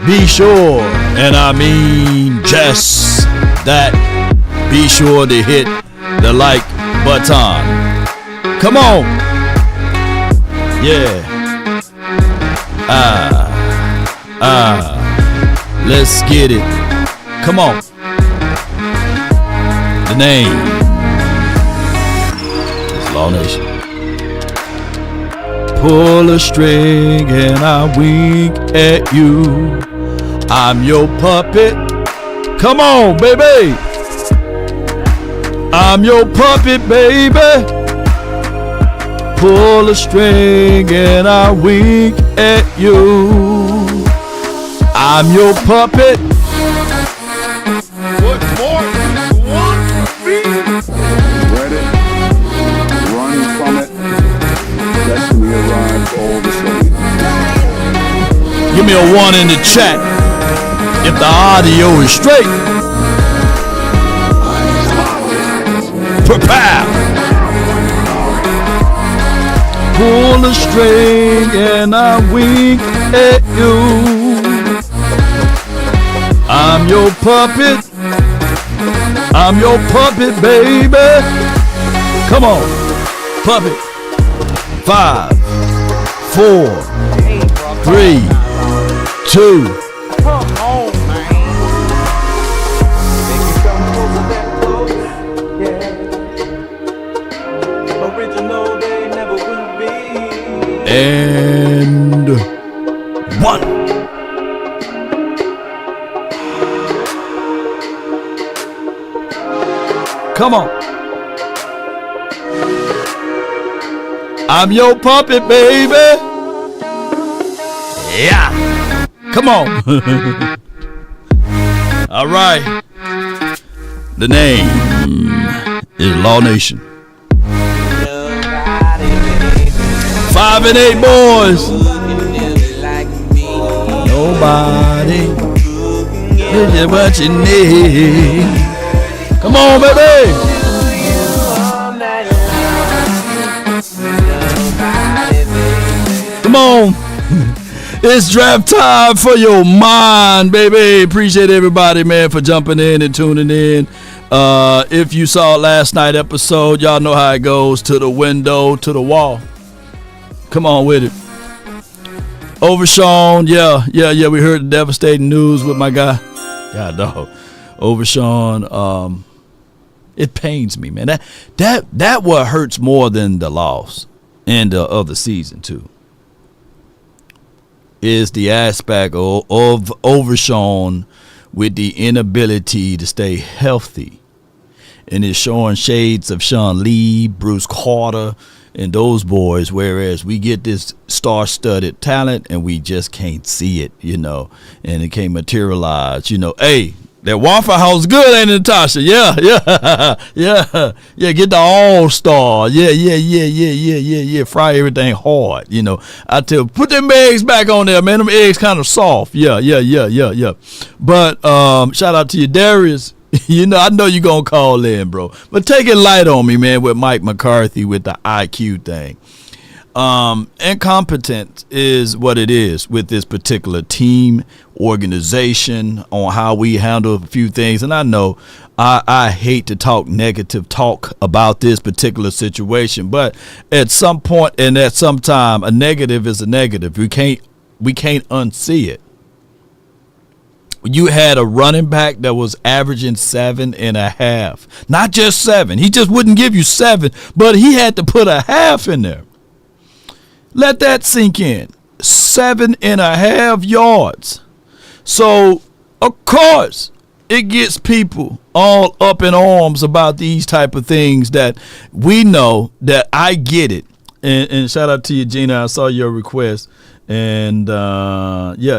Be sure, and I mean just that, be sure to hit the like button. Come on. Yeah. Let's get it. Come on. The name is Law Nation. Pull a string and I wink at you. I'm your puppet. Come on, baby. I'm your puppet, baby. Pull a string and I wink at you. I'm your puppet. What more do you want from me? Ready? Run from it. Destiny arrived all the same. Give me a 1 in the chat if the audio is straight. Prepare. Pull a string and I wink at you. I'm your puppet. I'm your puppet, baby. Come on. Puppet. 5, 4, 3, 2. Come on, man. Make you come closer, that close. Yeah. Original, they never will be. And 1. Come on. I'm your puppet, baby. Yeah. Come on. All right. The name is Law Nation. 5 and 8 boys. Nobody is just what you need. Come on, baby. Come on. It's draft time for your mind, baby. Appreciate everybody, man, for jumping in and tuning in. If you saw last night's episode, y'all know how it goes. To the window, to the wall. Come on with it. Overshawn, yeah. We heard the devastating news with my guy. God, dog. Overshawn, it pains me, man. That what hurts more than the loss and of the season too. Is the aspect of Overshawn with the inability to stay healthy, and it's showing shades of Sean Lee, Bruce Carter, and those boys. Whereas we get this star-studded talent and we just can't see it, and it can't materialize. Hey. That Waffle House good, ain't it, Natasha? Yeah. Get the all-star. Yeah. Fry everything hard. I tell, put them eggs back on there, man. Them eggs kind of soft. Yeah. But shout out to you, Darius. I know you're gonna call in, bro. But take it light on me, man, with Mike McCarthy with the IQ thing. Incompetent is what it is with this particular team organization on how we handle a few things. And I know I hate to talk negative talk about this particular situation, but at some point and at some time, a negative is a negative. We can't unsee it. You had a running back that was averaging 7.5, not just 7. He just wouldn't give you 7, but he had to put a half in there. Let that sink in. 7.5 yards. So, of course, it gets people all up in arms about these type of things that we know that I get it. And shout out to you, Gina. I saw your request. And, yeah.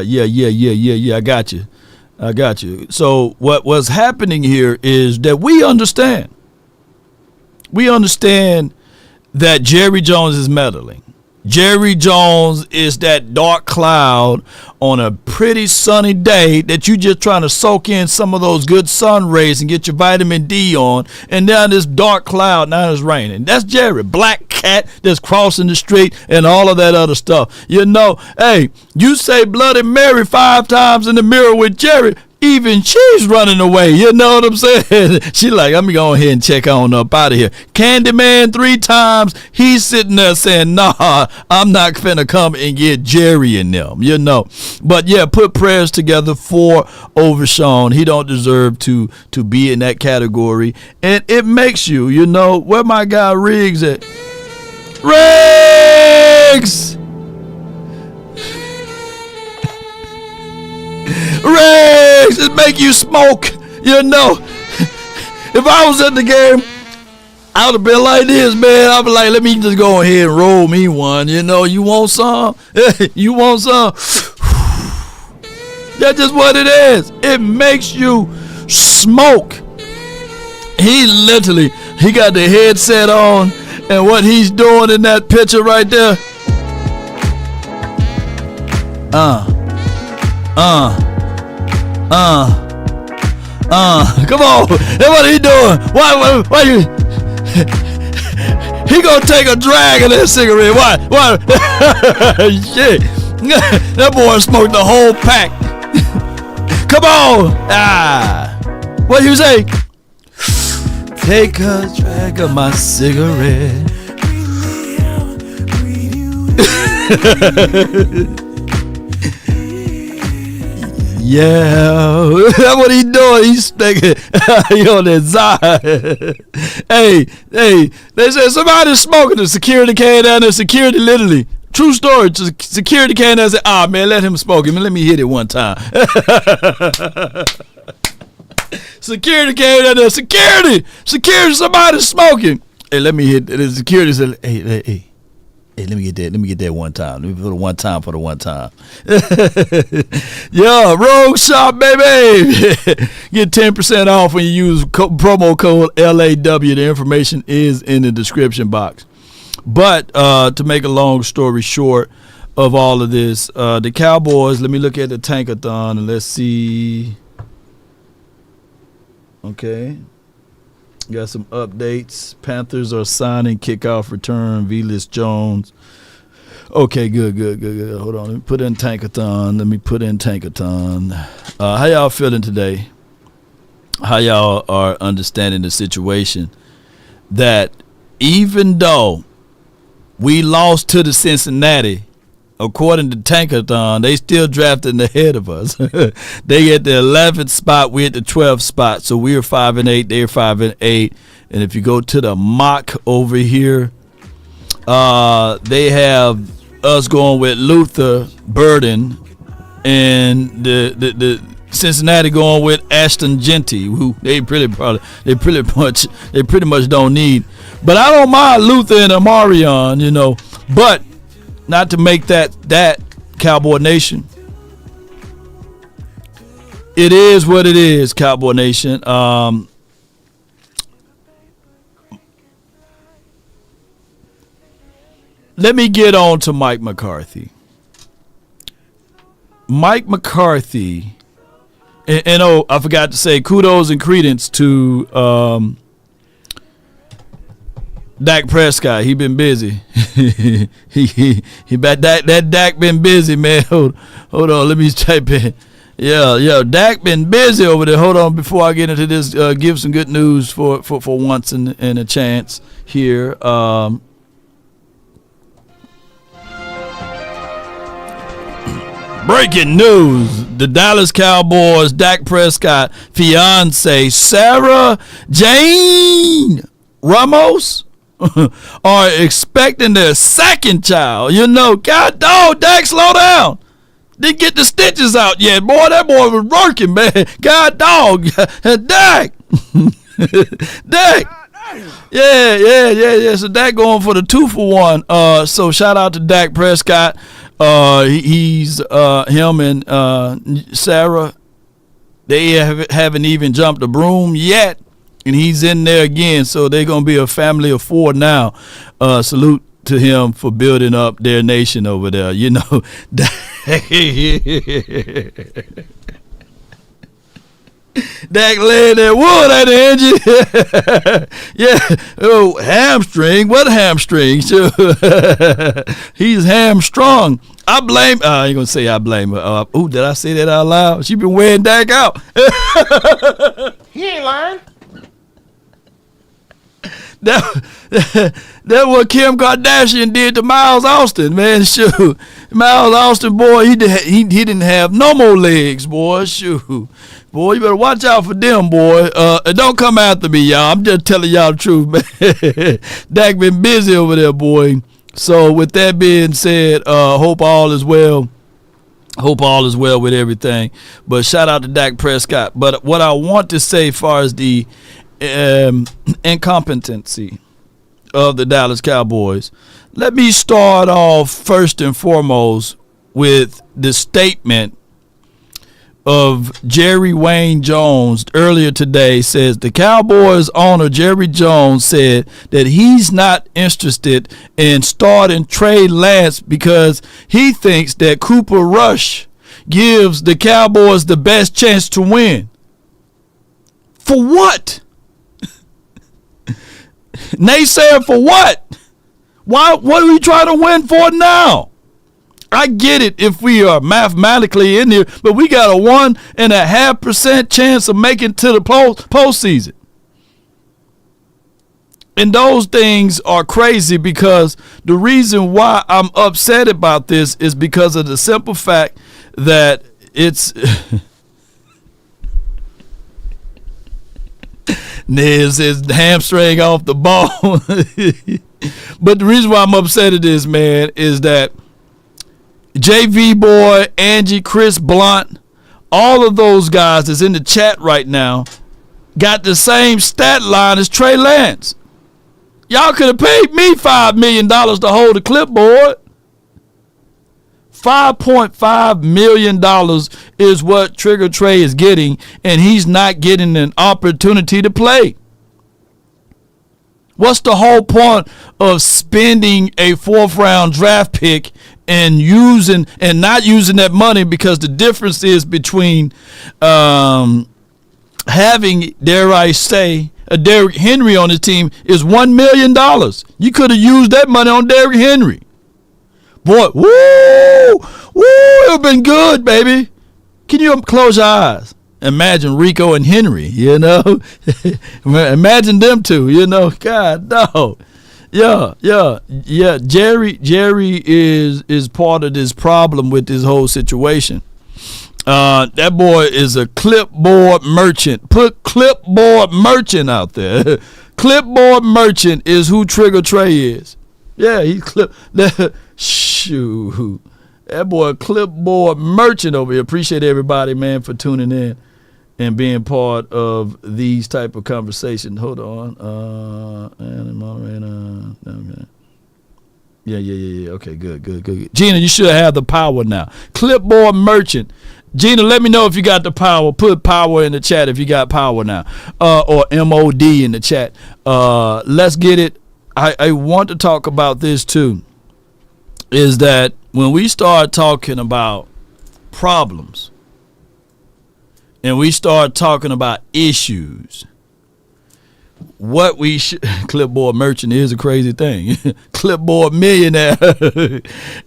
I got you. So, what's happening here is that we understand. We understand that Jerry Jones is meddling. Jerry Jones is that dark cloud on a pretty sunny day that you just trying to soak in some of those good sun rays and get your vitamin D on, and now this dark cloud, now it's raining. That's Jerry. Black cat that's crossing the street and all of that other stuff. You know, hey, you say Bloody Mary 5 times in the mirror with Jerry, even she's running away. You know what I'm saying? She like, let me go ahead and check on up out of here. Candyman 3 times. He's sitting there saying, nah, I'm not finna come and get Jerry in them, you know. But yeah, put prayers together for Overshawn. He don't deserve to be in that category. And it makes you, you know, where my guy Riggs at? Riggs! Riggs, it make you smoke, you know. If I was at the game, I would have been like this, man. I'd be like, let me just go ahead and roll me one, you know. You want some? You want some? That's just what it is. It makes you smoke. He got the headset on, and what he's doing in that picture right there. Come on. That's what he doing. Why you? He gonna take a drag of that cigarette. Why? Shit. That boy smoked the whole pack. Come on. What you say? Take a drag of my cigarette. Yeah, that's what he doing. He's thinking, he on that side. Hey, they said somebody's smoking. The security came down there. Security literally, true story. Security came down and said, man, let him smoke. Let me hit it one time. Security came down there. Security, somebody's smoking. Hey, let me hit. The security said, hey. Hey, let me get that one time. Let me put it one time for the one time. Yeah, Rogue Shop, baby. Get 10% off when you use promo code LAW. The information is in the description box. But to make a long story short of all of this, the Cowboys, let me look at the Tankathon and let's see. Okay. Got some updates. Panthers are signing kickoff return. Velas Jones. Okay, good. Hold on. Let me put in Tankathon. How y'all feeling today? How y'all are understanding the situation that even though we lost to the Cincinnati, according to Tankathon, they still drafting ahead of us. They at the 11th spot, we at the 12th spot. So we're 5-8, they're 5-8. And if you go to the mock over here, they have us going with Luther Burden and the Cincinnati going with Ashton Genty, who they pretty much don't need. But I don't mind Luther and Amarion, you know. But not to make that Cowboy Nation. It is what it is, Cowboy Nation. Let me get on to Mike McCarthy. Mike McCarthy, and I forgot to say kudos and credence to Dak Prescott. He been busy. he that Dak been busy, man. Hold on, let me type in. Yeah, Dak been busy over there. Hold on, before I get into this, give some good news for once in a chance here. Breaking news: the Dallas Cowboys, Dak Prescott fiance Sarah Jane Ramos are expecting their second child. You know, God dog, Dak, slow down. Didn't get the stitches out yet. Boy, that boy was working, man. God dog. Dak. Dak. Yeah. So Dak going for the 2-for-1. So shout out to Dak Prescott. He's him and Sarah. They haven't even jumped a broom yet. And he's in there again, so they're going to be a family of 4 now. Salute to him for building up their nation over there. You know, Dak laying that wood at the engine. Yeah. Oh, hamstring. What hamstring? He's hamstrung. I blame. I ain't gonna say I blame her. Did I say that out loud? She been wearing Dak out. He ain't lying. That what Kim Kardashian did to Miles Austin, man. Shoot, Miles Austin, boy, he didn't have no more legs, boy. Shoot, boy, you better watch out for them, boy. Don't come after me, y'all. I'm just telling y'all the truth, man. Dak been busy over there, boy. So with that being said, hope all is well. Hope all is well with everything. But shout out to Dak Prescott. But what I want to say as far as the incompetency of the Dallas Cowboys, let me start off first and foremost with the statement of Jerry Wayne Jones earlier today. Says the Cowboys owner Jerry Jones said that he's not interested in starting Trey Lance because he thinks that Cooper Rush gives the Cowboys the best chance to win. For what? Naysayer for what? Why? What are we trying to win for now? I get it if we are mathematically in here, but we got a 1.5% chance of making to the postseason. And those things are crazy because the reason why I'm upset about this is because of the simple fact that it's Ned says hamstring off the ball. But the reason why I'm upset at this, man, is that JV Boy, Angie, Chris Blunt, all of those guys that's in the chat right now got the same stat line as Trey Lance. Y'all could have paid me $5 million to hold the clipboard. $5.5 million is what Trigger Trey is getting, and he's not getting an opportunity to play. What's the whole point of spending a 4th round draft pick and not using that money? Because the difference is between having, dare I say, a Derrick Henry on his team is $1 million. You could have used that money on Derrick Henry. Boy, it would have been good, baby. Can you close your eyes? Imagine Rico and Henry, you know. Imagine them two, you know. God, no. Yeah. Jerry is part of this problem with this whole situation. That boy is a clipboard merchant. Put clipboard merchant out there. Clipboard merchant is who Trigger Trey is. Yeah, he's shoot. That boy a clipboard merchant over here. Appreciate everybody, man, for tuning in and being part of these type of conversations. Hold on. Okay. Yeah. Okay, good. Gina, you should have the power now. Clipboard merchant. Gina, let me know if you got the power. Put power in the chat if you got power now. Or MOD in the chat. Let's get it. I want to talk about this too. Is that when we start talking about problems and we start talking about issues, what we should clipboard merchant is a crazy thing. Clipboard millionaire.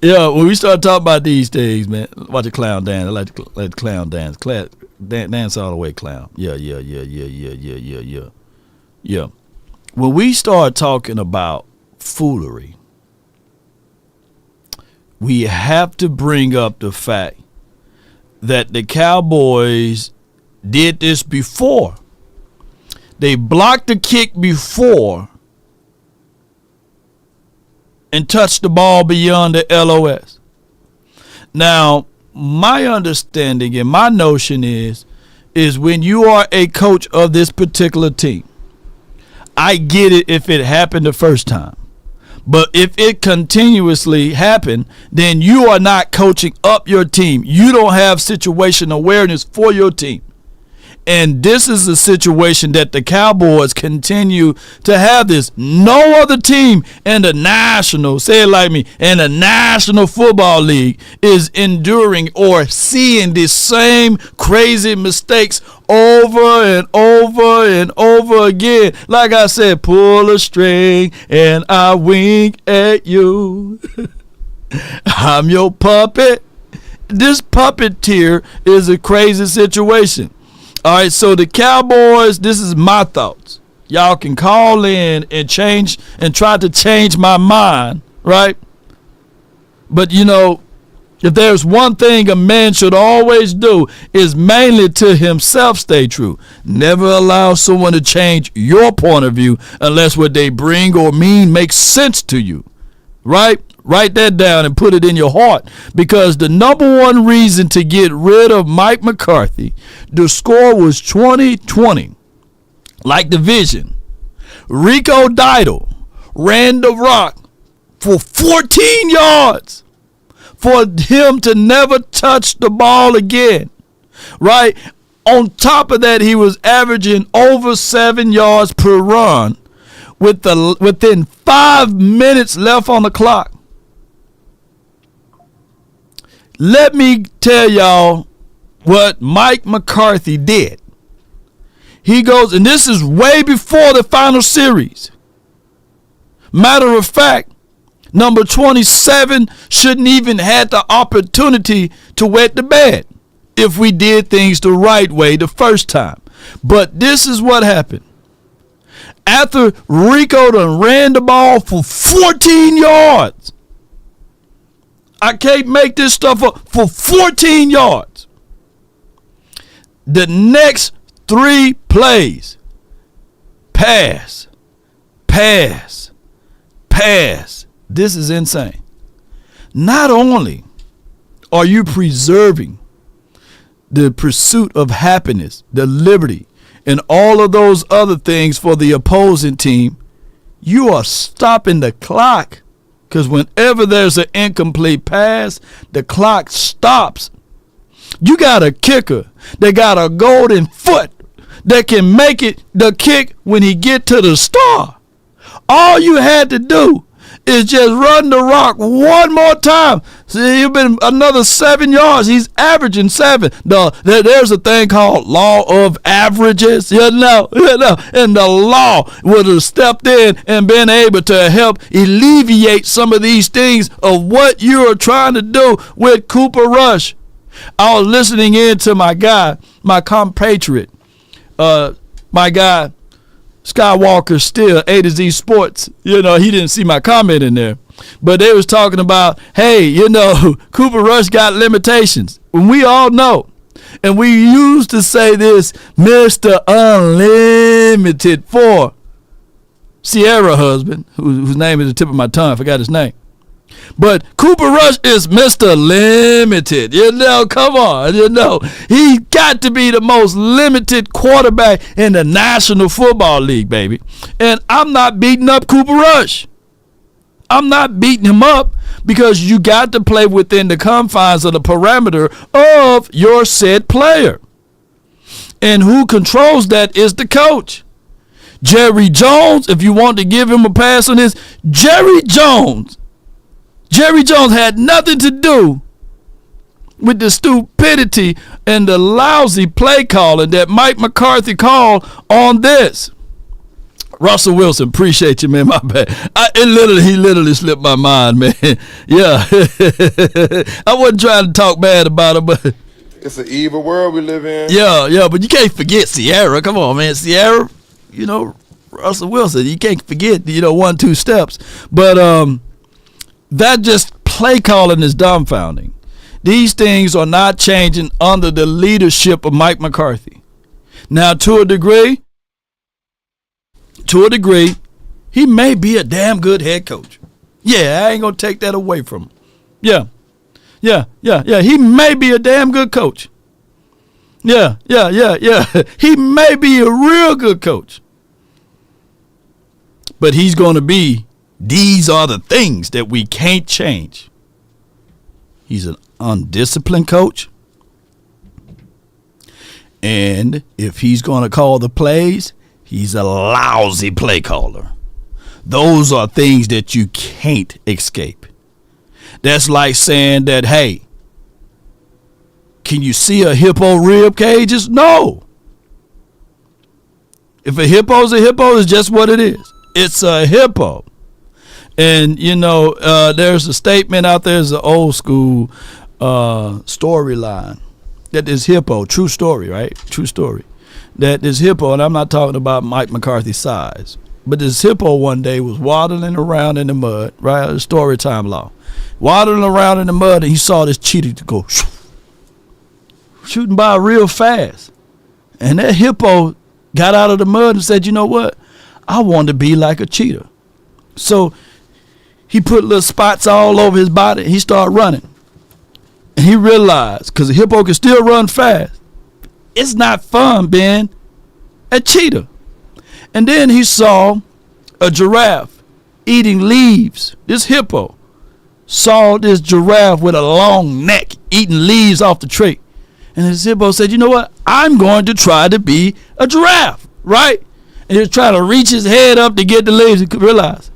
Yeah, when we start talking about these things, man, watch the clown dance. I like the clown dance. Dance all the way, clown. Yeah. When we start talking about foolery, we have to bring up the fact that the Cowboys did this before. They blocked the kick before and touched the ball beyond the LOS. Now, my understanding and my notion is when you are a coach of this particular team, I get it if it happened the first time. But if it continuously happened, then you are not coaching up your team. You don't have situation awareness for your team. And this is a situation that the Cowboys continue to have this. No other team in the National, say it like me, in the National Football League is enduring or seeing the same crazy mistakes over and over and over again. Like I said, pull a string and I wink at you. I'm your puppet. This puppeteer is a crazy situation. All right, so the Cowboys, this is my thoughts. Y'all can call in and change and try to change my mind, right? But, you know, if there's one thing a man should always do is mainly to himself stay true. Never allow someone to change your point of view unless what they bring or mean makes sense to you, right? Write that down and put it in your heart, because the number one reason to get rid of Mike McCarthy, the score was 20-20. Like the vision, Rico Didal ran the rock for 14 yards for him to never touch the ball again, right? On top of that, he was averaging over 7 yards per run within 5 minutes left on the clock. Let me tell y'all what Mike McCarthy did. He goes, and this is way before the final series. Matter of fact, number 27 shouldn't even had the opportunity to wet the bed if we did things the right way the first time. But this is what happened. After Rico done ran the ball for 14 yards, I can't make this stuff up, for 14 yards. The next 3 plays, pass, pass, pass. This is insane. Not only are you preserving the pursuit of happiness, the liberty, and all of those other things for the opposing team, you are stopping the clock. Because whenever there's an incomplete pass, the clock stops. You got a kicker that got a golden foot that can make it the kick when he get to the star. All you had to do is just run the rock one more time. See, you've been another 7 yards. He's averaging 7. There's a thing called law of averages, you know, and the law would have stepped in and been able to help alleviate some of these things of what you're trying to do with Cooper Rush. I was listening in to my guy, my compatriot, my guy, Skywalker Still, A to Z Sports. You know, he didn't see my comment in there. But they was talking about, hey, you know, Cooper Rush got limitations. And we all know. And we used to say this, Mr. Unlimited, for Sierra husband, whose name is the tip of my tongue. I forgot his name. But Cooper Rush is Mr. Limited. You know, come on. You know, he got to be the most limited quarterback in the National Football League, baby. And I'm not beating up Cooper Rush. I'm not beating him up because you got to play within the confines of the parameter of your said player. And who controls that is the coach. Jerry Jones, if you want to give him a pass on this, Jerry Jones had nothing to do with the stupidity and the lousy play calling that Mike McCarthy called on this. Russell Wilson, appreciate you, man. My bad. He literally slipped my mind, man. Yeah. I wasn't trying to talk bad about him, but It's an evil world we live in. yeah, but you can't forget Sierra. Come on, man. Sierra, you know, Russell Wilson, you can't forget, 1-2 steps. But that just play calling is dumbfounding. These things are not changing under the leadership of Mike McCarthy. Now, to a degree, he may be a damn good head coach. Yeah, I ain't going to take that away from him. Yeah. He may be a damn good coach. Yeah. He may be a real good coach. But he's going to be, these are the things that we can't change. He's an undisciplined coach. And if he's going to call the plays, he's a lousy play caller. Those are things that you can't escape. That's like saying that, hey, can you see a hippo rib cages? No. If a hippo's a hippo, it's just what it is. It's a hippo. And, there's a statement out there, it's an old school storyline, that this hippo, true story, right? True story. That this hippo, and I'm not talking about Mike McCarthy's size, but this hippo one day was waddling around in the mud, right? Story time law. Waddling around in the mud, and he saw this cheetah go shooting by real fast. And that hippo got out of the mud and said, you know what? I want to be like a cheetah. So he put little spots all over his body. He started running. And he realized, because the hippo can still run fast, it's not fun being a cheetah. And then he saw a giraffe eating leaves. This hippo saw this giraffe with a long neck eating leaves off the tree. And this hippo said, you know what? I'm going to try to be a giraffe, right? And he was trying to reach his head up to get the leaves. He could realize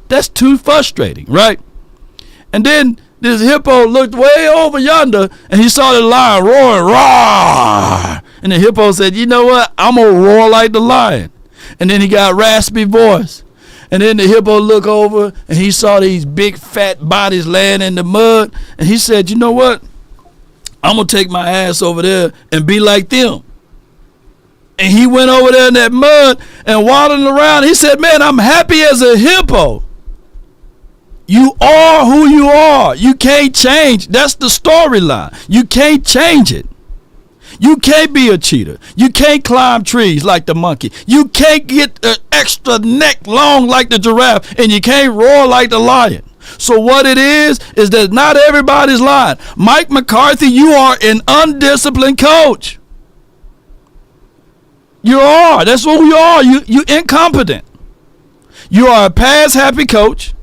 that's too frustrating, right? And then this hippo looked way over yonder, and he saw the lion roaring, roar. And the hippo said, you know what? I'm going to roar like the lion. And then he got raspy voice. And then the hippo looked over, and he saw these big fat bodies laying in the mud. And he said, you know what? I'm going to take my ass over there and be like them. And he went over there in that mud and waddling around. He said, man, I'm happy as a hippo. You are who you are. You can't change. That's the storyline. You can't change it. You can't be a cheetah. You can't climb trees like the monkey. You can't get an extra neck long like the giraffe. And you can't roar like the lion. So what it is that not everybody's lying. Mike McCarthy, you are an undisciplined coach. You are. That's what you are. You incompetent. You are a pass-happy coach.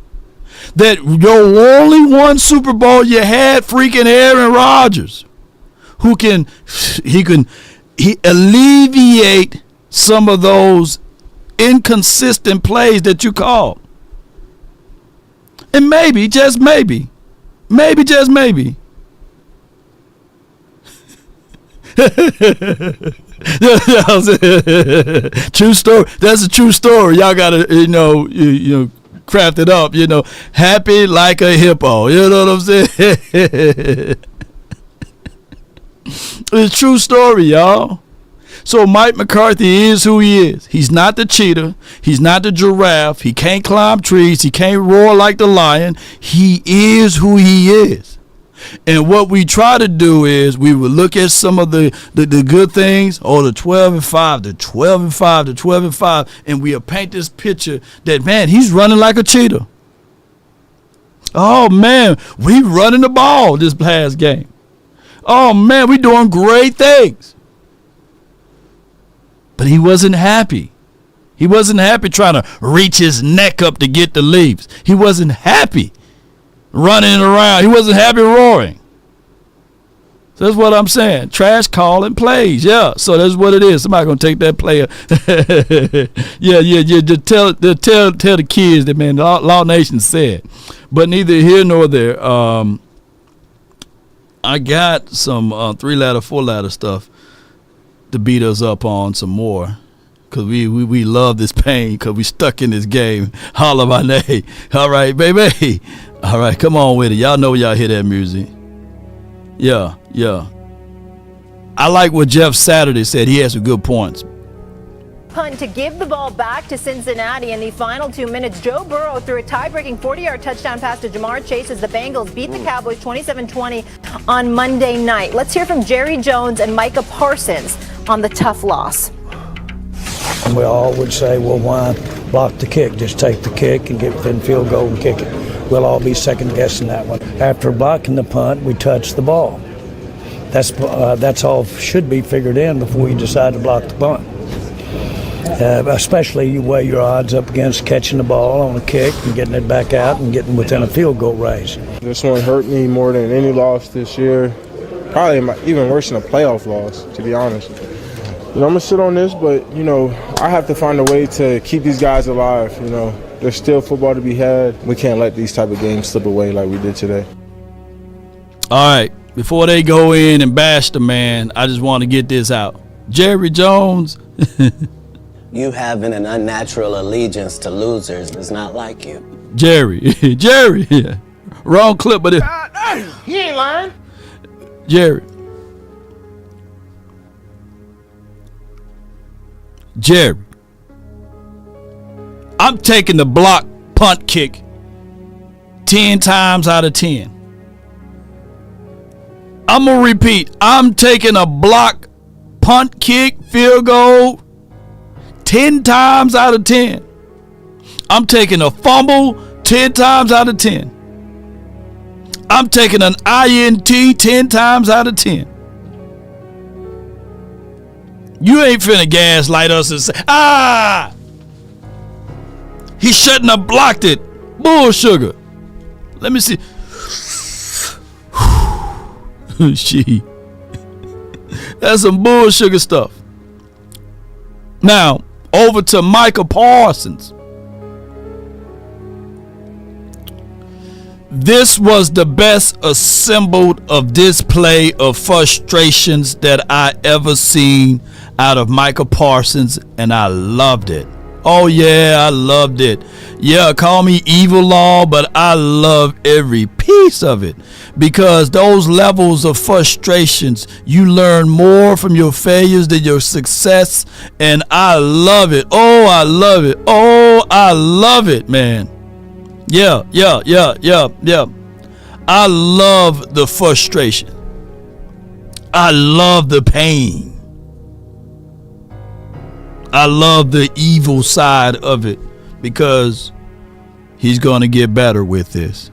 That your only one Super Bowl you had freaking Aaron Rodgers, who can alleviate some of those inconsistent plays that you call. And maybe, just maybe, just maybe, true story. That's a true story. Y'all gotta, craft it up. Happy like a hippo. You know what I'm saying? It's a true story, y'all. So Mike McCarthy is who he is. He's not the cheetah. He's not the giraffe. He can't climb trees. He can't roar like the lion. He is who he is. And what we try to do is we will look at some of the good things, or the 12-5, the 12-5, the 12-5, and we'll paint this picture that, man, he's running like a cheetah. Oh, man, we running the ball this past game. Oh, man, we doing great things. But he wasn't happy. He wasn't happy trying to reach his neck up to get the leaves. He wasn't happy running around. He wasn't happy roaring. So that's what I'm saying. Trash calling plays. Yeah. So that's what it is. Somebody gonna take that player. yeah. Just tell the kids that, man, the Law Nation said. But neither here nor there. I got some 3-ladder, 4-ladder stuff to beat us up on some more, because we love this pain, because we stuck in this game. Holla my name. All right, baby. All right, come on with it. Y'all know y'all hear that music. Yeah. I like what Jeff Saturday said. He had some good points. Punt to give the ball back to Cincinnati in the final 2 minutes. Joe Burrow threw a tie-breaking 40-yard touchdown pass to Jamar Chase as the Bengals beat the Cowboys 27-20 on Monday night. Let's hear from Jerry Jones and Micah Parsons on the tough loss. We all would say, well, why block the kick? Just take the kick and get within field goal and kick it. We'll all be second-guessing that one. After blocking the punt, we touch the ball. That's all should be figured in before you decide to block the punt. Especially you weigh your odds up against catching the ball on a kick and getting it back out and getting within a field goal range. This one hurt me more than any loss this year. Probably even worse than a playoff loss, to be honest. I'm going to sit on this, but, I have to find a way to keep these guys alive, There's still football to be had. We can't let these type of games slip away like we did today. All right. Before they go in and bash the man, I just want to get this out. Jerry Jones. You having an unnatural allegiance to losers is not like you. Jerry. Wrong clip, but He ain't lying. Jerry. I'm taking the block punt kick 10 times out of 10. I'm going to repeat. I'm taking a block punt kick field goal 10 times out of 10. I'm taking a fumble 10 times out of 10. I'm taking an INT 10 times out of 10. You ain't finna gaslight us and say, he shouldn't have blocked it. Bull sugar. Let me see. That's some bull sugar stuff. Now, over to Micah Parsons. This was the best assembled of display of frustrations that I ever seen out of Micah Parsons, and I loved it. Oh yeah, I loved it. Yeah, call me evil law, but I love every piece of it, because those levels of frustrations, you learn more from your failures than your success, and I love it. Oh, I love it. Oh, I love it, man. Yeah. I love the frustration. I love the pain. I love the evil side of it, because he's going to get better with this.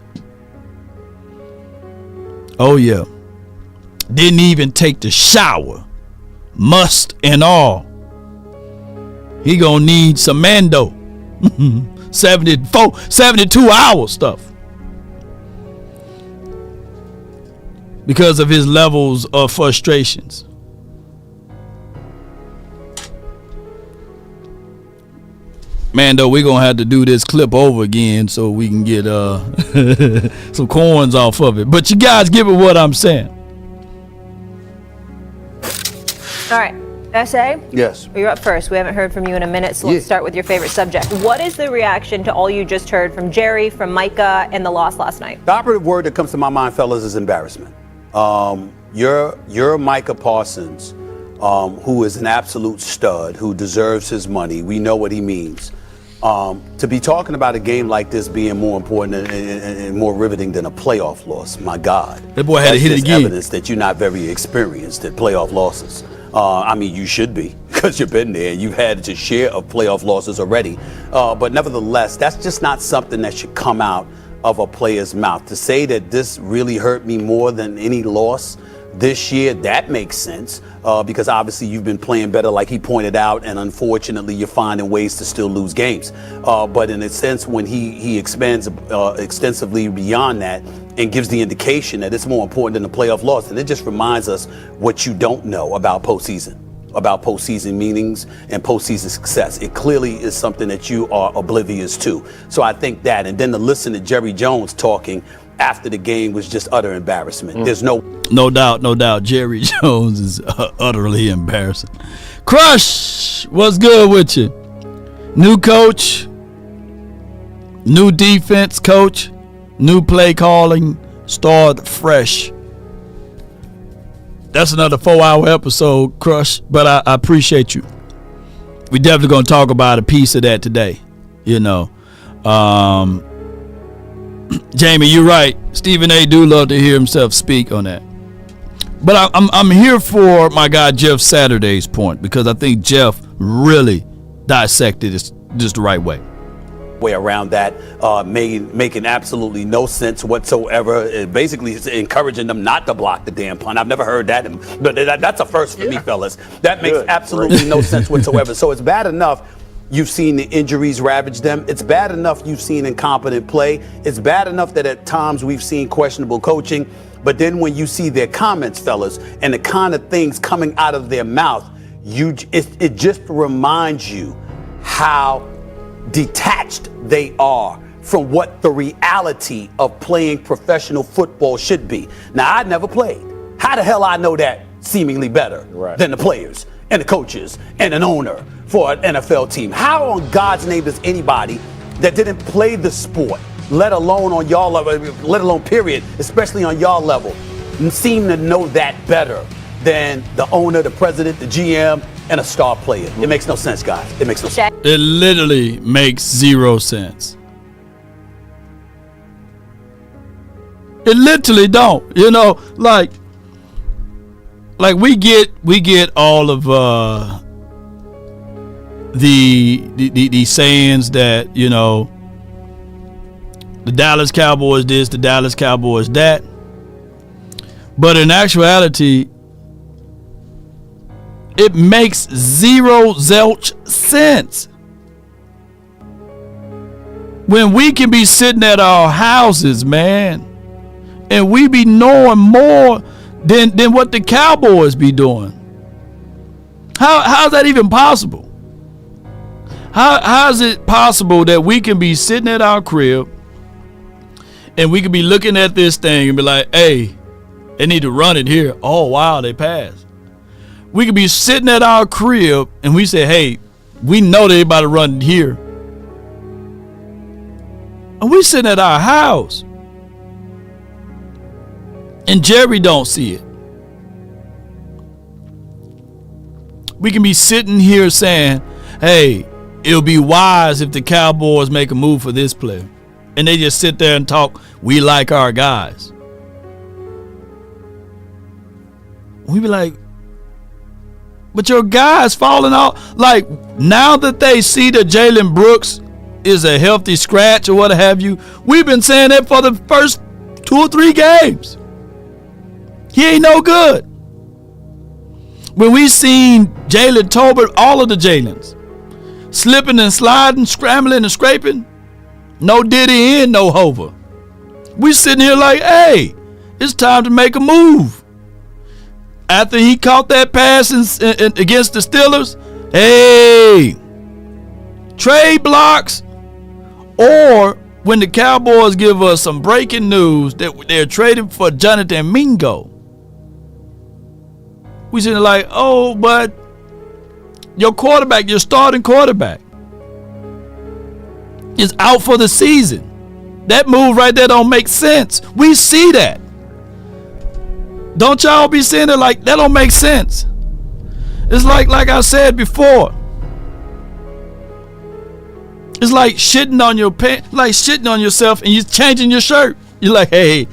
Oh, yeah. Didn't even take the shower. Must and all. He going to need some Mando. 72 hour stuff. Because of his levels of frustrations. Mando, we're going to have to do this clip over again so we can get some coins off of it. But you guys give it what I'm saying. All right. SA? Yes. You're up first. We haven't heard from you in a minute, so let's start with your favorite subject. What is the reaction to all you just heard from Jerry, from Micah, and the loss last night? The operative word that comes to my mind, fellas, is embarrassment. You're Micah Parsons, who is an absolute stud, who deserves his money. We know what he means. To be talking about a game like this being more important and more riveting than a playoff loss, my God. That boy had to hit it again. Evidence that you're not very experienced at playoff losses. I mean, you should be, because you've been there. You've had your share of playoff losses already. But nevertheless, that's just not something that should come out of a player's mouth. To say that this really hurt me more than any loss this year, that makes sense, because obviously you've been playing better, like he pointed out, and unfortunately you're finding ways to still lose games. But in a sense, when he expands extensively beyond that and gives the indication that it's more important than a playoff loss, and it just reminds us what you don't know about postseason meanings and postseason success. It clearly is something that you are oblivious to. So I think that, and then to listen to Jerry Jones talking after the game was just utter embarrassment. There's no doubt. Jerry Jones is utterly embarrassing. Crush, what's good with you? New coach, new defense coach, new play calling, start fresh. That's another 4-hour episode, Crush, but I appreciate you. We definitely going to talk about a piece of that today. Jamie, you're right. Stephen A. do love to hear himself speak on that. But I'm here for my guy Jeff Saturday's point, because I think Jeff really dissected this just the right way. Way around that, making absolutely no sense whatsoever. It basically is encouraging them not to block the damn punt. I've never heard that, but that's a first for me, fellas. That makes absolutely no sense whatsoever. So it's bad enough you've seen the injuries ravage them. It's bad enough you've seen incompetent play. It's bad enough that at times we've seen questionable coaching. But then when you see their comments, fellas, and the kind of things coming out of their mouth, it just reminds you how detached they are from what the reality of playing professional football should be. Now, I never played. How the hell I know that seemingly better than the players and the coaches and an owner for an NFL team? How on God's name does anybody that didn't play the sport, let alone on y'all level, let alone period, especially on y'all level, seem to know that better than the owner, the president, the GM, and a star player? It makes no sense, guys. It makes no sense. It literally makes zero sense. It literally don't. You know, like we get all of the sayings that, you know, the Dallas Cowboys this, the Dallas Cowboys that. But in actuality, it makes zero zilch sense. When we can be sitting at our houses, man, and we be knowing more than what the Cowboys be doing. How's that even possible? How is it possible that we can be sitting at our crib and we can be looking at this thing and be like, hey, they need to run it here. Oh, wow, they passed. We could be sitting at our crib and we say, hey, we know they about to run it here. And we sitting at our house. And Jerry don't see it. We can be sitting here saying, hey, it'll be wise if the Cowboys make a move for this player. And they just sit there and talk, we like our guys. We be like, but your guys falling off. Like, now that they see that Jalen Brooks is a healthy scratch or what have you, we've been saying that for the first 2 or 3 games. He ain't no good. When we seen Jalen Tolbert, all of the Jalens, slipping and sliding, scrambling and scraping, no Diddy in, no Hover. We sitting here like, hey, it's time to make a move. After he caught that pass against the Steelers, hey, trade blocks, or when the Cowboys give us some breaking news that they're trading for Jonathan Mingo, we sitting like, oh, but your quarterback, your starting quarterback, is out for the season. That move right there don't make sense. We see that. Don't y'all be saying it like that don't make sense. It's like I said before. It's like shitting on your pants, like shitting on yourself and you changing your shirt. You're like, hey,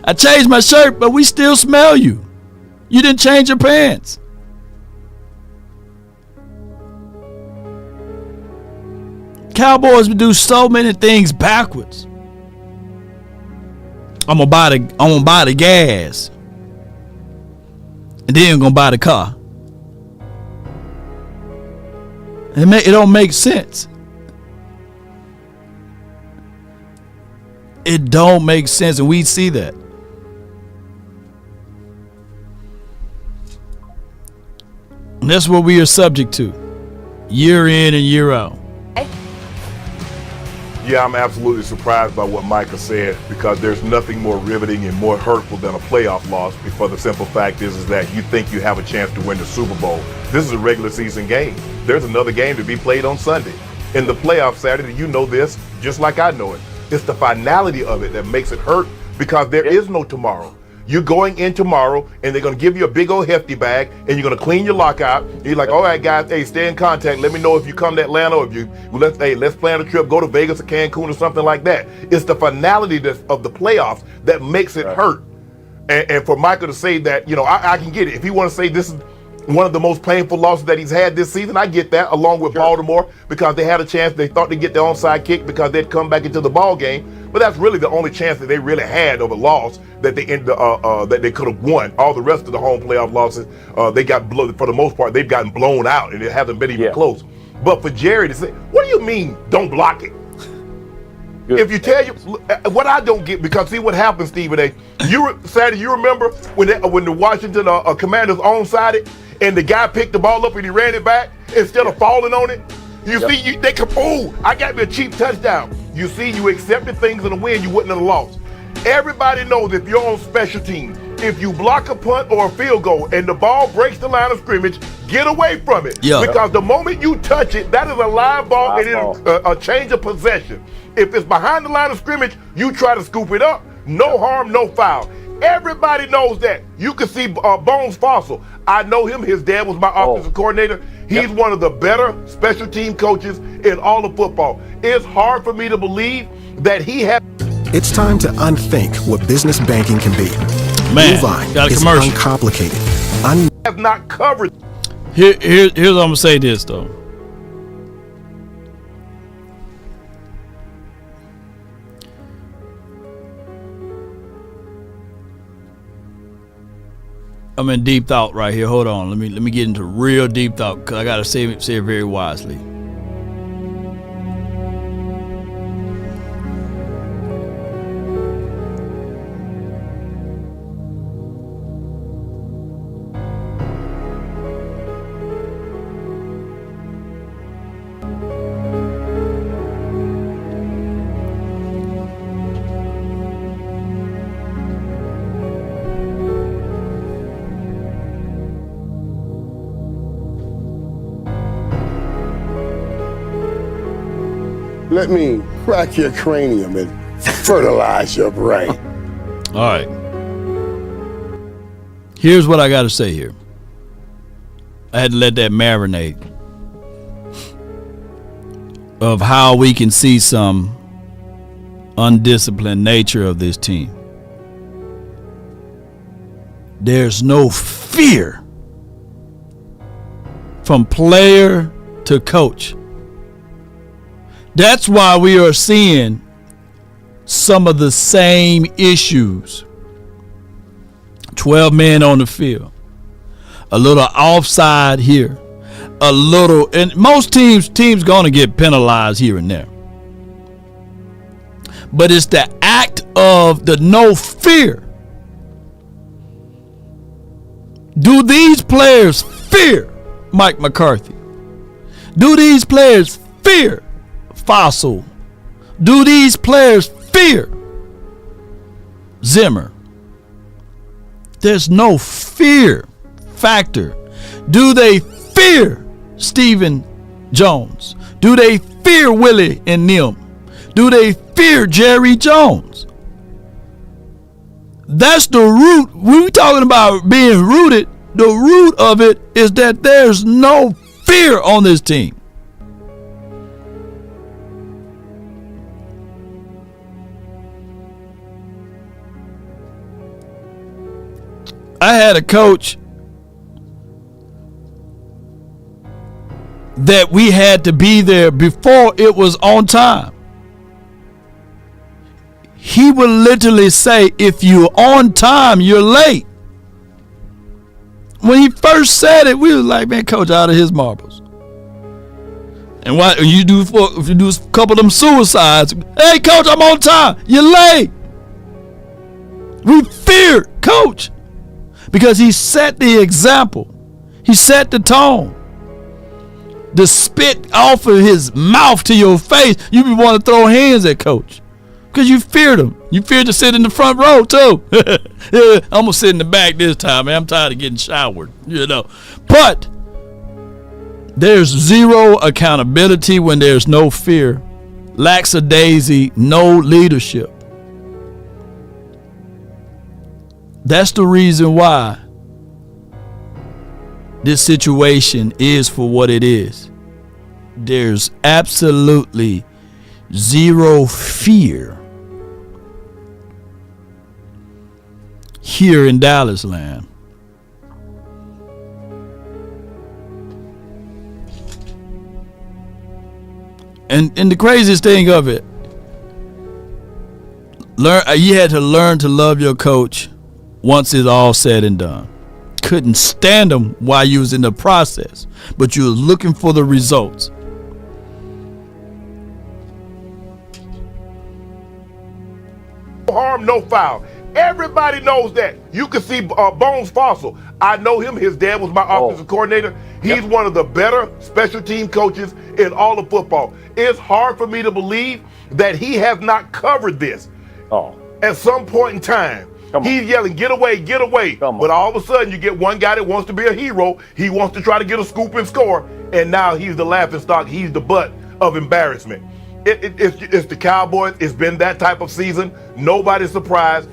I changed my shirt, but we still smell you. You didn't change your pants. Cowboys do so many things backwards. I'm gonna buy the gas. And then I'm gonna buy the car. It don't make sense. It don't make sense, and we see that. And that's what we are subject to, year in and year out. Yeah, I'm absolutely surprised by what Micah said, because there's nothing more riveting and more hurtful than a playoff loss, for the simple fact is that you think you have a chance to win the Super Bowl. This is a regular season game. There's another game to be played on Sunday. In the playoff Saturday, you know this just like I know it. It's the finality of it that makes it hurt, because there is no tomorrow. You're going in tomorrow, and they're going to give you a big old hefty bag, and you're going to clean your lockout. And you're like, all right, guys, hey, stay in contact. Let me know if you come to Atlanta, or if you let's plan a trip, go to Vegas or Cancun or something like that. It's the finality of the playoffs that makes it hurt. And for Michael to say that, you know, I can get it. If he want to say this is one of the most painful losses that he's had this season, I get that, along with Baltimore, because they had a chance. They thought they'd get the onside kick because they'd come back into the ball game. But that's really the only chance that they really had of a loss that they could have won. All the rest of the home playoff losses, they got blown. For the most part, they've gotten blown out, and it hasn't been even close. But for Jerry to say, what do you mean, don't block it? Good. If you tell you what I don't get, because see what happened, Stephen A. You remember when the Washington Commanders onside it, and the guy picked the ball up and he ran it back instead of falling on it. You see, they come, oh, I got me a cheap touchdown. You see, you accepted things in the win, you wouldn't have lost. Everybody knows if you're on special teams, if you block a punt or a field goal and the ball breaks the line of scrimmage, get away from it. Yeah. Because the moment you touch it, that is a live ball and it's a change of possession. If it's behind the line of scrimmage, you try to scoop it up. No harm, no foul. Everybody knows that. You can see Bones Fossil. I know him. His dad was my offensive coordinator. He's one of the better special team coaches in all of football. It's hard for me to believe that he had. It's time to unthink what business banking can be. Man, Uvine got a is commercial. uncomplicated. Have not covered. Here's what I'm gonna say this though. I'm in deep thought right here. Hold on. Let me get into real deep thought because I gotta say it very wisely. Let me crack your cranium and fertilize your brain. All right. Here's what I got to say here. I had to let that marinate of how we can see some undisciplined nature of this team. There's no fear from player to coach. That's why we are seeing some of the same issues. 12 men on the field. A little offside here. A little, and most teams going to get penalized here and there. But it's the act of the no fear. Do these players fear Mike McCarthy? Do these players fear Fossil? Do these players fear Zimmer? There's no fear factor. Do they fear Stephen Jones? Do they fear Willie and Nim? Do they fear Jerry Jones? That's the root. We're talking about being rooted. The root of it is that there's no fear on this team. I had a coach that we had to be there before it was on time. He would literally say, if you're on time, you're late. When he first said it, we was like, man, coach, out of his marbles. And why if you do a couple of them suicides, hey, coach, I'm on time. You're late. We feared coach. Because he set the example. He set the tone. The spit off of his mouth to your face, you be want to throw hands at coach. Because you feared him. You feared to sit in the front row too. I'm going to sit in the back this time, man. I'm tired of getting showered, But there's zero accountability when there's no fear. Lackadaisy, no leadership. That's the reason why this situation is for what it is. There's absolutely zero fear here in Dallas land. And the craziest thing of it, you had to learn to love your coach once it's all said and done. Couldn't stand them while you was in the process, but you was looking for the results. No harm, no foul. Everybody knows that. You can see Bones Fossil. I know him. His dad was my offensive coordinator. He's one of the better special team coaches in all of football. It's hard for me to believe that he has not covered this. At some point in time. He's yelling, get away, get away. But all of a sudden, you get one guy that wants to be a hero. He wants to try to get a scoop and score. And now he's the laughingstock. He's the butt of embarrassment. It's the Cowboys. It's been that type of season. Nobody's surprised.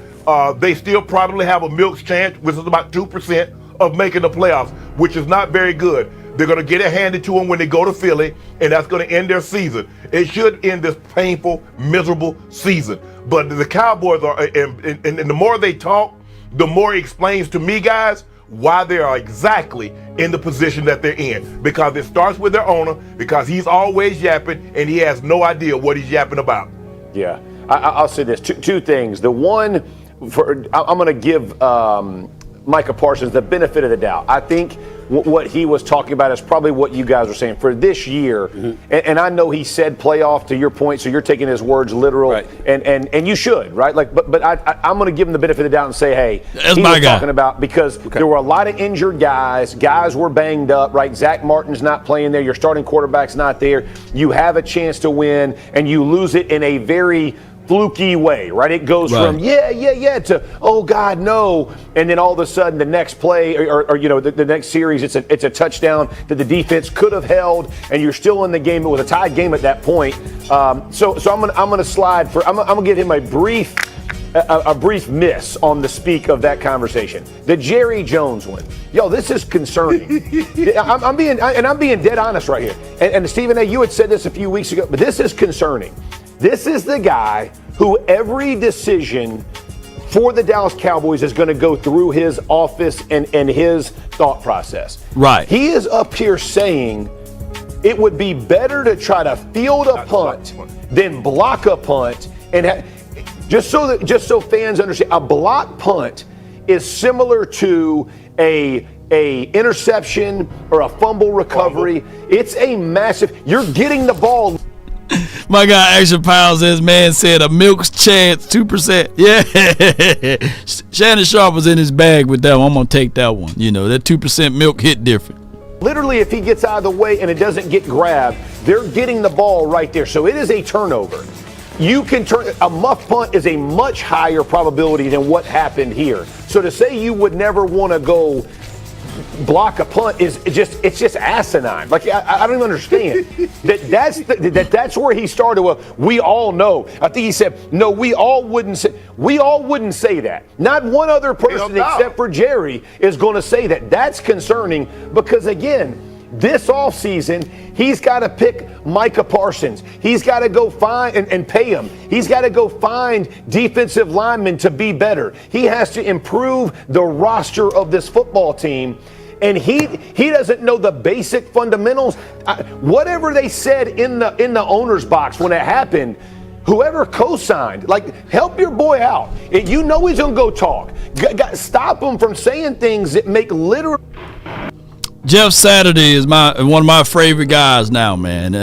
They still probably have a milk's chance, which is about 2% of making the playoffs, which is not very good. They're going to get it handed to them when they go to Philly, and that's going to end their season. It should end this painful, miserable season. But the Cowboys are, and the more they talk, the more it explains to me, guys, why they are exactly in the position that they're in. Because it starts with their owner, because he's always yapping, and he has no idea what he's yapping about. Yeah, I'll say this, two things. The one, I'm going to give Micah Parsons the benefit of the doubt. I think what he was talking about is probably what you guys are saying for this year. And I know he said playoff, to your point, so you're taking his words literal, right. and you should, right? Like, but I'm going to give him the benefit of the doubt and say, hey, that's he my was guy. talking about, because there were a lot of injured guys were banged up, right? Zach Martin's not playing there, your starting quarterback's not there. You have a chance to win, and you lose it in a very fluky way, right? It goes from yeah to oh God no, and then all of a sudden the next play or you know the next series it's a touchdown that the defense could have held, and you're still in the game. It was a tied game at that point. So I'm gonna slide for I'm gonna give him a brief miss on the speak of that conversation. The Jerry Jones one. Yo, this is concerning. I'm being dead honest right here. And Stephen A., you had said this a few weeks ago, but this is concerning. This is the guy who every decision for the Dallas Cowboys is going to go through his office and his thought process. Right. He is up here saying it would be better to try to field a punt than block a punt. And just so fans understand, a block punt is similar to a interception or a fumble recovery. It's a massive. You're getting the ball. My guy Action Pounds, this man said a milk's chance, 2%. Yeah. Shannon Sharp was in his bag with that one. I'm going to take that one. You know, that 2% milk hit different. Literally, if he gets out of the way and it doesn't get grabbed, they're getting the ball right there. So it is a turnover. You can turn a muff punt is a much higher probability than what happened here. So to say you would never want to go block a punt is just asinine. Like I don't even understand that's where he started. Well, we all know. I think he said no. We all wouldn't say that. Not one other person except for Jerry is going to say that. That's concerning because again, this offseason, he's got to pick Micah Parsons. He's got to go find and pay him. He's got to go find defensive linemen to be better. He has to improve the roster of this football team. And he doesn't know the basic fundamentals. Whatever they said in the owner's box when it happened, whoever co-signed, like, help your boy out. You know he's going to go talk. Stop him from saying things that make literal. Jeff Saturday is one of my favorite guys now, man.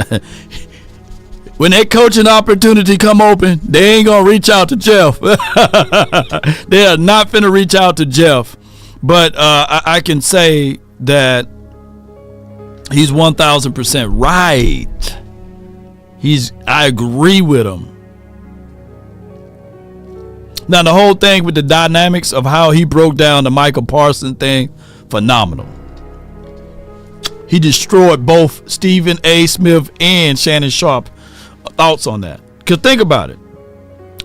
When that coaching opportunity come open, they ain't going to reach out to Jeff. They are not finna reach out to Jeff. But I can say that he's 1,000% right. I agree with him. Now, the whole thing with the dynamics of how he broke down the Micah Parsons thing, phenomenal. He destroyed both Stephen A. Smith and Shannon Sharp thoughts on that. Because think about it.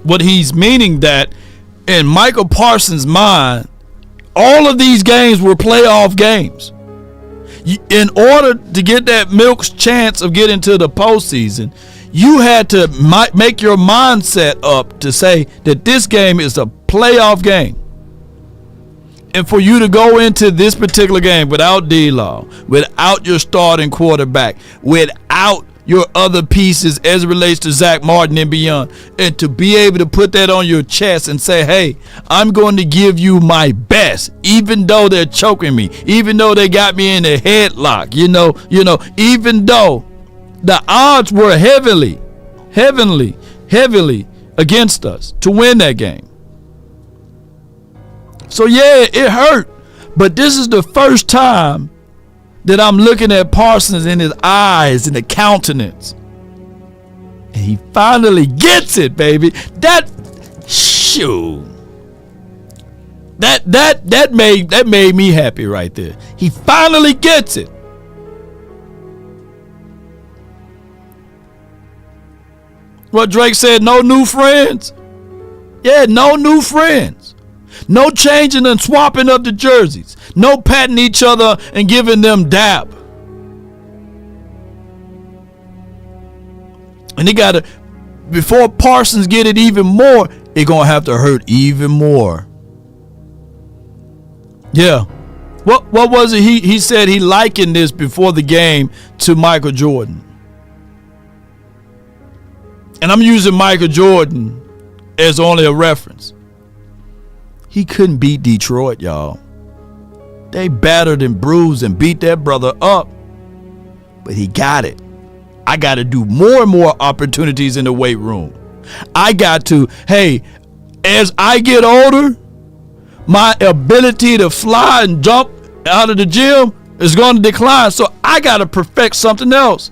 What he's meaning that in Micah Parsons' mind, all of these games were playoff games. In order to get that milk's chance of getting to the postseason, you had to make your mindset up to say that this game is a playoff game. And for you to go into this particular game without D-Law, without your starting quarterback, without your other pieces as it relates to Zach Martin and beyond, and to be able to put that on your chest and say, hey, I'm going to give you my best, even though they're choking me, even though they got me in a headlock, you know, even though the odds were heavily against us to win that game. So yeah, it hurt. But this is the first time that I'm looking at Parsons in his eyes and the countenance. And he finally gets it, baby. That made me happy right there. He finally gets it. What Drake said, no new friends. Yeah, no new friends. No changing and swapping of the jerseys. No patting each other and giving them dap. And they gotta, before Parsons get it even more, it gonna have to hurt even more. Yeah. What was it? He said he likened this before the game to Michael Jordan. And I'm using Michael Jordan as only a reference. He couldn't beat Detroit, y'all. They battered and bruised and beat that brother up. But he got it. I got to do more and more opportunities in the weight room. I got to, hey, as I get older, my ability to fly and jump out of the gym is going to decline. So I got to perfect something else.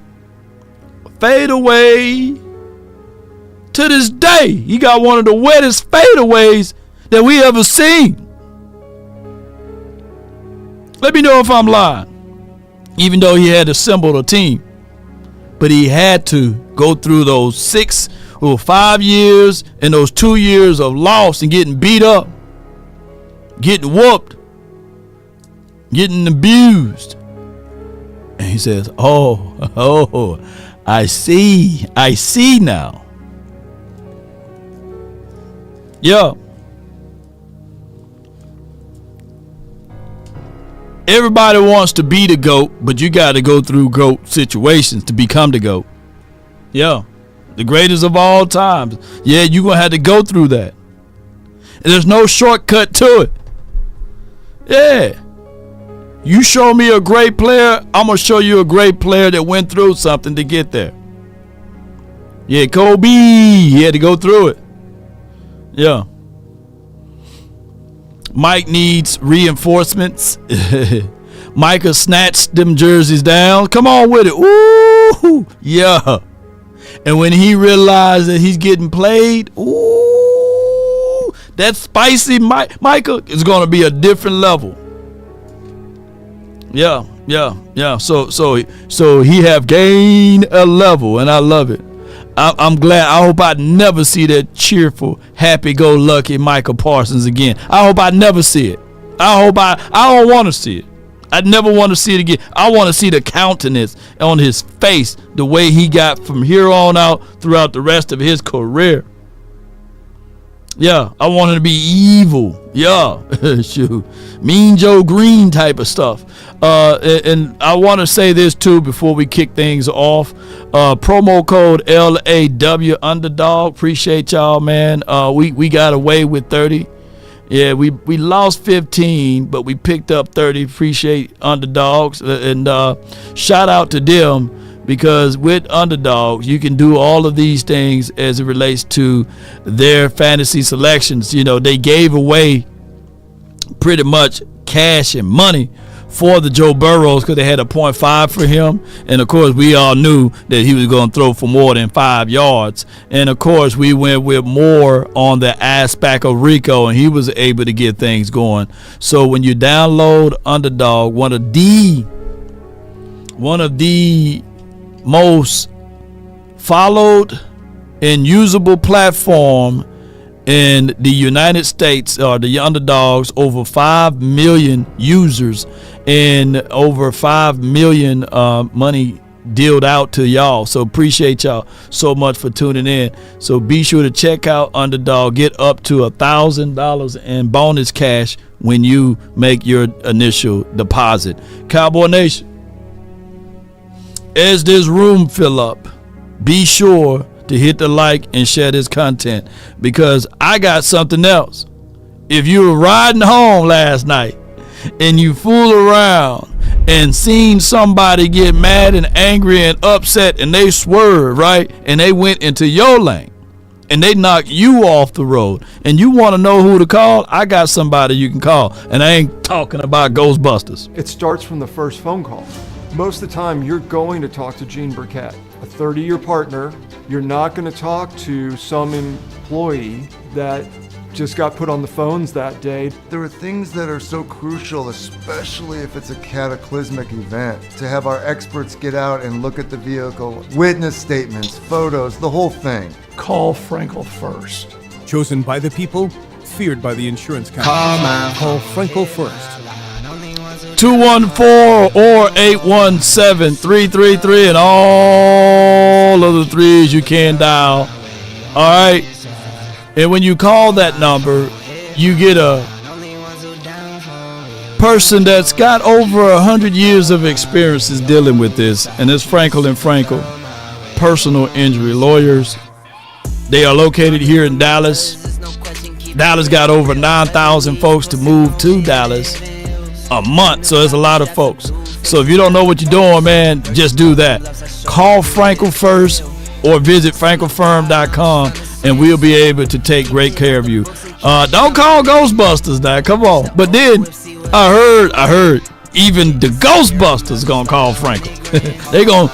Fade away. To this day, he got one of the wettest fadeaways that we ever seen. Let me know if I'm lying. Even though he had assembled a team. But he had to go through those 5 years and those 2 years of loss and getting beat up. Getting whooped. Getting abused. And he says, oh, I see now. Yeah. Everybody wants to be the GOAT, but you got to go through GOAT situations to become the GOAT. Yeah. The greatest of all times. Yeah, you're going to have to go through that. And there's no shortcut to it. Yeah. You show me a great player, I'm going to show you a great player that went through something to get there. Yeah, Kobe, he had to go through it. Yeah. Mike needs reinforcements. Micah snatched them jerseys down. Come on with it. Ooh, yeah. And when he realized that he's getting played, ooh, that spicy Micah is going to be a different level. Yeah. So he have gained a level, and I love it. I'm glad. I hope I never see that cheerful, happy-go-lucky Micah Parsons again. I hope I never see it. I don't want to see it. I never want to see it again. I want to see the countenance on his face, the way he got from here on out throughout the rest of his career. Yeah, I want him to be evil. Yeah, shoot, Mean Joe Green type of stuff. And I want to say this too before we kick things off. Promo code LAW Underdog. Appreciate y'all, man. We got away with 30. Yeah, we lost 15, but we picked up 30. Appreciate Underdogs, and shout out to them. Because with Underdogs, you can do all of these things as it relates to their fantasy selections. You know, they gave away pretty much cash and money for the Joe Burrows because they had a 0.5 for him. And, of course, we all knew that he was going to throw for more than 5 yards. And, of course, we went with more on the aspect of Rico, and he was able to get things going. So when you download Underdog, one of the most followed and usable platform in the United States are the Underdogs. Over 5 million users and over 5 million money dealt out to y'all. So appreciate y'all so much for tuning in. So be sure to check out Underdog. Get up to $1,000 in bonus cash when you make your initial deposit. Cowboy Nation, as this room fill up, be sure to hit the like and share this content, because I got something else. If you were riding home last night and you fool around and seen somebody get mad and angry and upset and they swerved, right, and they went into your lane and they knock you off the road, and you want to know who to call, I got somebody you can call, and I ain't talking about Ghostbusters. It starts from the first phone call. Most of the time, you're going to talk to Gene Burkett, a 30-year partner. You're not going to talk to some employee that just got put on the phones that day. There are things that are so crucial, especially if it's a cataclysmic event, to have our experts get out and look at the vehicle, witness statements, photos, the whole thing. Call Frenkel first. Chosen by the people, feared by the insurance company. Call Frenkel first. 214 or 817-333 and all of the threes you can dial. All right. And when you call that number, you get a person that's got over 100 years of experiences dealing with this, and it's Frenkel and Frenkel, personal injury lawyers. They are located here in Dallas. Dallas got over 9,000 folks to move to Dallas a month, so there's a lot of folks. So if you don't know what you're doing, man, just do that. Call Frenkel first or visit FrenkelFirm.com, and we'll be able to take great care of you. Don't call Ghostbusters now, come on. But then I heard even the Ghostbusters gonna call Frenkel. They gonna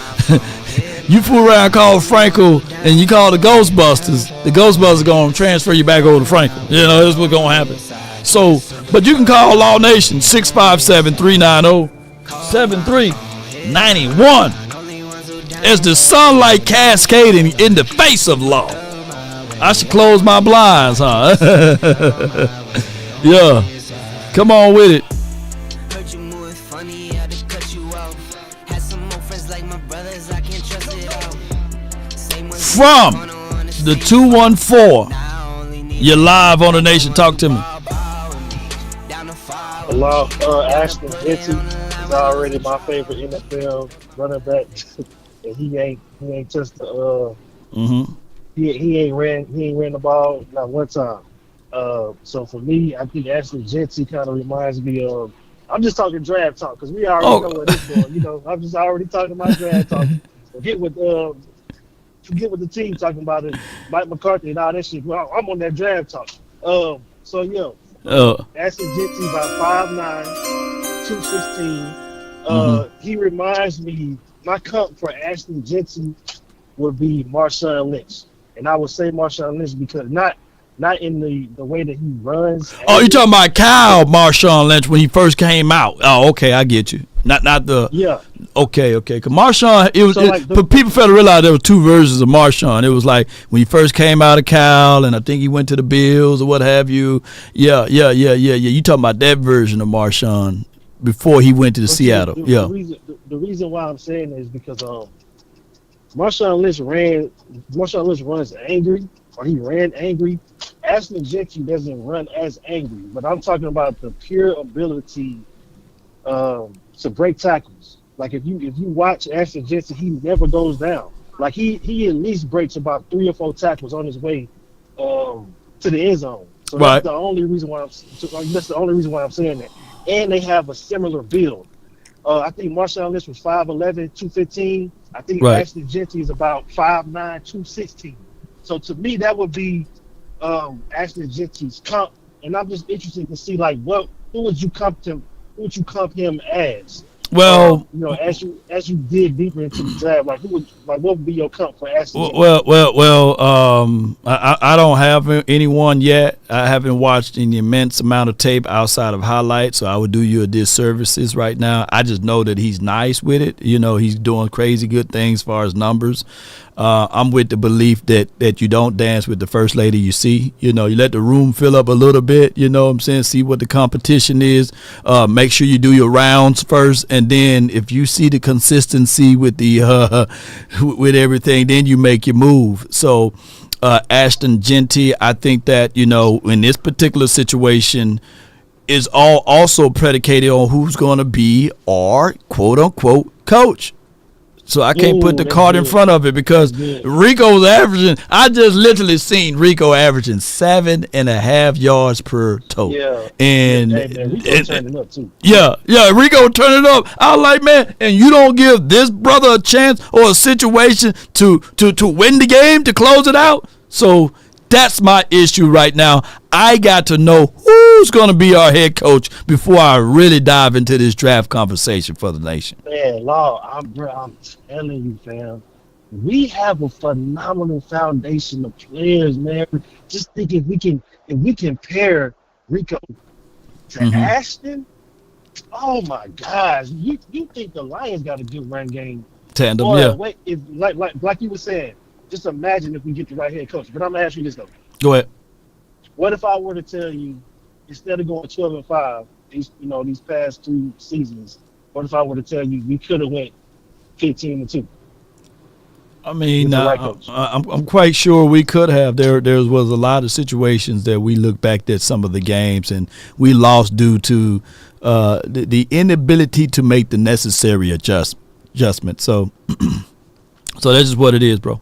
you fool around, call Frenkel, and you call the Ghostbusters gonna transfer you back over to Frenkel. You know, that's what's gonna happen. So, but you can call Law Nation 657-390-7391 as the sunlight cascading in the face of law. I should close my blinds, huh? Yeah. Come on with it. From the 214, you're live on the Nation. Talk to me. Hello, Ashton Jesse is already my favorite NFL running back, and he ain't just he ain't ran the ball not one time. So for me, I think Ashton Jesse kind of reminds me of. I'm just talking draft talk because we already know what it's going. You know, I'm just already talking about draft talk. Forget what the team talking about it, Mike McCarthy and all that shit. Well, I'm on that draft talk. So yo. Ashton Jesse about 5'9", 216. He reminds me, my comp for Ashton Jesse would be Marshawn Lynch. And I would say Marshawn Lynch because not in the way that he runs. Oh, you're talking about Kyle Marshawn Lynch when he first came out. Oh, okay, I get you. Not the yeah. Okay. Cause Marshawn, but people fail to realize there were two versions of Marshawn. It was like when he first came out of Cal, and I think he went to the Bills or what have you. Yeah. You talking about that version of Marshawn before he went to Seattle. The reason why I'm saying that is because Marshawn Lynch runs angry, or he ran angry. Ashton Jesse doesn't run as angry, but I'm talking about the pure ability to break tackles. Like if you watch Ashton Jesse, he never goes down. Like he at least breaks about 3 or 4 tackles on his way to the end zone. So right. That's the only reason why I'm saying that. And they have a similar build. I think Marshawn Lynch was 5'11", 215. I think right. Ashton Jesse is about 5'9", 216. So to me, that would be Ashton Jesse's comp. And I'm just interested to see who would you comp him as? Well, as you dig deeper into the draft, what would be your comp for Ashton? I don't have anyone yet. I haven't watched an immense amount of tape outside of highlights, so I would do you a disservice right now. I just know that he's nice with it. He's doing crazy good things as far as numbers. I'm with the belief that you don't dance with the first lady you see. You let the room fill up a little bit, you know what I'm saying? See what the competition is. Make sure you do your rounds first, and then if you see the consistency with the with everything, then you make your move. So Ashton Jesse, I think that, in this particular situation is all also predicated on who's going to be our quote-unquote coach. So I can't put the cart in front of it because Rico's averaging. I just literally seen Rico averaging 7.5 yards per toe. Yeah, and Rico turning up too. Yeah, Rico turning up. I was like, man, and you don't give this brother a chance or a situation to win the game, to close it out. So That's my issue right now. I got to know who's going to be our head coach before I really dive into this draft conversation for the nation. Man, Law, I'm telling you, fam. We have a phenomenal foundation of players, man. Just think if we can pair Rico to Ashton, oh my gosh. You think the Lions got a good run game. Tandem, Boy, yeah. Wait, if like you were saying, just imagine if we get the right head coach. But I'm gonna ask you this though. Go ahead. What if I were to tell you, instead of going 12-5, these past 2 seasons, what if I were to tell you we could have went 15-2? I mean, I'm quite sure we could have. There was a lot of situations that we look back at some of the games and we lost due to the inability to make the necessary adjustment. So, so that's just what it is, bro.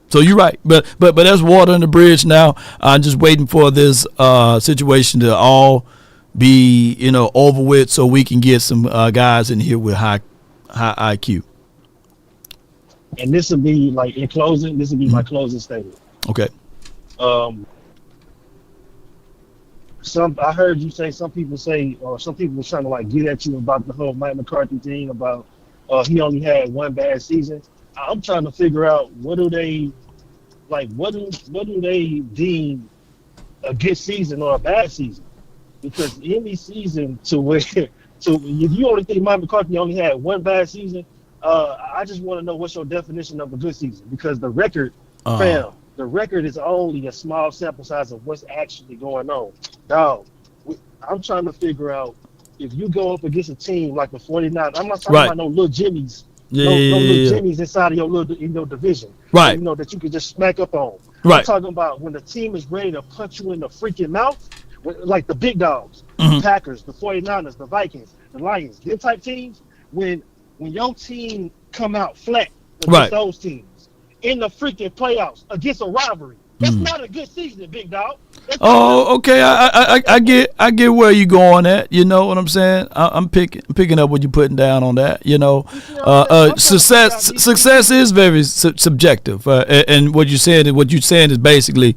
So you're right, but there's water on the bridge now. I'm just waiting for this situation to all be over with, so we can get some guys in here with high IQ. And this will be like in closing. This will be my closing statement. Okay. I heard you say some people were trying to like get at you about the whole Mike McCarthy thing about he only had one bad season. I'm trying to figure out what do they deem a good season or a bad season? Because any season if you only think Mike McCarthy only had one bad season, I just want to know what's your definition of a good season, because the record, the record is only a small sample size of what's actually going on. Dog, I'm trying to figure out if you go up against a team like the 49ers, I'm not talking about no little Jimmys. No little Jimmys inside of your division. Right. That you could just smack up on. Right. I'm talking about when the team is ready to punch you in the freaking mouth, like the big dogs, the Packers, the 49ers, the Vikings, the Lions, them type teams, when your team come out flat against those teams in the freaking playoffs against a rivalry, that's not a good season, big dog. Okay. I get where you're going at. You know what I'm saying? I'm picking up what you're putting down on that. Success is very subjective, and what you're saying is basically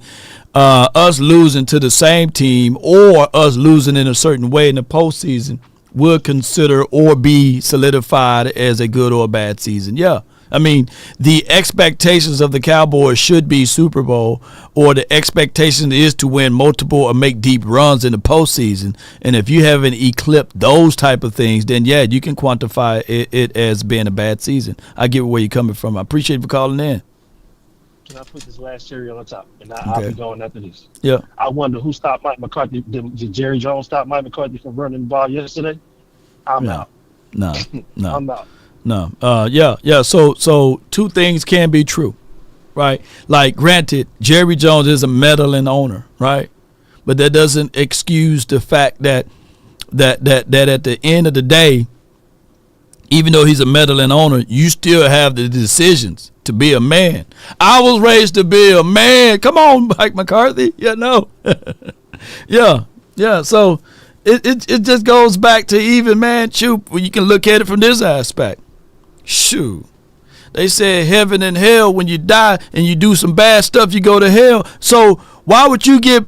us losing to the same team or us losing in a certain way in the postseason would consider or be solidified as a good or a bad season. Yeah. I mean, the expectations of the Cowboys should be Super Bowl, or the expectation is to win multiple or make deep runs in the postseason. And if you haven't eclipsed those type of things, then yeah, you can quantify it as being a bad season. I get where you're coming from. I appreciate you for calling in. Can I put this last cherry on the top? And I'll be going after this. Yeah. I wonder who stopped Mike McCarthy. Did Jerry Jones stop Mike McCarthy from running the ball yesterday? I'm out. No. I'm out. No. Yeah. So two things can be true, right? Like, granted, Jerry Jones is a meddling owner, right? But that doesn't excuse the fact that at the end of the day, even though he's a meddling owner, you still have the decisions to be a man. I was raised to be a man. Come on, Mike McCarthy. Yeah. So it just goes back to even, man, shoot, you can look at it from this aspect. Shoot. They said heaven and hell, when you die and you do some bad stuff, you go to hell. So why would you get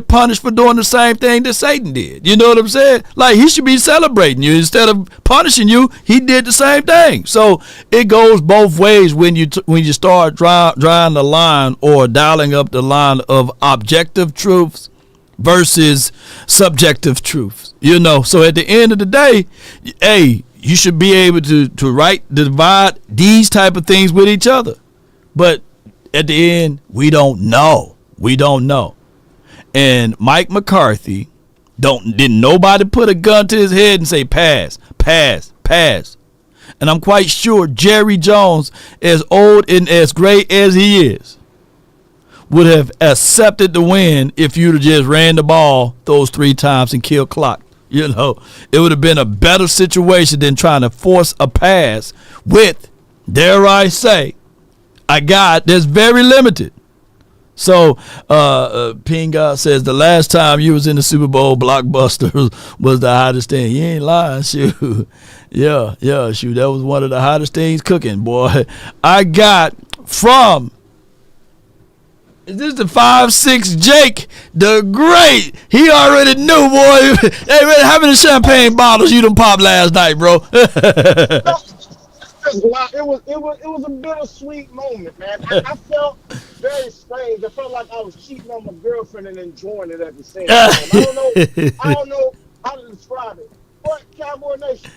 punished for doing the same thing that Satan did? You know what I'm saying? Like, he should be celebrating you instead of punishing you. He did the same thing. So it goes both ways when you start drawing the line or dialing up the line of objective truths versus subjective truths. So at the end of the day, hey, you should be able to divide these type of things with each other. But at the end, we don't know. And Mike McCarthy, didn't nobody put a gun to his head and say pass. And I'm quite sure Jerry Jones, as old and as great as he is, would have accepted the win if you'd have just ran the ball those 3 times and killed clock. It would have been a better situation than trying to force a pass with, dare I say, a guy that's very limited. So, Pinga says the last time you was in the Super Bowl, Blockbuster was the hottest thing. You ain't lying, shoot. Yeah, shoot. That was one of the hottest things cooking, boy. I got from Is this the 5'6" Jake the Great? He already knew, boy. Hey, man, how many champagne bottles you done popped last night, bro? It was a bittersweet moment, man. I felt very strange. I felt like I was cheating on my girlfriend and enjoying it at the same time. I don't know how to describe it. But Cowboy Nation,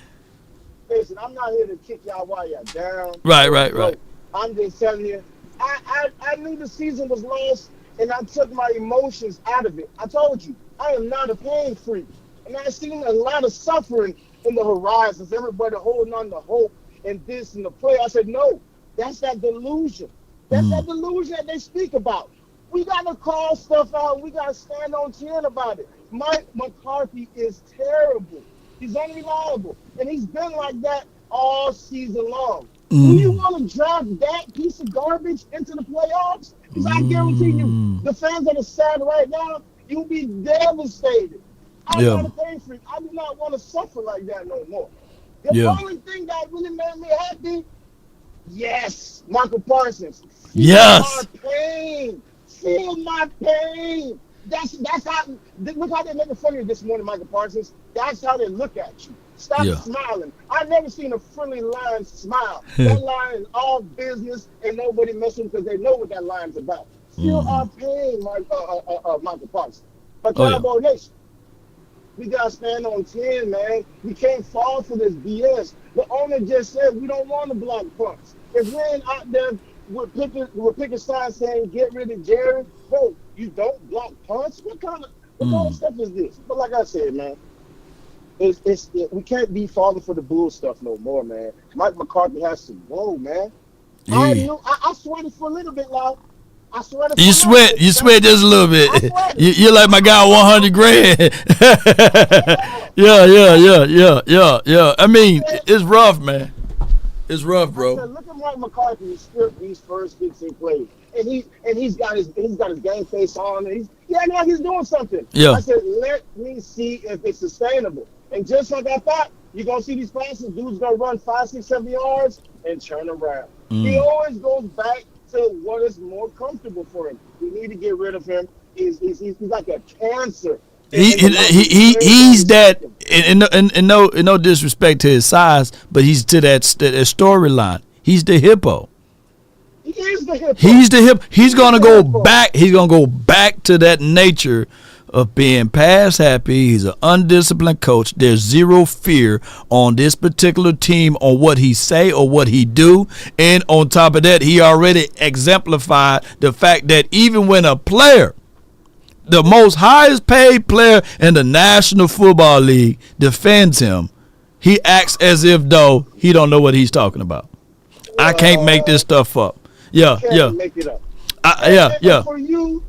listen, I'm not here to kick y'all while y'all down. Right. I'm just telling you, I knew the season was lost, and I took my emotions out of it. I told you, I am not a pain freak. And I've seen a lot of suffering in the horizons, everybody holding on to hope and this and the play. I said, no, that's that delusion. That's that delusion that they speak about. We got to call stuff out. We got to stand on 10 about it. Mike McCarthy is terrible. He's unreliable. And he's been like that all season long. Do you want to draft that piece of garbage into the playoffs? Because I guarantee you, the fans that are sad right now, you'll be devastated. I'm not a pain freak. I do not want to suffer like that no more. The only thing that really made me happy, yes, Micah Parsons. Feel my pain. Feel my pain. That's how. Look how they making fun of you this morning, Micah Parsons. That's how they look at you. Stop smiling. I've never seen a friendly lion smile. That lion is all business, and nobody messing because they know what that lion's about. Feel our pain, Micah Parsons. But Cowboy Nation, we got to stand on 10, man. We can't fall for this BS. The owner just said we don't want to block punts. If we ain't out there with picking signs saying get rid of Jerry, bro, you don't block punts? What kind of stuff is this? But like I said, man, we can't be falling for the bull stuff no more, man. Mike McCarthy has to go, man. I sweated for a little bit, Lau. You sweat just a little bit. You're like my guy, 100 grand. Yeah. I mean, it's rough, man. It's rough, bro. Said, look at Mike McCarthy. He stripped these first 15 plays, and he's got his game face on. And he's doing something. Yeah. I said, let me see if it's sustainable. And just like I thought, you're gonna see these passes. Dude's gonna run 5, 6, 7 yards and turn around. He always goes back to what is more comfortable for him. We need to get rid of him. He's like a cancer. He's that, and no disrespect to his size, but he's to that storyline. He's the hippo. He is the hippo. He's the hip. He's gonna go back. He's gonna go back to that nature of being pass happy. He's an undisciplined coach. There's zero fear on this particular team on what he say or what he do. And on top of that, he already exemplified the fact that even when a player, the most highest paid player in the National Football League, defends him, he acts as if though he don't know what he's talking about. I can't make this stuff up. Yeah. Make it up. For you,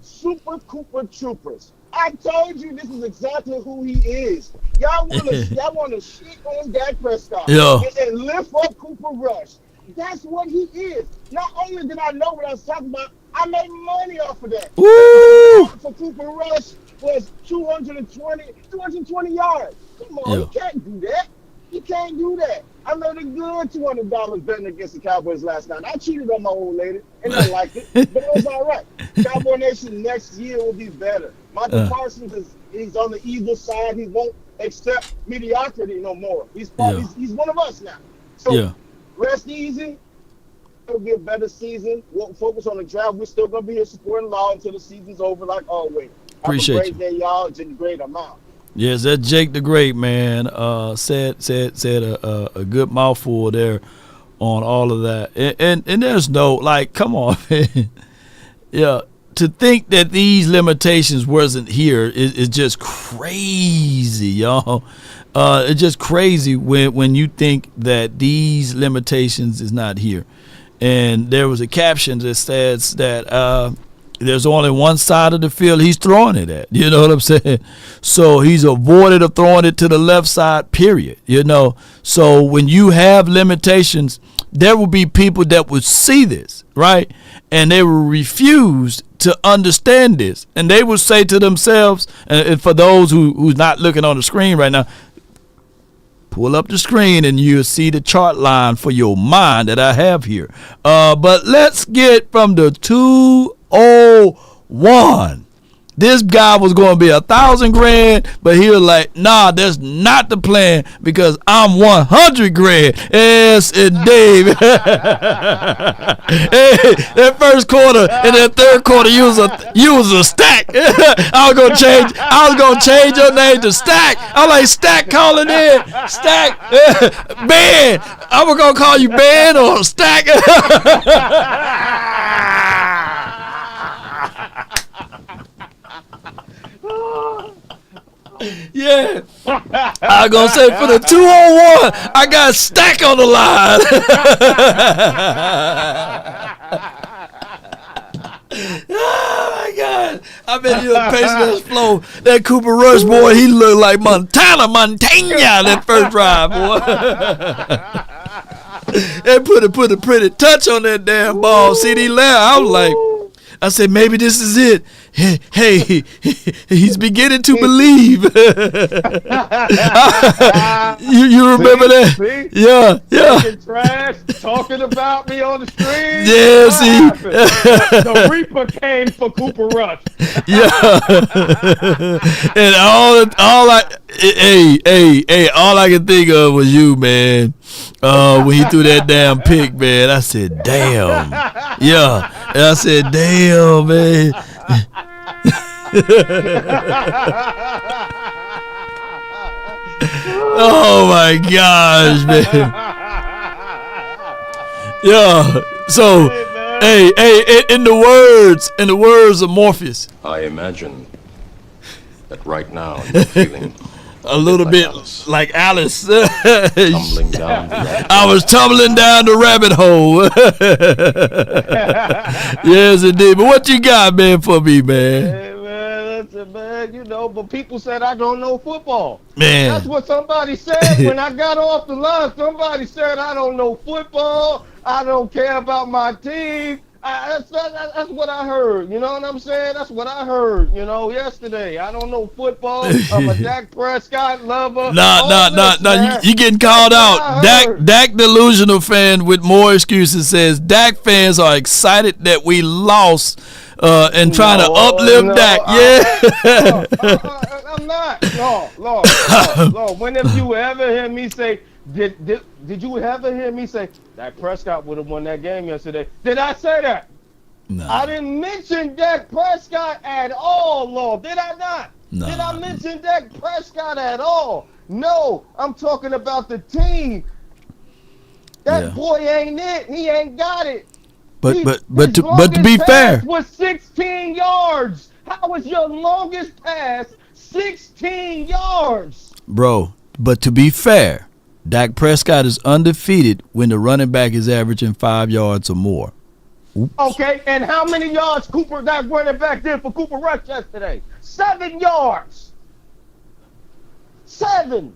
Super Cooper Troopers, I told you this is exactly who he is. Y'all want to shit on Dak Prescott and lift up Cooper Rush. That's what he is. Not only did I know what I was talking about, I made money off of that. Woo! For Cooper Rush was 220 yards. Come on, you can't do that. You can't do that. I made a good $200 betting against the Cowboys last night. I cheated on my old lady, and I liked it, but it was all right. Cowboy Nation next year will be better. Micah Parsons he's on the evil side. He won't accept mediocrity no more. He's one of us now. So rest easy. It'll be a better season. We'll focus on the draft. We're still gonna be here supporting Law until the season's over, like always. Appreciate Have a great day, y'all. It's been great. I'm out. Yes, that Jake the Great, man, said a good mouthful there on all of that. And there's no, like, come on, man. Yeah, to think that these limitations wasn't here is just crazy, y'all. It's just crazy when you think that these limitations is not here. And there was a caption that says that there's only one side of the field he's throwing it at. You know what I'm saying? So he's avoided of throwing it to the left side, period. You know? So when you have limitations, there will be people that would see this, right? And they will refuse to understand this. And they will say to themselves, and for those who's not looking on the screen right now, pull up the screen and you'll see the chart line for your mind that I have here. But let's get from the two 201. This guy was going to be $1,000 but he was like, nah, that's not the plan because I'm 100 grand. Yes, indeed. Hey, that first quarter and that third quarter, you was a Stack. I was gonna change your name to Stack. I was like, Stack calling in. Stack. Ben. I was gonna call you Ben or Stack. Yeah. I was gonna say for the 201, I got Stack on the line. Oh my God. I bet you a patient this flow. That Cooper Rush boy, he looked like Montana that first drive, boy. They put a pretty touch on that damn ball. CeeDee Lamb. I was like, I said, maybe this is it. Hey, he's beginning to believe. you remember that? See? Yeah. Talking trash, talking about me on the street. Yeah, see. The Reaper came for Cooper Rush. Yeah. And all I could think of was you, man. When he threw that damn pick, man, I said, damn. Yeah. And I said, damn, man. Oh my gosh, man. Yeah. So, hey, in the words of Morpheus, I imagine that right now you're feeling a little bit like Alice. tumbling down the rabbit I was tumbling down the rabbit hole. Yes, indeed. But what you got, man, for me, man? Hey, man, listen, man, but people said I don't know football. Man. That's what somebody said when I got off the line. Somebody said I don't know football. I don't care about my team. That's what I heard. You know what I'm saying? That's what I heard, yesterday. I don't know football. I'm a Dak Prescott lover. Nah. You getting called out. Dak delusional fan with more excuses says Dak fans are excited that we lost and trying to uplift Dak. I'm not. Lord. When have you ever heard me say, did you ever hear me say, Dak Prescott would have won that game yesterday? Did I say that? No. I didn't mention Dak Prescott at all, Lord. Did I not? No. Did I mention Dak Prescott at all? No. I'm talking about the team. That boy ain't it. He ain't got it. But to be fair, was 16 yards. How was your longest pass 16 yards? Bro, but to be fair, Dak Prescott is undefeated when the running back is averaging 5 yards or more. Oops. Okay, and how many yards that running back did for Cooper Rush yesterday? 7 yards. 7.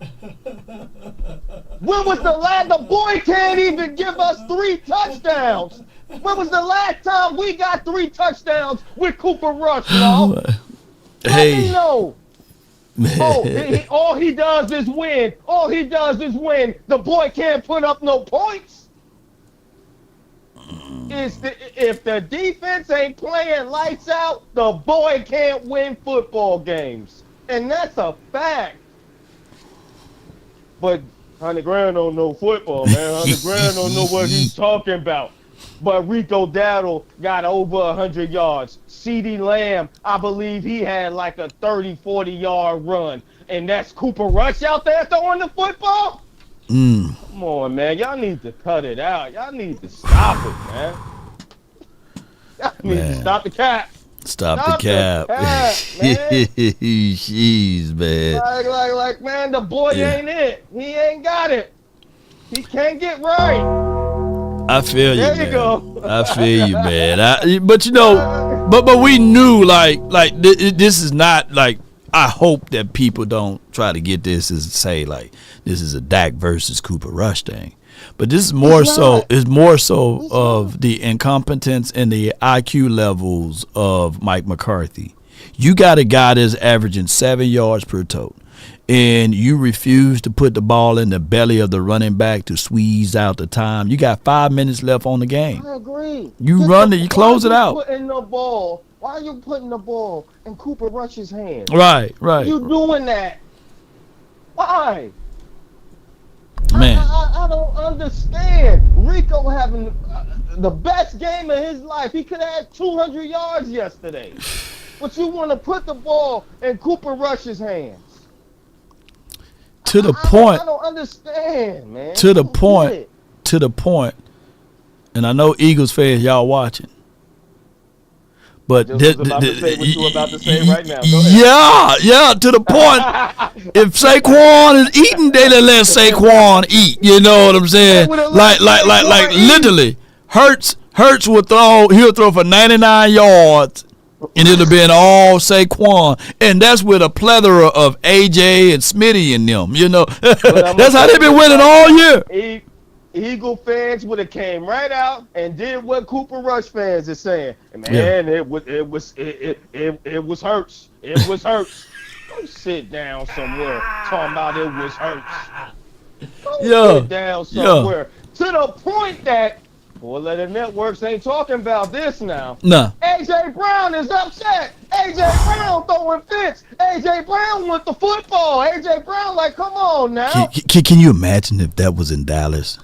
When was the last? The boy can't even give us 3 touchdowns. When was the last time we got 3 touchdowns with Cooper Rush, y'all? Hey. Let me know. All he does is win. The boy can't put up no points. If the defense ain't playing lights out, the boy can't win football games. And that's a fact. But 100 grand don't know football, man. 100 grand don't know what he's talking about. But Rico Dowdle got over 100 yards. CeeDee Lamb, I believe he had like a 30, 40-yard run. And that's Cooper Rush out there throwing the football? Come on, man. Y'all need to cut it out. Y'all need to stop it, man. Y'all need to stop the cap. Stop the cap. Man. Jeez, man. Like, man, the boy ain't it. He ain't got it. He can't get right. I feel you, There man. you go. I feel you, man. But we knew like this is not like. I hope that people don't try to get this as say like this is a Dak versus Cooper Rush thing. But this is more so of the incompetence and the IQ levels of Mike McCarthy. You got a guy that's averaging 7 yards per tote. and you refuse to put the ball in the belly of the running back to squeeze out the time, you got 5 minutes left on the game. I agree. You run it, you close it out. Why are you putting the ball in Cooper Rush's hands? Right. You doing that? Why? Man. I don't understand. Rico having the best game of his life. He could have had 200 yards yesterday. But you want to put the ball in Cooper Rush's hands. To the point. I don't understand, man. To the point. And I know Eagles fans, y'all watching. But about to say what you about to say right now. Go ahead. Yeah, to the point. If Saquon is eating, they let Saquon eat. You know what I'm saying? Like literally, Hurts would he'll throw for 99 yards, and it'll be all Saquon, and that's with a plethora of AJ and Smitty in them. You know, that's how they've been winning all year. Eagle fans would have came right out and did what Cooper Rush fans are saying. Man, it was Hurts. It was Hurts. Go sit down somewhere. Talking about it was Hurts. Go sit down somewhere. To the point that four-letter networks ain't talking about this now. Nah. AJ Brown is upset. AJ Brown throwing fits. AJ Brown with the football. AJ Brown like, come on now. Can you imagine if that was in Dallas?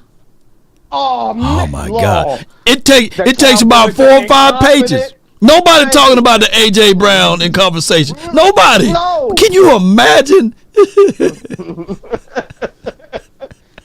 Oh my God! It takes about 4 or 5 pages. Nobody talking about the AJ Brown in conversation. Nobody. No. Can you imagine?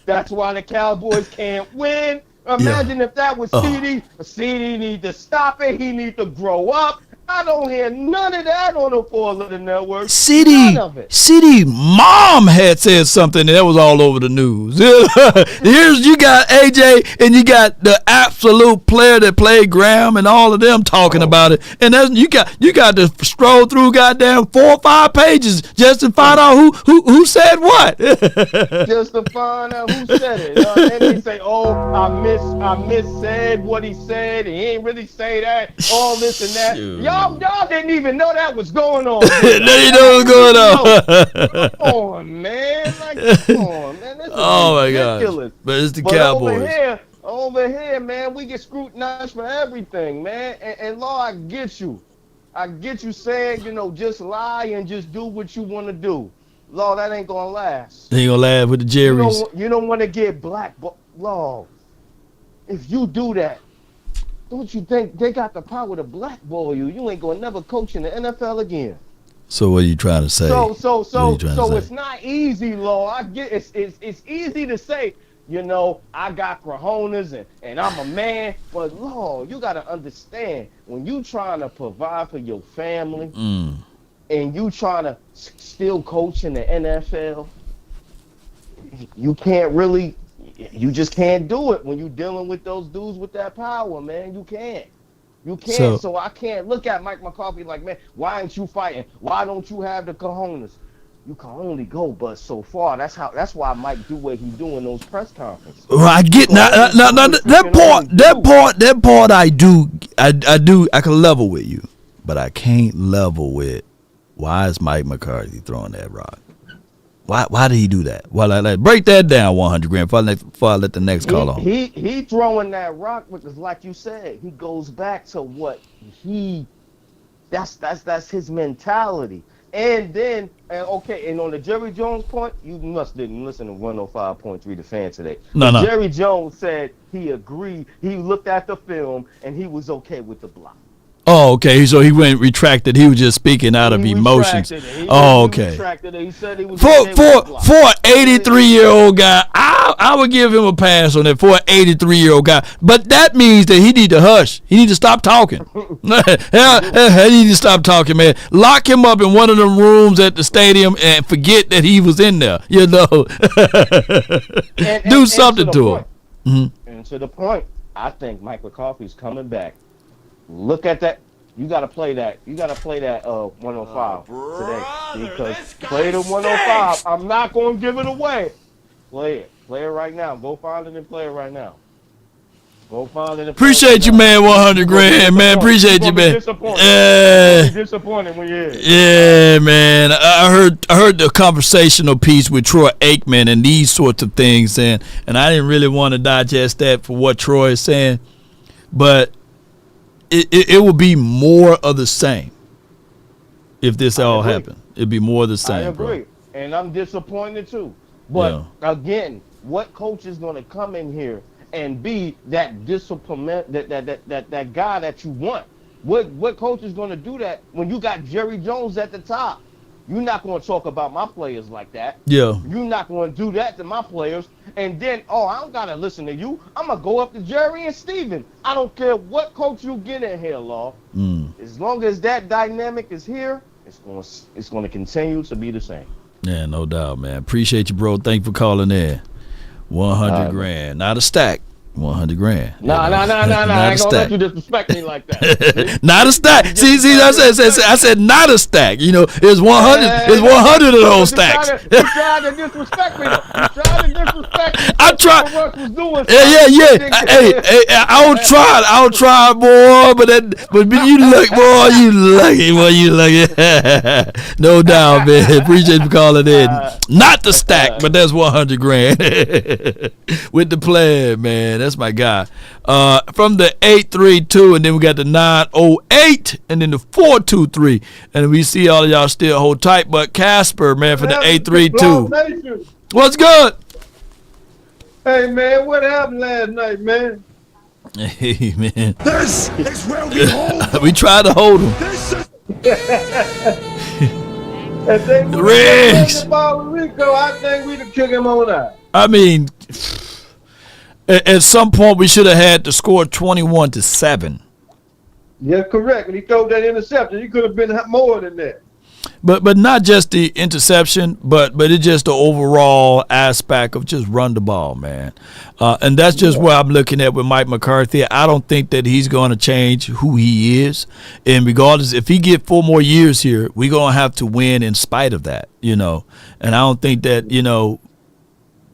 That's why the Cowboys can't win. Imagine if that was CD. CD need to stop it. He need to grow up. I don't hear none of that on the four-letter network. CD mom had said something that was all over the news. Here's you got AJ and you got the absolute player that played Graham and all of them talking about it. And that's, you got to stroll through goddamn 4 or 5 pages just to find out who said what. Just to find out who said it. And they say, I missaid what he said. He ain't really say that. All this and that. Y'all didn't even know that was going on. They didn't know what was going on. Come on, man. Come on, man. This is ridiculous. God. But it's the Cowboys. Over here, man, we get scrutinized for everything, man. And Law, I get you. I get you saying, just lie and just do what you want to do. Law, that ain't going to last. They ain't going to last with the Jerrys. You don't want to get black. Law, if you do that, don't you think they got the power to blackball you? You ain't gonna never coach in the NFL again. So what are you trying to say? So it's not easy, Law. I get it's easy to say, I got cojones and I'm a man, but Law, you gotta understand when you trying to provide for your family and you trying to still coach in the NFL, you just can't do it when you're dealing with those dudes with that power, man. You can't. So I can't look at Mike McCarthy like, man, why ain't you fighting? Why don't you have the cojones? You can only go but so far. That's why Mike do what he do in those press conferences. Well, I get now that part I can level with you, but I can't level with why is Mike McCarthy throwing that rock? Why did he do that? Well, break that down 100 grand before I let the next call on. He throwing that rock because, like you said, he goes back to what that's his mentality. And then, and on the Jerry Jones point, you must didn't listen to 105.3 The Fan today. No. Jerry Jones said he agreed. He looked at the film and he was okay with the block. Oh, okay. So he went retracted. He was just speaking out of emotions. Okay. He said he was for an 83-year-old guy, I would give him a pass on that. For an 83-year-old guy, but that means that he need to hush. He need to stop talking. He need to stop talking, man. Lock him up in one of them rooms at the stadium and forget that he was in there. Do something to him. Mm-hmm. And to the point, I think Mike McCarthy's coming back. Look at that. You got to play that. 105 today. Because play the 105. I'm not going to give it away. Play it. Play it right now. Go find it and play it right now. Go find an Appreciate you, man. 100 grand, man. Appreciate you, man. Disappointed when you Yeah, man. I heard the conversational piece with Troy Aikman and these sorts of things, and I didn't really want to digest that for what Troy is saying, but it will be more of the same if this all happened. It'd be more of the same. I agree, bro. And I'm disappointed too. But again, what coach is going to come in here and be that discipline, that guy that you want? What coach is going to do that when you got Jerry Jones at the top? You're not going to talk about my players like that. Yeah. You're not going to do that to my players. And then, I don't got to listen to you. I'm going to go up to Jerry and Steven. I don't care what coach you get in here, Law. As long as that dynamic is here, it's going to continue to be the same. Yeah, no doubt, man. Appreciate you, bro. Thank you for calling in. 100 grand. Not a stack. 100 grand. Nah. I ain't gonna let you disrespect me like that. Not a stack. See, I said not a stack. You know, it's 100. It's 100 of those stacks. You tried to disrespect me. You tried to disrespect me. I tried. Yeah. Hey, I'll try, boy. But you look, boy. You lucky, boy. You lucky. No doubt, man. Appreciate you calling in. Not the stack, but that's 100 grand with the plan, man. That's my guy. From the 832, and then we got the 908, and then the 423. And we see all of y'all still hold tight, but Casper, man, from the 832. What's good? Hey, man, what happened last night, man? Hey, man. This is where we hold. We tried to hold him. Riggs. I think we'd have kicked him on out. I mean, at some point we should have had to score 21-7. Yeah, correct. And he threw that interception. He could have been more than that. But not just the interception, but it's just the overall aspect of just run the ball, man. And that's just what I'm looking at with Mike McCarthy. I don't think that he's going to change who he is. And regardless, if he get 4 more years here, we're going to have to win in spite of that, you know. And I don't think that, you know,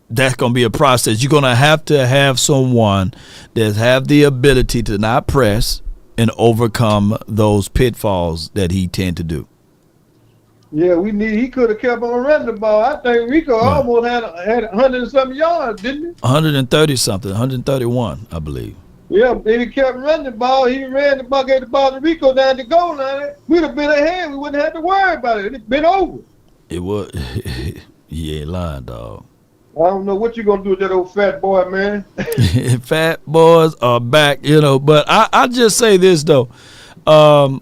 that's going to be a process. You're going to have someone that have the ability to not press and overcome those pitfalls that he tend to do. Yeah, he could have kept on running the ball. I think Rico almost had 100 and something yards, didn't he? 130 something, 131, I believe. Yeah, if he kept running the ball, he ran the ball, gave the ball to Rico down the goal line. We'd have been ahead. We wouldn't have to worry about it. It'd been over. It was. You ain't lying, dog. I don't know what you're going to do with that old fat boy, man. Fat boys are back, you know. But I just say this, though. And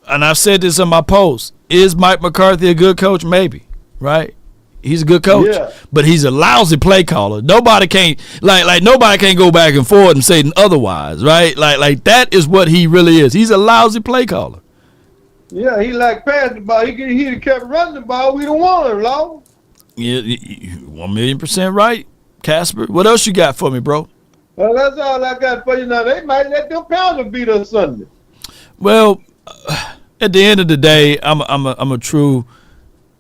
I've said this in my post. Is Mike McCarthy a good coach? Maybe, right? He's a good coach, but he's a lousy play caller. Nobody can't nobody can't go back and forth and say otherwise, right? Like that is what he really is. He's a lousy play caller. Yeah, he like passing the ball. He kept running the ball. We don't want him, Law. Yeah, 1,000,000% right, Casper. What else you got for me, bro? Well, that's all I got for you now. They might let them Pounders beat us Sunday. Well, at the end of the day, I'm a true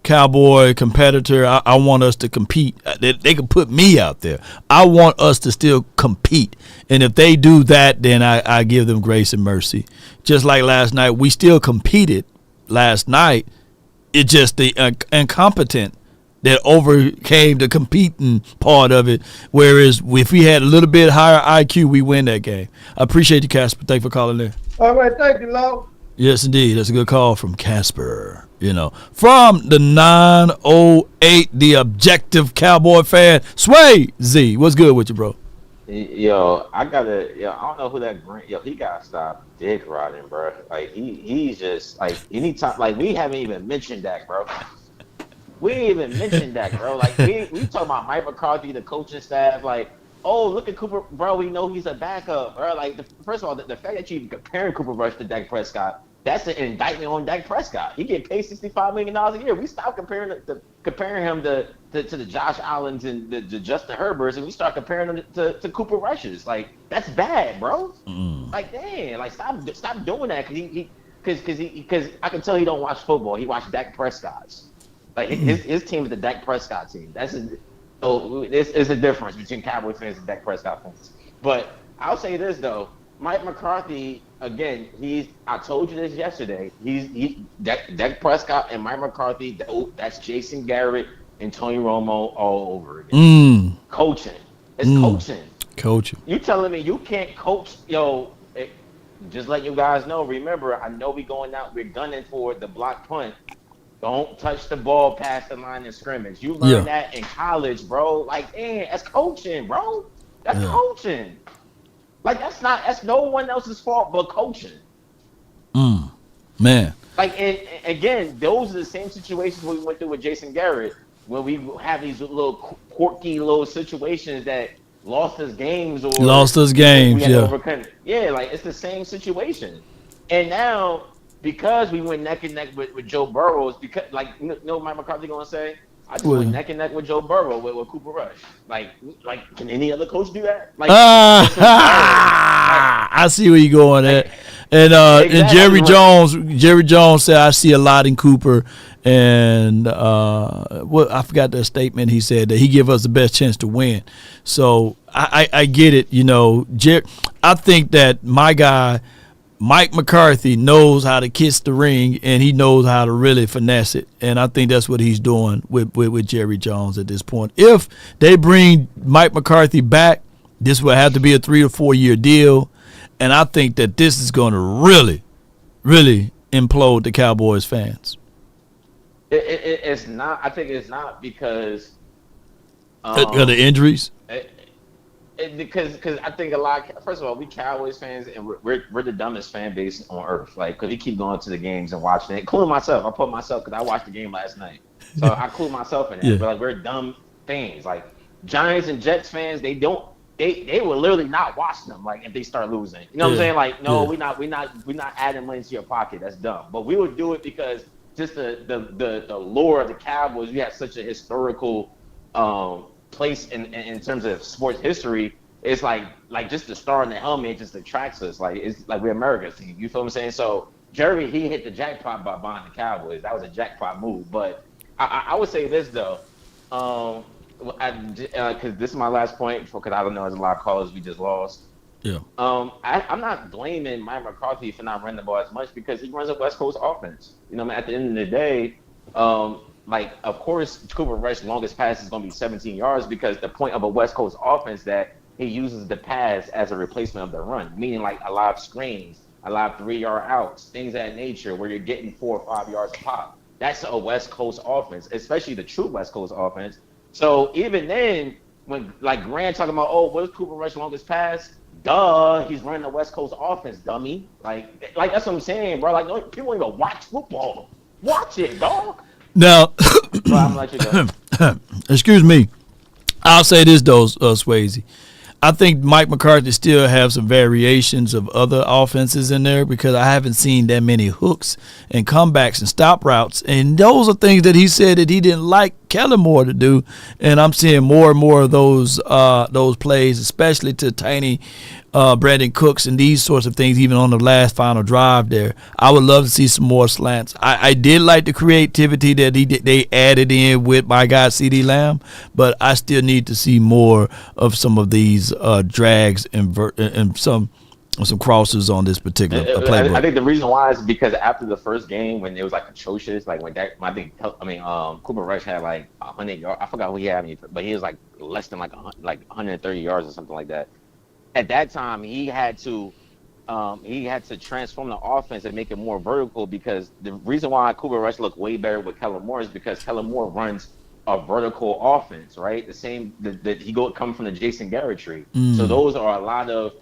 Cowboy competitor. I want us to compete. They can put me out there. I want us to still compete. And if they do that, then I give them grace and mercy. Just like last night, we still competed last night. It's just the incompetent that overcame the competing part of it. Whereas if we had a little bit higher IQ, we win that game. I appreciate you, Casper. Thanks for calling in. All right, thank you, Law. Yes, indeed. That's a good call from Casper. You know, from the 908, the objective Cowboy fan, Sway Z. What's good with you, bro? Yo, I don't know who that he gotta stop dick riding, bro. Like he's just like anytime, like we haven't even mentioned Dak, bro. We ain't even mentioned Dak, bro. Like we talking about Mike McCarthy, the coaching staff, like, oh, look at Cooper, bro. We know he's a backup, bro. Like, first of all, the fact that you comparing Cooper Rush to Dak Prescott, that's an indictment on Dak Prescott. He get paid $65 million a year. We stop comparing him to the Josh Allens and the Justin Herberts, and we start comparing him to Cooper Rushes. Like, that's bad, bro. Like, damn, like stop doing that because I can tell he don't watch football. He watched Dak Prescott's. Like his team is the Dak Prescott team. So this is a difference between Cowboy fans and Dak Prescott fans. But I'll say this though, Mike McCarthy again. I told you this yesterday. Dak Prescott and Mike McCarthy. That's Jason Garrett and Tony Romo all over again. Coaching. It's coaching. Coaching. You telling me you can't coach? Just let you guys know. Remember, I know we're gunning for the block punt. Don't touch the ball past the line of scrimmage. You learned that in college, bro. Like, damn, that's coaching, bro. That's coaching. Like, that's no one else's fault but coaching. Man. Like, and again, those are the same situations we went through with Jason Garrett, where we have these little quirky little situations that lost us games Yeah, like it's the same situation. And now, because we went neck and neck with Joe Burrow, because like Mike McCarthy gonna say, I just went neck and neck with Joe Burrow with Cooper Rush. Like can any other coach do that? Like I see where you're going at. And Jerry Jones said I see a lot in Cooper, and I forgot that statement he said that he give us the best chance to win. So I get it, I think that my guy Mike McCarthy knows how to kiss the ring, and he knows how to really finesse it, and I think that's what he's doing with Jerry Jones at this point. If they bring Mike McCarthy back, this will have to be a 3 or 4 year deal. And I think that this is going to really, really implode the Cowboys fans. It's not. I think it's not because of the injuries. Because I think a lot. First of all, we Cowboys fans, and we're the dumbest fan base on earth. Like, because we keep going to the games and watching it, including myself. I put myself because I watched the game last night, so I include myself in that. Yeah. But like, we're dumb fans. Like Giants and Jets fans, they don't. They will literally not watch them like if they start losing. You know what I'm saying? Like, no, we're not adding money to your pocket. That's dumb. But we would do it because just the lore of the Cowboys, we have such a historical place in terms of sports history. It's like just the star in the helmet just attracts us. Like it's like we're America's team. You feel what I'm saying? So Jerry, he hit the jackpot by buying the Cowboys. That was a jackpot move. But I would say this though. Because this is my last point, because I don't know, there's a lot of callers we just lost. Yeah. I'm not blaming Mike McCarthy for not running the ball as much because he runs a West Coast offense. At the end of the day, of course, Cooper Rush's longest pass is going to be 17 yards because the point of a West Coast offense that he uses the pass as a replacement of the run, meaning like a lot of screens, a lot of 3-yard outs, things of that nature where you're getting 4 or 5 yards a pop. That's a West Coast offense, especially the true West Coast offense. So even then, when like Grant talking about, what's Cooper Rush's longest pass? Duh, he's running the West Coast offense, dummy. Like that's what I'm saying, bro. Like, no, people don't even watch football. Watch it, dog. Now, well, I'm gonna let you go. Excuse me. I'll say this though, Swayze. I think Mike McCarthy still have some variations of other offenses in there because I haven't seen that many hooks and comebacks and stop routes. And those are things that he said that he didn't like Kellen Moore to do. And I'm seeing more and more of those plays, especially to Tiny Brandon Cooks and these sorts of things, even on the last final drive there. I would love to see some more slants. I did like the creativity that they added in with my guy CeeDee Lamb, but I still need to see more of some of these drags and some crosses on this particular playbook. I think the reason why is because after the first game when it was like atrocious, like when Cooper Rush had like 100 yards. I forgot who he had, but he was like less than like 130 yards or something like that. At that time, he had to transform the offense and make it more vertical because the reason why Cooper Rush looked way better with Kellen Moore is because Kellen Moore runs a vertical offense, right? The same that he come from the Jason Garrett tree. So those are a lot of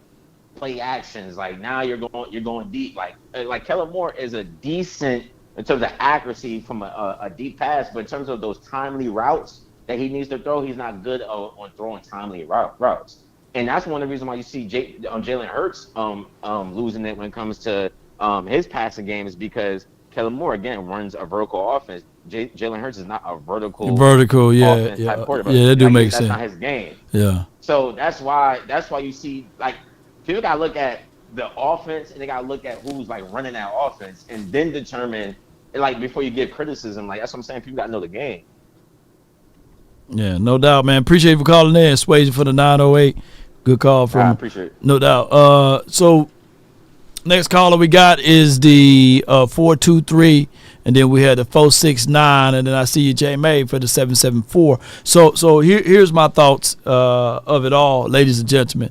play actions. Like now you're going deep. Like Kellen Moore is a decent in terms of accuracy from a deep pass, but in terms of those timely routes that he needs to throw, he's not good on throwing timely routes. And that's one of the reasons why you see Jalen Hurts losing it when it comes to his passing game is because Kellen Moore again runs a vertical offense. Jalen Hurts is not a vertical offense type quarterback. Yeah, that do make sense. That's not his game. Yeah. So that's why you see like people gotta look at the offense and they gotta look at who's like running that offense and then determine like before you give criticism. Like that's what I'm saying. People gotta know the game. Yeah, no doubt, man. Appreciate you for calling in, Swayze for the 908. Good call from. I appreciate it. No doubt. So next caller we got is the 423, and then we had the 469, and then I see you, J May, for the 774. So here's my thoughts of it all, ladies and gentlemen.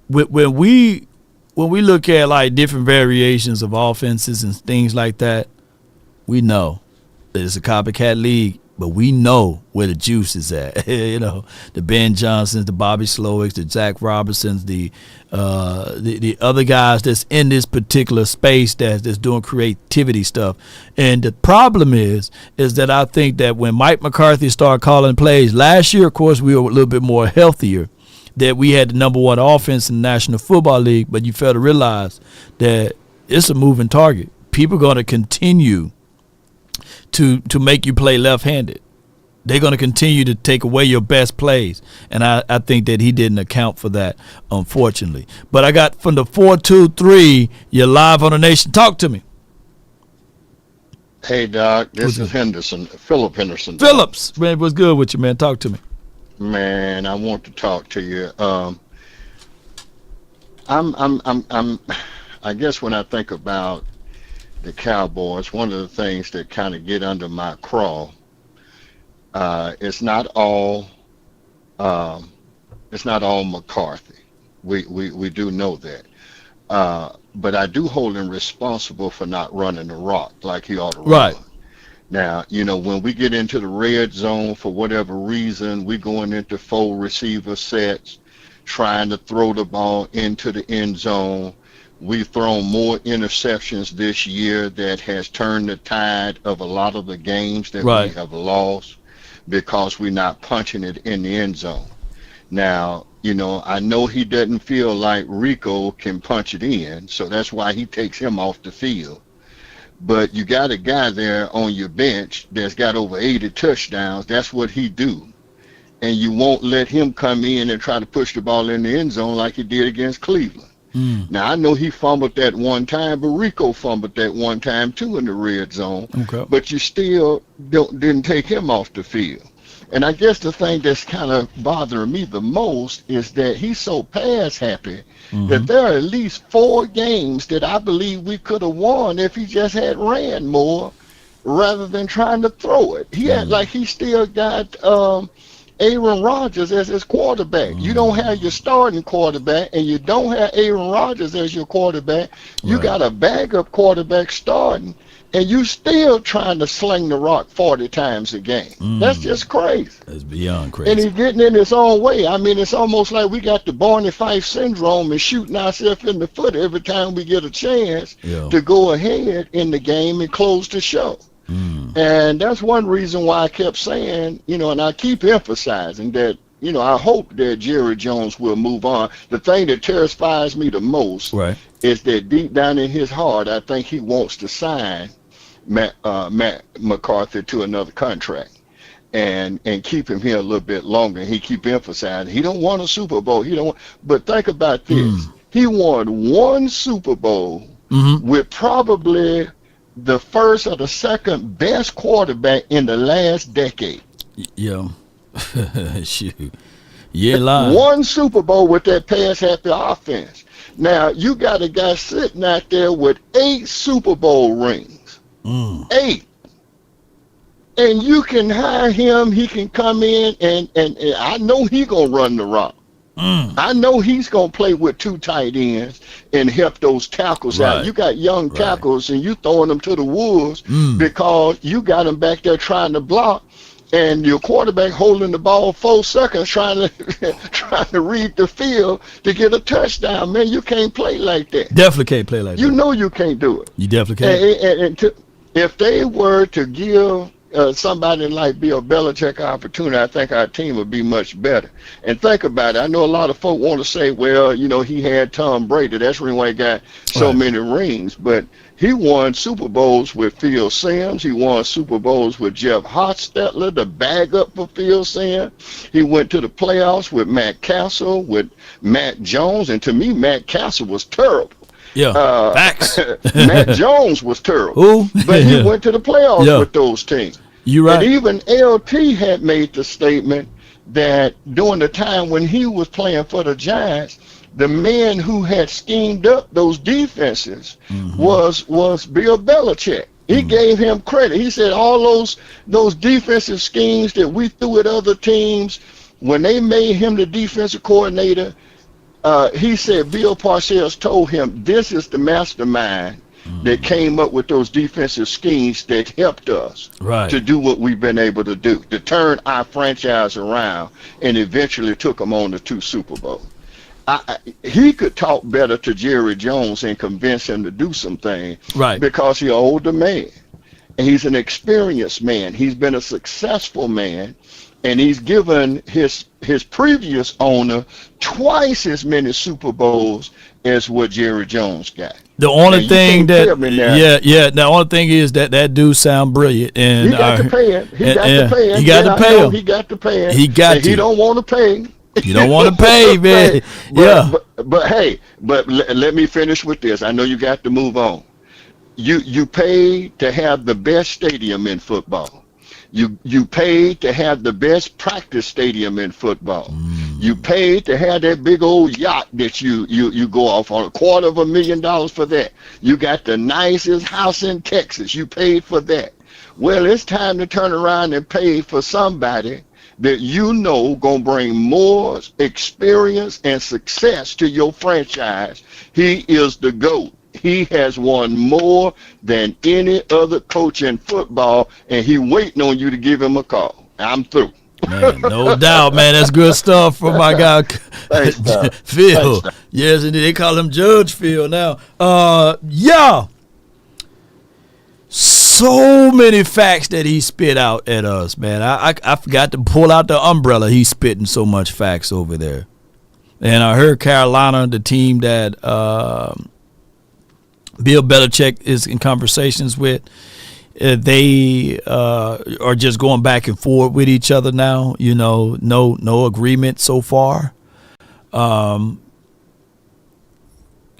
When we look at like different variations of offenses and things like that, we know that it's a copycat league, but we know where the juice is at. You know, the Ben Johnsons, the Bobby Slowicks, the Zach Robertsons, the other guys that's in this particular space that's doing creativity stuff. And the problem is that I think that when Mike McCarthy started calling plays last year, of course, we were a little bit more healthier, that we had the number one offense in the National Football League, but you fail to realize that it's a moving target. People are going to continue to make you play left-handed. They're going to continue to take away your best plays, and I think that he didn't account for that, unfortunately. But I got from the 423, you're live on the Nation. Talk to me. Hey, Doc, this is Henderson, Philip Henderson. Phillips, man, what's good with you, man? Talk to me. Man, I want to talk to you. I guess when I think about the Cowboys, one of the things that kind of get under my craw, it's not all McCarthy. We do know that. But I do hold him responsible for not running the rock like he ought to run. Right. Now, you know, when we get into the red zone, for whatever reason, we going into 4 receiver sets, trying to throw the ball into the end zone. We've thrown more interceptions this year that has turned the tide of a lot of the games that we have lost because we're not punching it in the end zone. Now, you know, I know he doesn't feel like Rico can punch it in, so that's why he takes him off the field. But you got a guy there on your bench that's got over 80 touchdowns. That's what he do. And you won't let him come in and try to push the ball in the end zone like he did against Cleveland. Now, I know he fumbled that one time, but Rico fumbled that one time too in the red zone. Okay. But you still didn't take him off the field. And I guess the thing that's kind of bothering me the most is that he's so pass happy that there are at least 4 games that I believe we could have won if he just had ran more rather than trying to throw it. He had like he still got Aaron Rodgers as his quarterback. You don't have your starting quarterback and you don't have Aaron Rodgers as your quarterback. You got a backup quarterback starting, and you still trying to sling the rock 40 times a game. That's just crazy. That's beyond crazy. And he's getting in his own way. I mean, it's almost like we got the Barney Fife syndrome and shooting ourselves in the foot every time we get a chance to go ahead in the game and close the show. And that's one reason why I kept saying, you know, and I keep emphasizing that, you know, I hope that Jerry Jones will move on. The thing that terrifies me the most is that deep down in his heart, I think he wants to sign Matt McCarthy to another contract and keep him here a little bit longer. He keep emphasizing he don't want a Super Bowl. He don't want, but think about this. He won 1 Super Bowl with probably the first or the second best quarterback in the last decade. Yeah. Shoot. Yeah, lying. 1 Super Bowl with that pass-happy offense. Now, you got a guy sitting out there with 8 Super Bowl rings. 8. And you can hire him. He can come in, and I know he going to run the rock. I know he's going to play with 2 tight ends and help those tackles out. You got young tackles, and you throwing them to the wolves because you got them back there trying to block, and your quarterback holding the ball 4 seconds trying to read the field to get a touchdown. Man, you can't play like that. Definitely can't play like that. You know you can't do it. You definitely can't. And if they were to give somebody like Bill Belichick an opportunity, I think our team would be much better. And think about it. I know a lot of folk want to say, well, you know, he had Tom Brady. That's the reason why he got so many rings. But he won Super Bowls with Phil Simms. He won Super Bowls with Jeff Hostetler, the backup for Phil Simms. He went to the playoffs with Matt Castle, with Matt Jones. And to me, Matt Castle was terrible. Yeah, facts. Matt Jones was terrible. Who? But he went to the playoffs with those teams. You're right. And even LT had made the statement that during the time when he was playing for the Giants, the man who had schemed up those defenses was Bill Belichick. He gave him credit. He said all those defensive schemes that we threw at other teams, when they made him the defensive coordinator, he said Bill Parcells told him this is the mastermind that came up with those defensive schemes that helped us to do what we've been able to do, to turn our franchise around, and eventually took them on to 2 Super Bowls. He could talk better to Jerry Jones and convince him to do something, because he's an older man, and he's an experienced man. He's been a successful man, and he's given his previous owner twice as many Super Bowls as what Jerry Jones got. The only thing the only thing is that dude sound brilliant, and he got to pay him. He got to pay him. He got to pay him. He got to pay him. He got to. He don't want to pay. You don't want to pay, man. But let me finish with this. I know you got to move on. You pay to have the best stadium in football. You paid to have the best practice stadium in football. You paid to have that big old yacht that you go off on, $250,000 for that. You got the nicest house in Texas. You paid for that. Well, it's time to turn around and pay for somebody that you know gonna bring more experience and success to your franchise. He is the GOAT. He has won more than any other coach in football, and he waiting on you to give him a call. I'm through. Man, no doubt, man. That's good stuff from my guy, Phil. Yes, and they call him Judge Phil now. So many facts that he spit out at us, man. I forgot to pull out the umbrella. He's spitting so much facts over there. And I heard Carolina, the team that Bill Belichick is in conversations with, they are just going back and forth with each other now. You know, no agreement so far.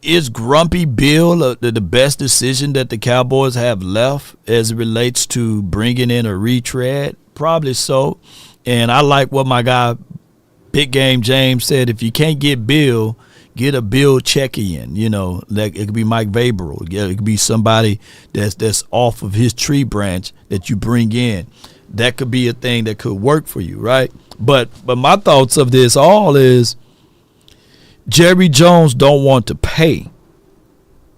Is Grumpy Bill the best decision that the Cowboys have left as it relates to bringing in a retread? Probably so. And I like what my guy Big Game James said. If you can't get Bill, get a Bill check-in. You know, like it could be Mike Vabro. It could be somebody that's off of his tree branch that you bring in. That could be a thing that could work for you, right? But my thoughts of this all is Jerry Jones don't want to pay.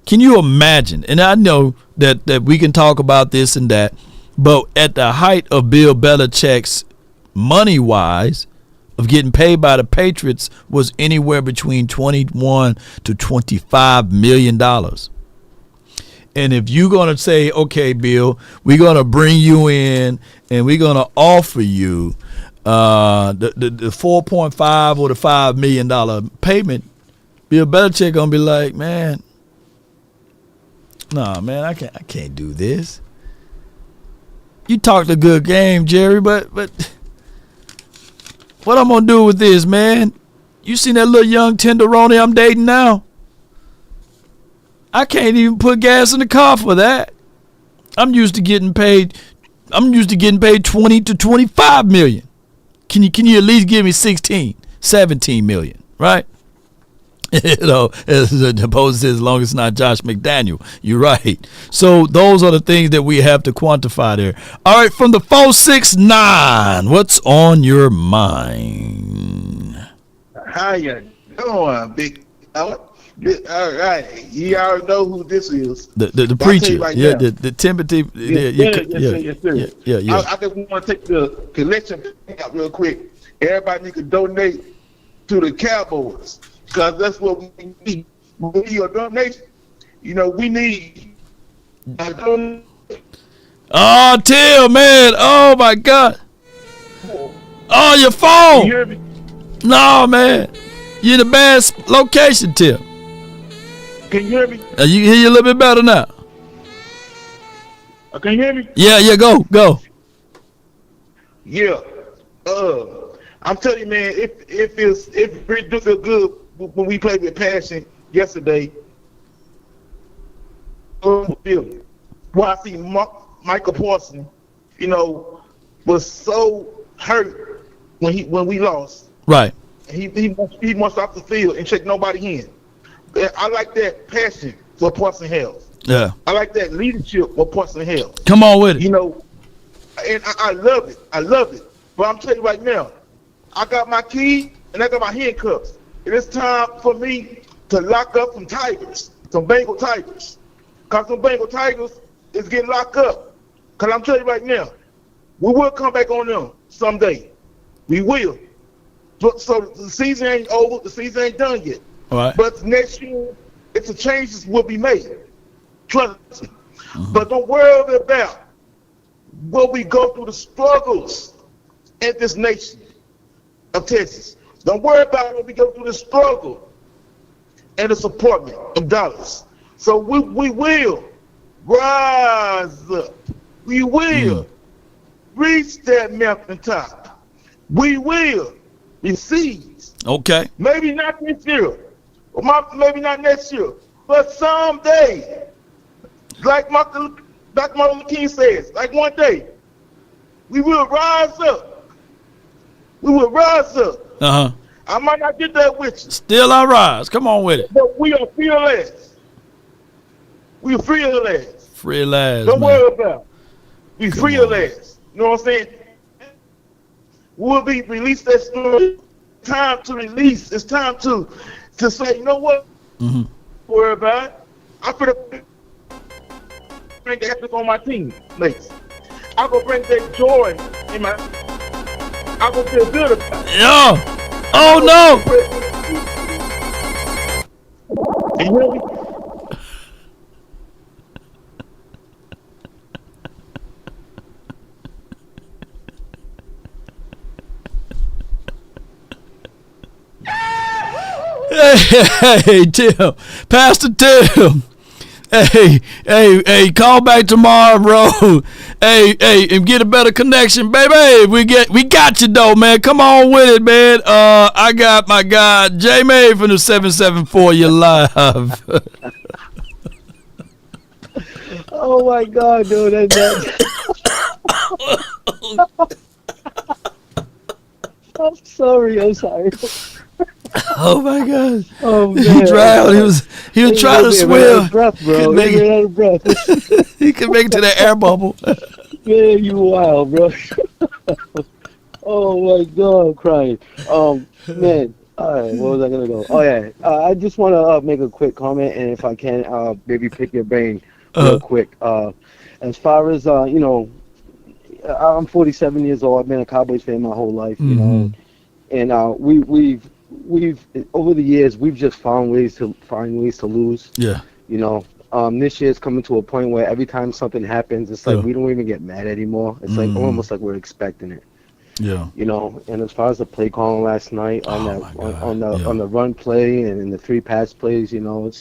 Can you imagine? And I know that we can talk about this and that, but at the height of Bill Belichick's money-wise, of getting paid by the Patriots was anywhere between $21 to $25 million. And if you're going to say, okay, Bill, we're going to bring you in and we're going to offer you the 4.5 or the $5 million payment, Bill Belichick going to be like, man, nah, man, I can't do this. You talked a good game, Jerry, but what I'm going to do with this, man? You seen that little young tenderoni I'm dating now? I can't even put gas in the car for that. I'm used to getting paid 20 to 25 million. Can you at least give me 16, 17 million, right? You know, as opposed to as long as it's not Josh McDaniel. You're right. So those are the things that we have to quantify there. All right, from the 469, what's on your mind? How you doing, big fella? All right, you already know who this is. The preacher, right, the Timothy. Yes, sir. Yeah. I just want to take the collection out real quick. Everybody need to donate to the Cowboys because that's what we need. We need a donation. You know, we need a donation. Oh, Till, man! Oh my God! Oh, your phone! Can you hear me? No, man, you're in a bad location, Till. Can you hear me? You hear you a little bit better now. Can you hear me? Yeah, go. Yeah. I'm telling you, man, if we do feel good when we played with passion yesterday, well, I see Micah Parsons, you know, was so hurt when we lost. Right. He wants off the field and check nobody in. I like that passion for points and health. Yeah. I like that leadership for points and health. Come on with it. You know, and I love it. I love it. But I'm telling you right now, I got my key and I got my handcuffs. And it's time for me to lock up some Tigers, some Bengal Tigers. Because some Bengal Tigers is getting locked up. Because I'm telling you right now, we will come back on them someday. We will. So the season ain't over. The season ain't done yet. All right. But next year, it's a changes will be made. Trust me. But don't worry about what we go through the struggles in this nation of Texas. Don't worry about what we go through the struggle in this apartment of Dallas. So we will rise up. We will reach that mountaintop. We will receive. Okay. Maybe not this year, or maybe not next year, but someday, like Martin Luther King says, like one day, we will rise up. We will rise up. Uh-huh. I might not get that with you. Still I rise. Come on with it. But we are fearless. We are fearless. Fearless. Don't worry about it. We fearless. You know what I'm saying? We'll be released that story. Time to release. It's time to say, you know what? Don't worry about it. I'm going to bring the happiness on my team, mates. I'm going to bring that joy in my. I'm going to feel good about it. Yeah. Oh, no. And really, Hey, Tim. Pastor Tim. Hey, call back tomorrow, bro. Hey, and get a better connection, baby. We got you though, man. Come on with it, man. I got my guy J May from the 774. You live. Oh my God, dude, I'm sorry. Oh my God! Oh man! He drowned. He was trying to swim. Breath, bro. He out of breath. He could make it to the air bubble. Man, you wild, bro. Oh my God, I'm crying. Man. All right, what was I gonna go? Oh yeah, I just want to make a quick comment, and if I can, maybe pick your brain real quick. As far as you know, I'm 47 years old. I've been a Cowboys fan my whole life, you know, and we've over the years we've just found ways to lose. Yeah. You know, this year's coming to a point where every time something happens, it's like we don't even get mad anymore. It's like almost like we're expecting it. Yeah. You know, and as far as the play calling last night on the run play and in the 3 pass plays, you know,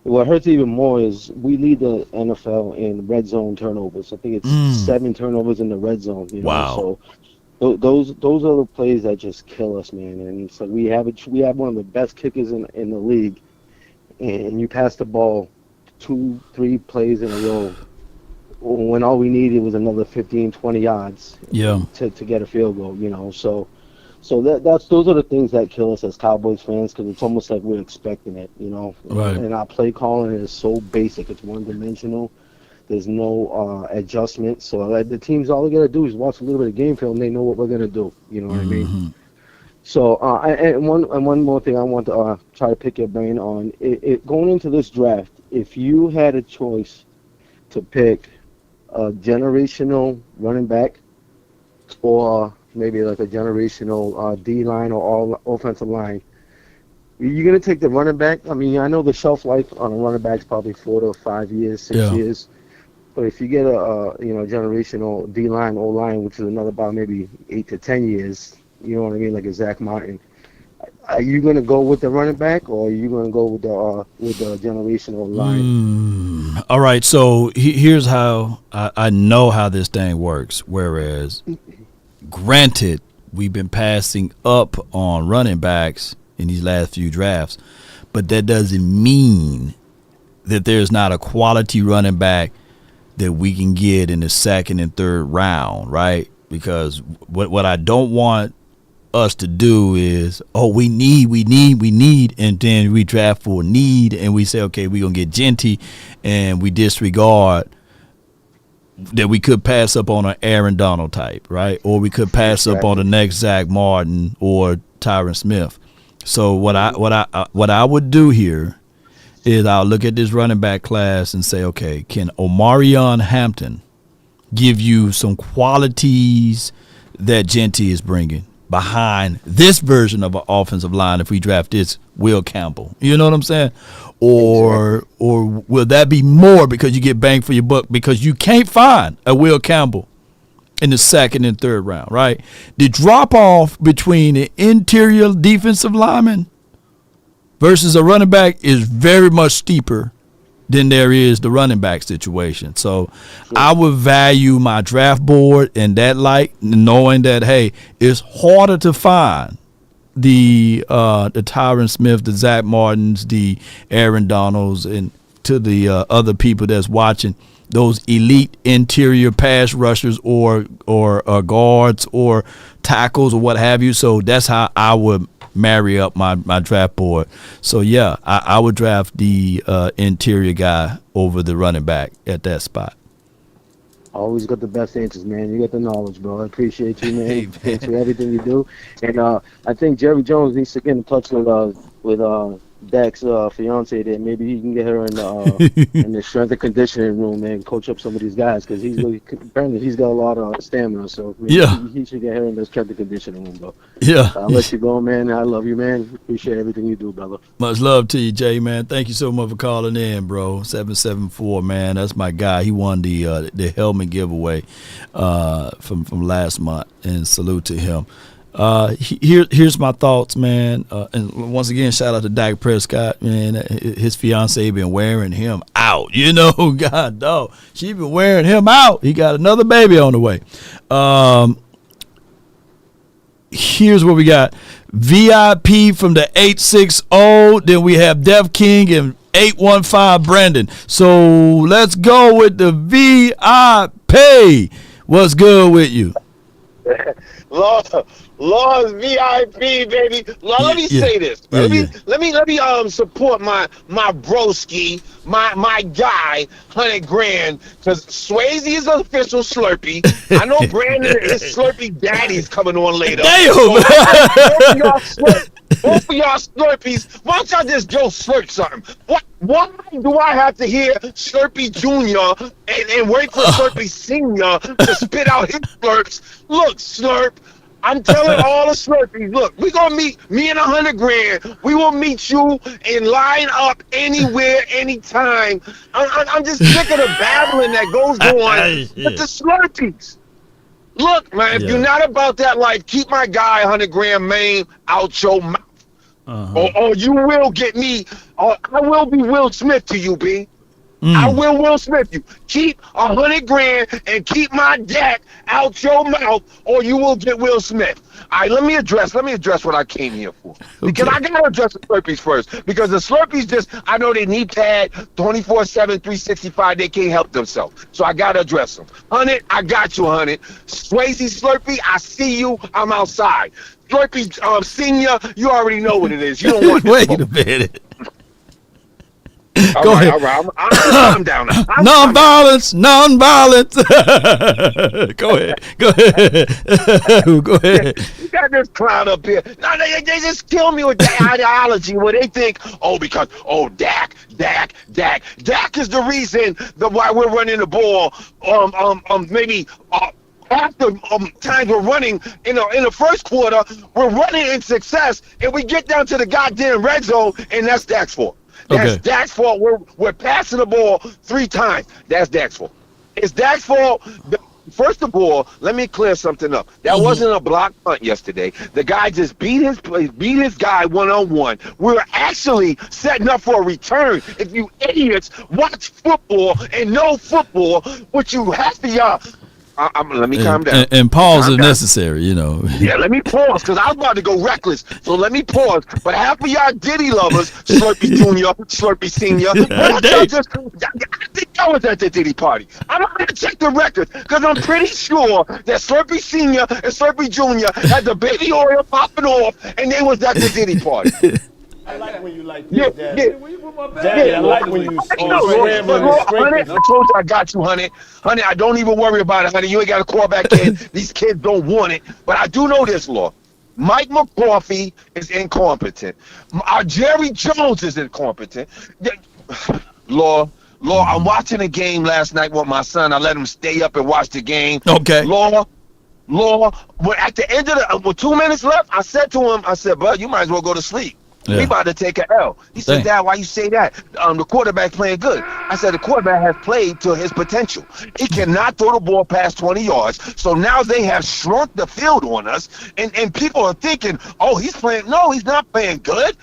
what hurts even more is we lead the NFL in red zone turnovers. I think it's 7 turnovers in the red zone. You know? Wow. So those are the plays that just kill us, man. And it's like we have one of the best kickers in the league, and you pass the ball 2-3 plays in a row when all we needed was another 15-20 yards to get a field goal, you know. So those are the things that kill us as Cowboys fans, because it's almost like we're expecting it, you know. Right. And our play calling is so basic. It's one-dimensional. There's no adjustment. So the teams, all they got to do is watch a little bit of game film, and they know what we're going to do. You know what I mean? So, and one more thing I want to try to pick your brain on. Going into this draft, if you had a choice to pick a generational running back or maybe like a generational D-line or all offensive line, you're going to take the running back? I mean, I know the shelf life on a running back is probably 4 to 5 years, 6 years. But if you get a generational D-line, O-line, which is another about maybe 8 to 10 years, you know what I mean, like a Zach Martin, are you going to go with the running back, or are you going to go with the generational line? All right, so here's how I know how this thing works. Whereas, granted, we've been passing up on running backs in these last few drafts, but that doesn't mean that there's not a quality running back that we can get in the 2nd and 3rd round, right? Because what I don't want us to do is, we need, and then we draft for need, and we say, okay, we're going to get Genty, and we disregard that we could pass up on an Aaron Donald type, right? Or we could pass up on the next Zach Martin or Tyron Smith. So what I would do here is I'll look at this running back class and say, okay, can Omarion Hampton give you some qualities that Genty is bringing behind this version of an offensive line if we draft this Will Campbell? You know what I'm saying? Or will that be more because you get bang for your buck because you can't find a Will Campbell in the second and third round, right? The drop off between the interior defensive lineman versus a running back is very much steeper than there is the running back situation. So I would value my draft board in that light, knowing that, hey, it's harder to find the Tyron Smith, the Zach Martins, the Aaron Donalds, and to the other people that's watching, those elite interior pass rushers or guards or tackles or what have you. So that's how I would marry up my draft board. So yeah, I would draft the interior guy over the running back at that spot. Always got the best answers, man. You got the knowledge, bro. I appreciate you, man. Thanks for everything you do. And I think Jerry Jones needs to get in touch with Dak's fiance there. Maybe he can get her in the strength and conditioning room, man. Coach up some of these guys because apparently he's got a lot of stamina. So he should get her in the strength and conditioning room, bro. Yeah. I'll let you go, man. I love you, man. Appreciate everything you do, brother. Much love to you, Jay, man. Thank you so much for calling in, bro. 774, man. That's my guy. He won the helmet giveaway from last month, and salute to him. Here's my thoughts, man. And once again, shout out to Dak Prescott, man. His fiance been wearing him out. You know, God, dog, she been wearing him out. He got another baby on the way. Here's what we got: VIP from the 860. Then we have Def King and 815 Brandon. So let's go with the VIP. What's good with you? Lord VIP, baby. Lord, let me say this. Let me support my broski, my guy, 100 grand, because Swayze is an official Slurpee. I know Brandon is Slurpee Daddy's coming on later. Damn. Both of y'all Slurpees, why don't y'all just go slurp something? Why do I have to hear Slurpee Jr. and wait for Slurpee Senior to spit out his slurps? Look, Slurp, I'm telling all the Slurpees, look, we're going to meet, me and 100 grand, we will meet you and line up anywhere, anytime. I'm just sick of the babbling that goes on with the Slurpees. Look, man, if you're not about that life, keep my guy 100 grand name out your mouth. Or you will get me, or I will be Will Smith to you, B. I will Smith you. Keep 100 grand and keep my Dak out your mouth, or you will get Will Smith. All right, let me address what I came here for. Because I gotta address the Slurpees first. Because the Slurpees I know they need pad 24/7, 365. They can't help themselves. So I gotta address them. 100, I got you, 100. Swayze Slurpee, I see you. I'm outside. Slurpee Senior, you already know what it is. You don't want Wait a minute. Go ahead. All right. I'm down now. Non-violence. Go ahead. Go ahead. You got this clown up here. No, they just kill me with that ideology where they think, Dak is the reason why we're running the ball. Maybe half the times we're running in the first quarter, we're running in success, and we get down to the goddamn red zone, and that's Dak's fault. That's Dak's fault. We're passing the ball 3 times. That's Dak's fault. It's Dak's fault. First of all, let me clear something up. That wasn't a block punt yesterday. The guy just beat his guy one-on-one. We were actually setting up for a return. If you idiots watch football and know football, which you have to, y'all. Let me calm down. And pause if necessary, you know. Yeah, let me pause, because I was about to go reckless. So let me pause. But half of y'all Diddy lovers, Slurpee Jr., Slurpee Senior, I think I was at the Diddy party. I'm not going to check the records because I'm pretty sure that Slurpee Sr. and Slurpee Jr. had the baby oil popping off and they was at the Diddy party. I like when you like this, Dad. I like when you honey, I told you I got you, honey. Honey, I don't even worry about it, honey. You ain't got a quarterback kid. These kids don't want it. But I do know this, Law. Mike McCarthy is incompetent. Jerry Jones is incompetent. Law, I'm watching a game last night with my son. I let him stay up and watch the game. Okay. Law, at the end of with 2 minutes left, I said to him, bud, you might as well go to sleep. Yeah. We about to take an L. He said, Dad, why you say that? The quarterback playing good. I said, the quarterback has played to his potential. He cannot throw the ball past 20 yards. So now they have shrunk the field on us. And people are thinking, oh, he's playing. No, he's not playing good.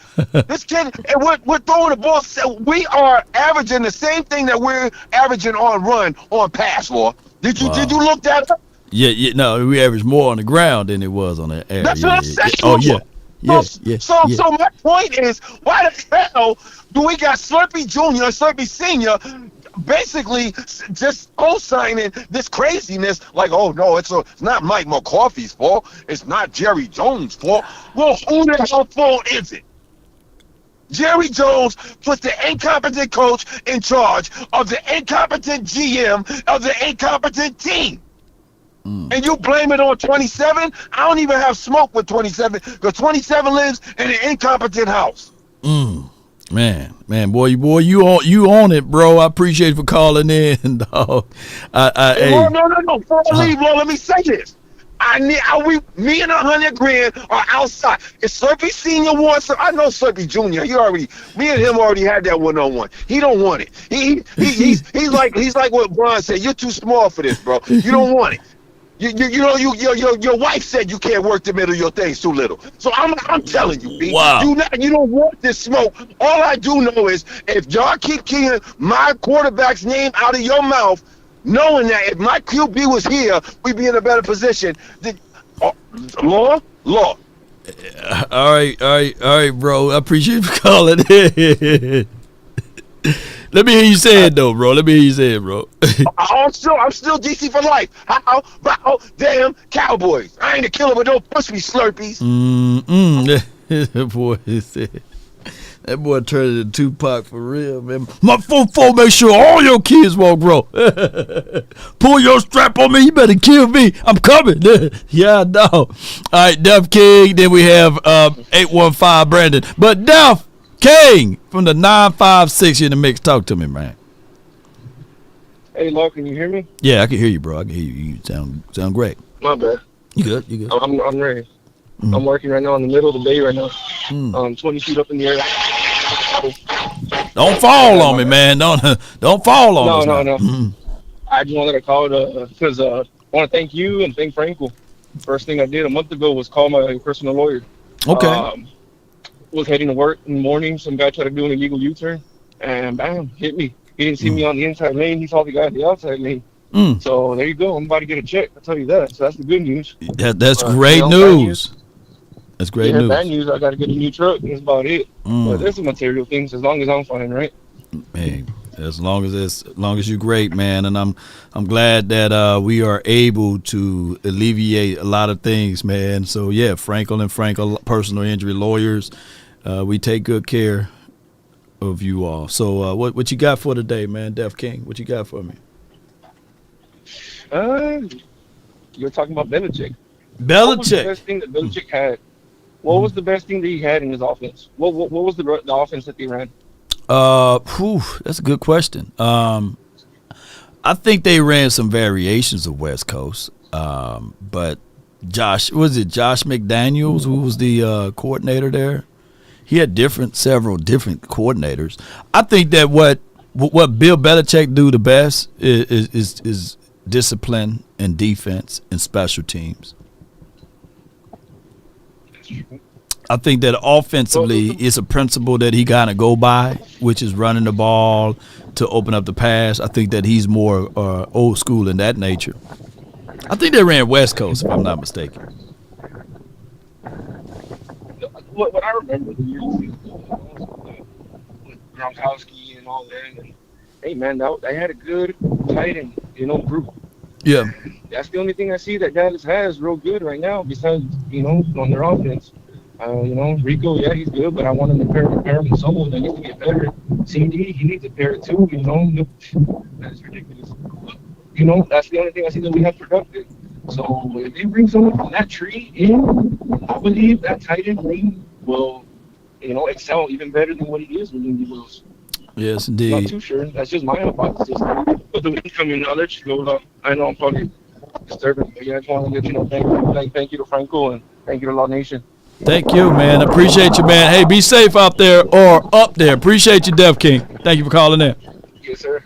This kid, and we're throwing the ball. So we are averaging the same thing that we're averaging on run, on pass, Law. Did you look that up? Yeah, no, we averaged more on the ground than it was on the air. That's what I'm saying. Oh, yeah. So my point is, why the hell do we got Slurpee Jr. and Slurpee Sr. basically just co-signing this craziness? Like, oh no, it's not Mike McCarthy's fault. It's not Jerry Jones' fault. Well, who the hell fault is it? Jerry Jones puts the incompetent coach in charge of the incompetent GM of the incompetent team. And you blame it on 27? I don't even have smoke with 27 because 27 lives in an incompetent house. Man, boy, you on it, bro. I appreciate you for calling in, dog. No. Before I leave, Lord, let me say this. Me and 100 grand are outside. If Slurpee Senior wants, I know Slurpee Junior. Me and him already had that one-on-one. He don't want it. He's like what Brian said. You're too small for this, bro. You don't want it. Your wife said you can't work the middle of your things too little. So I'm telling you, B. Wow. You don't want this smoke. All I do know is if y'all keep keeping my quarterback's name out of your mouth, knowing that if my QB was here, we'd be in a better position. Law. All right, bro. I appreciate you for calling in. Let me hear you say it, though, bro. I'm still DC for life. How about damn Cowboys? I ain't a killer, but don't push me, Slurpees. That boy turned into Tupac for real, man. My 4-4 make sure all your kids walk, bro. Pull your strap on me. You better kill me. I'm coming. Yeah, no. All right, Duff King. Then we have 815 Brandon. But Duff King from the 956 in the mix. Talk to me, man. Hey, Law, can you hear me? Yeah, I can hear you, bro. I can hear you. You sound great. My bad. You good? I'm ready. I'm working right now in the middle of the bay right now. 20 feet up in the air. Don't fall on me, man. Don't fall on us. No. I just wanted to call because I want to thank you and thank Frenkel. First thing I did a month ago was call my personal lawyer. Okay. Was heading to work in the morning. Some guy tried to do an illegal U-turn, and bam, hit me. He didn't see me on the inside lane. He saw the guy on the outside lane. So there you go. I'm about to get a check. I'll tell you that. So that's the good news. That's great news. That's great news. Bad news. I got to get a new truck. That's about it. But there's some material things as long as I'm fine, right? Hey, as long as you're great, man, and I'm glad that we are able to alleviate a lot of things, man. So yeah, Frenkel personal injury lawyers, we take good care of you all. So what you got for today, man, Def King? What you got for me? You're talking about Belichick. What was the best thing that Belichick had? What was the best thing that he had in his offense? What was the offense that they ran? That's a good question. I think they ran some variations of West Coast. But Josh McDaniels, who was the coordinator there? He had several different coordinators. I think that what Bill Belichick do the best is discipline and defense and special teams. I think that offensively it's a principle that he kind of go by, which is running the ball to open up the pass. I think that he's more old school in that nature. I think they ran West Coast, if I'm not mistaken. What I remember the years with Gronkowski and all that, and hey man, they had a good tight end, group. Yeah. That's the only thing I see that Dallas has real good right now, besides, on their offense. Rico, yeah, he's good, but I want him to pair him with someone that needs to get better. CD, he needs to pair it too, That's ridiculous. That's the only thing I see that we have productive. So if they bring someone from that tree in, I believe that tight end room will, excel even better than what he is with Lindy Wills. Yes, indeed. Not too sure. That's just my hypothesis. But the incoming knowledge goes up. I know I'm probably disturbing, but yeah, I just want to let you know thank you to Frenkel and thank you to Law Nation. Thank you, man. Appreciate you, man. Hey, be safe out there or up there. Appreciate you, Def King. Thank you for calling in. Yes, sir.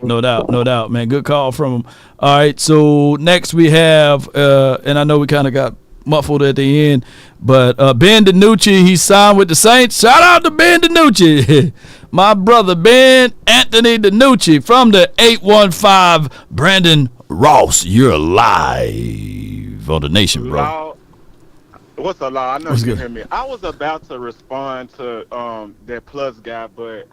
No doubt, man. Good call from him. All right, so next we have, and I know we kind of got muffled at the end, but Ben DiNucci, he signed with the Saints. Shout out to Ben DiNucci. My brother Ben Anthony DiNucci from the 815. Brandon Ross, you're live on the Nation, bro. What's a law? I know you can hear me. I was about to respond to that plus guy, but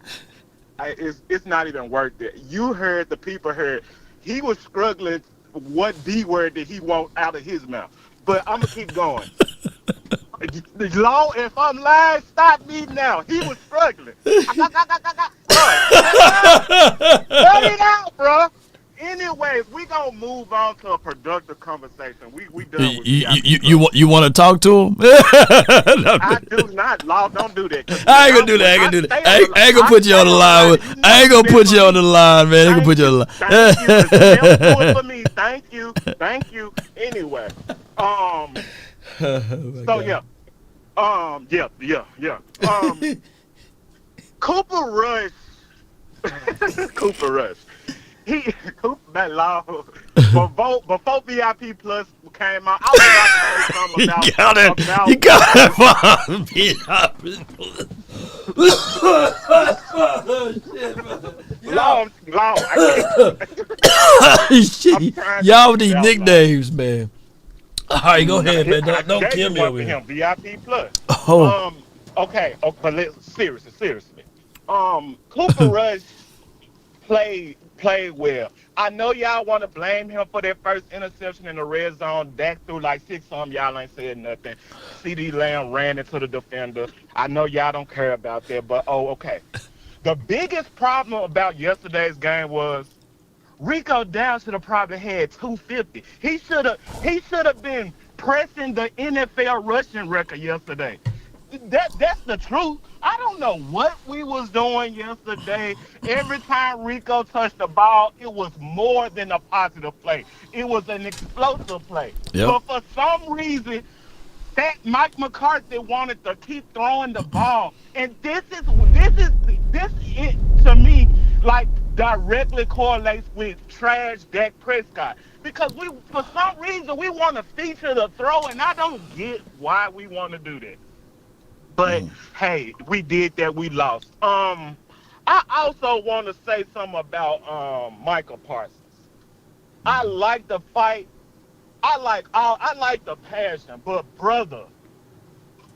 it's not even worth it. You heard, the people heard. He was struggling. What D word did he want out of his mouth? But I'm gonna keep going. Law, if I'm lying, stop me now. He was struggling. Cut it out, bro. Anyways, we gonna move on to a productive conversation. We done with you want to talk to him? I do not, Law. Don't do that. I ain't gonna do that. I ain't gonna put you on the line. I ain't gonna put you on the line, man. I ain't gonna put you on the line. Thank you. Do it for me. Thank you. Anyway, Cooper Rush. Cooper Rush. That law before VIP Plus came out, I was about to say something about you got it VIP Plus. Y'all with these nicknames, man. All right, go ahead, man. Don't kill me over here. VIP Plus. Oh. Okay, but seriously. Cooper Rush played well. I know y'all want to blame him for that first interception in the red zone. Dak threw like 6 of them. Y'all ain't said nothing. CD Lamb ran into the defender. I know y'all don't care about that, but okay. The biggest problem about yesterday's game was Rico Downs should have probably had 250. He should have been pressing the NFL rushing record yesterday. That's the truth. I don't know what we was doing yesterday. Every time Rico touched the ball, it was more than a positive play. It was an explosive play. Yep. But for some reason, that Mike McCarthy wanted to keep throwing the ball, and this to me like directly correlates with trash Dak Prescott, because for some reason we want to feature the throw, and I don't get why we want to do that. But hey, we did that. We lost. I also want to say something about Micah Parsons. I like the fight. I like the passion. But brother,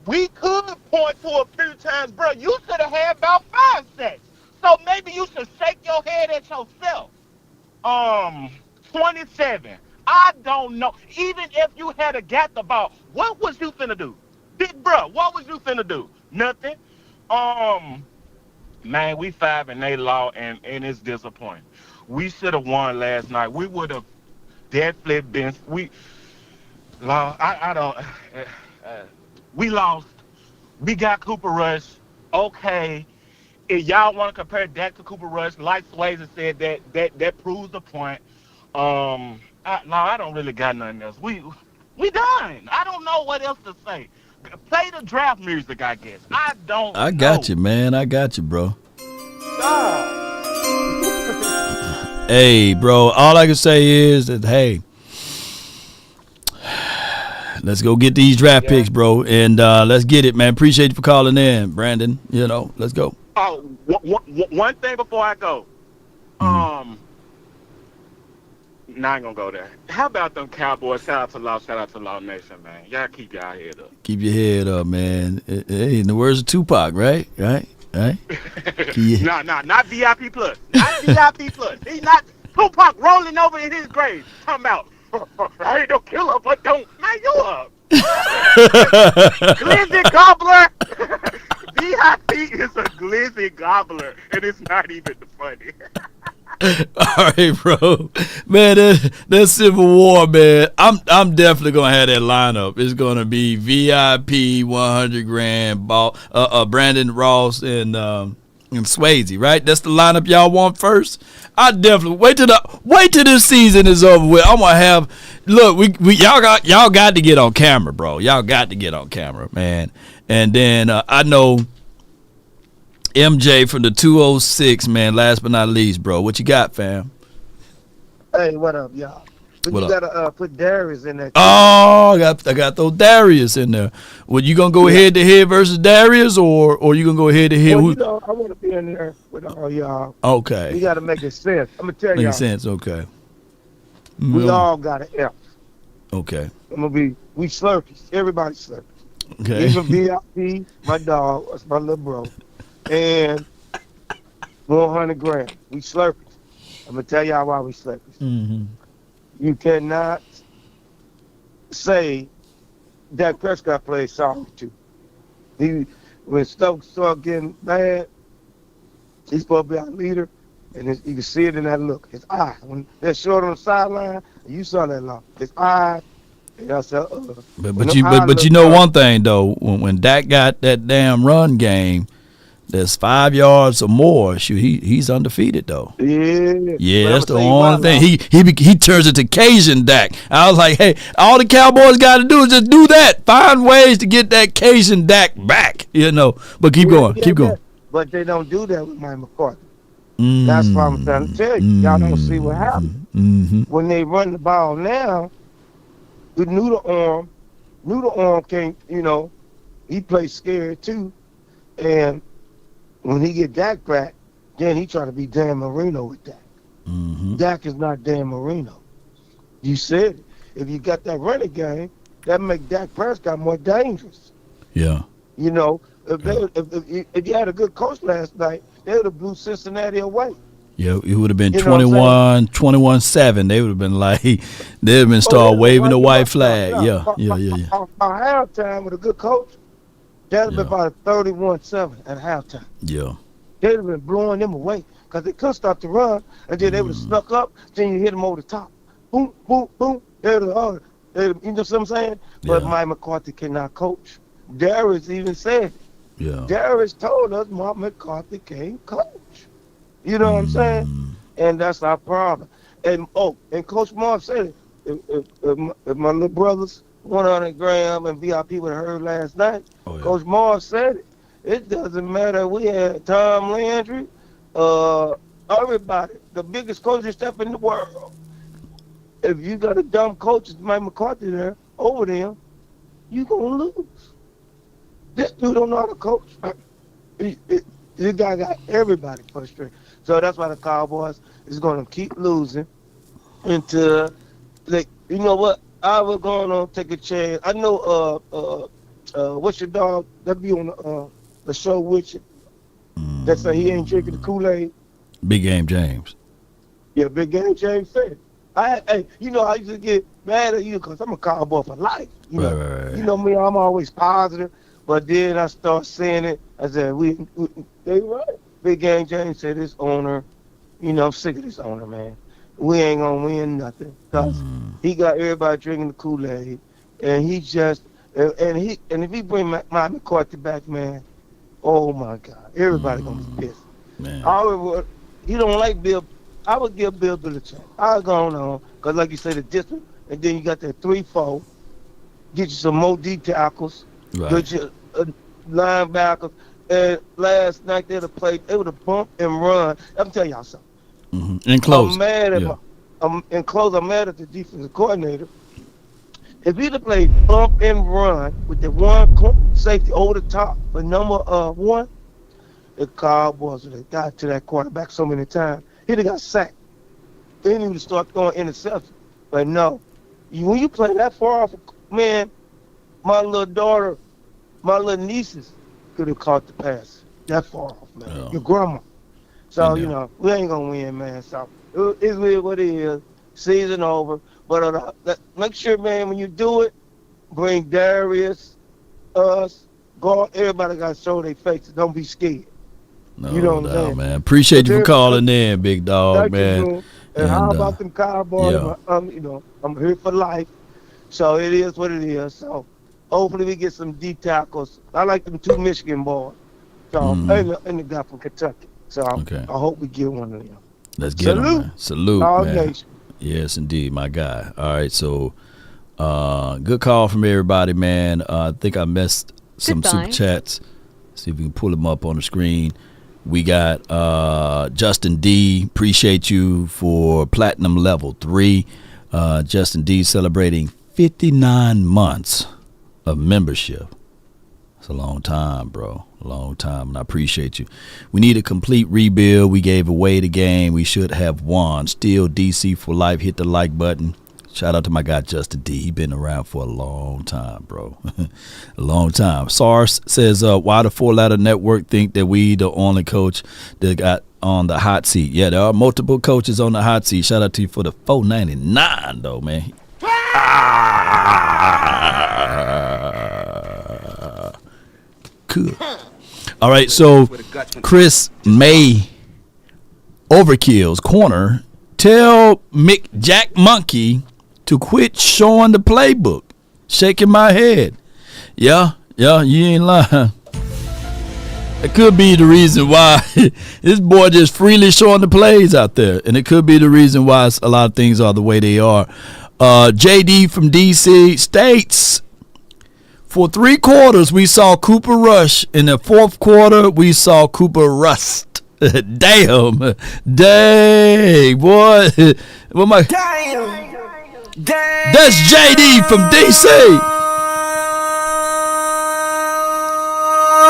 we could point to a few times, bro. You should have had about 5 sacks. So maybe you should shake your head at yourself. 27. I don't know. Even if you had got the ball, what was you finna do? Big bro, what was you finna do? Nothing. Man, we 5 and they lost, and it's disappointing. We should have won last night. We would have definitely been. We lost. We lost. We got Cooper Rush. Okay. If y'all want to compare Dak to Cooper Rush, like Swayze said, that proves the point. I don't really got nothing else. We done. I don't know what else to say. Play the draft music, I guess. I got you, man. I got you, bro. Hey, bro. All I can say is that, hey, let's go get these draft picks, bro, and let's get it, man. Appreciate you for calling in, Brandon. Let's go. Oh, one thing before I go. Nah, I ain't gonna go there. How about them Cowboys? Shout out to Law Nation, man. Y'all keep y'all head up. Keep your head up, man. Hey, in the words of Tupac, right? Hey? Not VIP plus. Not VIP plus. He's not Tupac rolling over in his grave. Talking about, I ain't no killer, but don't. Man, you up. Glizzy gobbler. VIP is a glizzy gobbler, and it's not even funny. All right, bro. Man, that Civil War, man. I'm definitely gonna have that lineup. It's gonna be VIP, 100 grand, Brandon Ross and Swayze, right? That's the lineup y'all want first. I definitely wait till this season is over with. I'm gonna have y'all got to get on camera, bro. Y'all got to get on camera, man. And then I know MJ from the 206, man. Last but not least, bro. What you got, fam? Hey, what up, y'all? But you gotta put Darius in there. Oh, I got those Darius in there. Well, you gonna go head to head versus Darius, or you gonna go head to head? Well, I want to be in there with all y'all. Okay. You gotta make it sense. I'm gonna tell y'all. Make sense. Okay. We all got an F. Okay. We Slurpees. Everybody Slurpees. Okay. Even VIP, my dog, that's my little bro, and 100 grand. We Slurpees. I'm gonna tell y'all why we Slurpees. Mm-hmm. You cannot say Dak Prescott played sorry too. When Stokes start getting bad, he's supposed to be our leader, and you can see it in that look. His eye, when they're short on the sideline, you saw that look. His eye. But you know one thing though, when Dak got that damn run game, that's 5 yards or more. Shoot, he's undefeated though. Yeah, that's the only thing. He turns it to Cajun Dak. I was like, hey, all the Cowboys got to do is just do that. Find ways to get that Cajun Dak back. But keep going. But they don't do that with Mike McCarthy. That's what I'm trying to tell you. Y'all don't see what happened when they run the ball now. With noodle arm can't. He plays scared too, and when he get Dak back, then he try to be Dan Marino with Dak. Dak is not Dan Marino. You said it. If you got that running game, that make Dak Prescott more dangerous. Yeah. If you had a good coach last night, they would have blew Cincinnati away. Yeah, it would have been 21-7. They would have been like, they'd have been start waving the white flag. Yeah. By halftime with a good coach, that'd have been about a 31-7 at halftime. Yeah. They'd have been blowing them away because they couldn't stop the run, and then they would have snuck up. Then you hit them over the top. Boom, boom, boom. You know what I'm saying? But Mike McCarthy cannot coach. Darius even said it. Yeah. Darius told us Mike McCarthy can't coach. You know what I'm saying? And that's our problem. And Coach Marv said it. If my little brothers, 100 grand and VIP would have heard last night, Coach Marv said it. It doesn't matter. We had Tom Landry, everybody, the biggest coaching staff in the world. If you got a dumb coach, Mike McCarthy there, over them, you going to lose. This dude don't know how to coach. This guy got everybody frustrated. So that's why the Cowboys is going to keep losing until, you know what? I was going to take a chance. I know, what's your dog that be on the show with you? That say he ain't drinking the Kool-Aid. Big Game James. Yeah, Big Game James said. I used to get mad at you because I'm a Cowboy for life. Right. You know me, I'm always positive. But then I start saying it. I said, they right. Big Game James said, this owner, I'm sick of this owner, man. We ain't going to win nothing. Because he got everybody drinking the Kool-Aid. And he just, and if he bring Mike McCarthy back, man, oh, my God. Everybody going to be pissed. Man. He don't like Bill. I would give Bill a chance. I was going on. Because like you say, the distance. And then you got that 3-4. Get you some more D tackles. Right. Get you linebackers. And last night they would have bumped and run. I'm telling y'all something. In close. I'm mad at the defensive coordinator. If he'd have played bump and run with the one safety over the top for number 1, the Cowboys would have got to that quarterback so many times. He'd have got sacked. Then he would start throwing interceptions. But no, when you play that far off, man, my little daughter, my little nieces could have caught the pass. that far off, man. Your grandma. So, you know, we ain't going to win, man. So, it's what it is. Season over. But make sure, man, when you do it, bring Darius, us, God, everybody got to show their faces. Don't be scared. No, you know what I'm saying? Man. Appreciate you for calling in, big dog, man. And how about them Cowboys? Yeah. You know, I'm here for life. So it is what it is. So hopefully we get some D tackles. I like them 2 Michigan boys. So and the guy from Kentucky. So I hope we get one of them. Let's get them, man. Salute, man. Nation. Yes, indeed, my guy. All right, so good call from everybody, man. I think I missed some super chats. See if we can pull them up on the screen. We got Justin D. Appreciate you for Platinum Level 3. Justin D. celebrating 59 months of membership. It's a long time, bro. A long time, and I appreciate you. We need a complete rebuild. We gave away the game. We should have won. Still DC for life. Hit the like button. Shout out to my guy Justin D. He been around for a long time, bro. A long time. SARS says, why the 4-letter network think that we the only coach that got on the hot seat? Yeah, there are multiple coaches on the hot seat. Shout out to you for the $4.99 though, man. Cool. All right, so Chris May Overkill's corner. Tell Jack Monkey to quit showing the playbook. Shaking my head. Yeah, you ain't lying. It could be the reason why this boy just freely showing the plays out there. And it could be the reason why a lot of things are the way they are. JD from DC states, for 3 quarters, we saw Cooper Rush. In the 4th quarter, we saw Cooper Rust. Damn, boy. What my? Damn. That's JD from DC.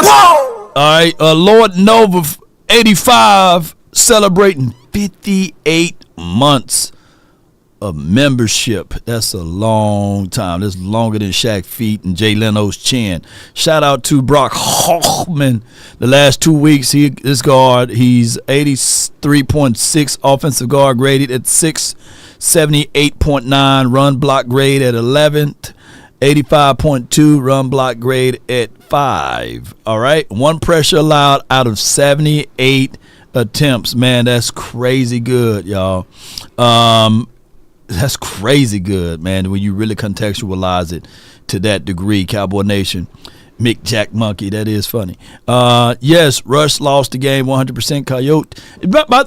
Whoa! All right, Lord Nova 85 celebrating 58 months of membership. That's a long time. That's longer than Shaq feet and Jay Leno's chin. Shout out to Brock Hoffman. The last 2 weeks, this guard, he's 83.6 offensive guard graded at 6, 78.9 run block grade at 11th, 85.2 run block grade at 5. All right, 1 pressure allowed out of 78 attempts. Man, that's crazy good, y'all. That's crazy good, man, when you really contextualize it to that degree. Cowboy Nation, Mick Jack Monkey, that is funny. Yes, Rush lost the game 100%. Coyote.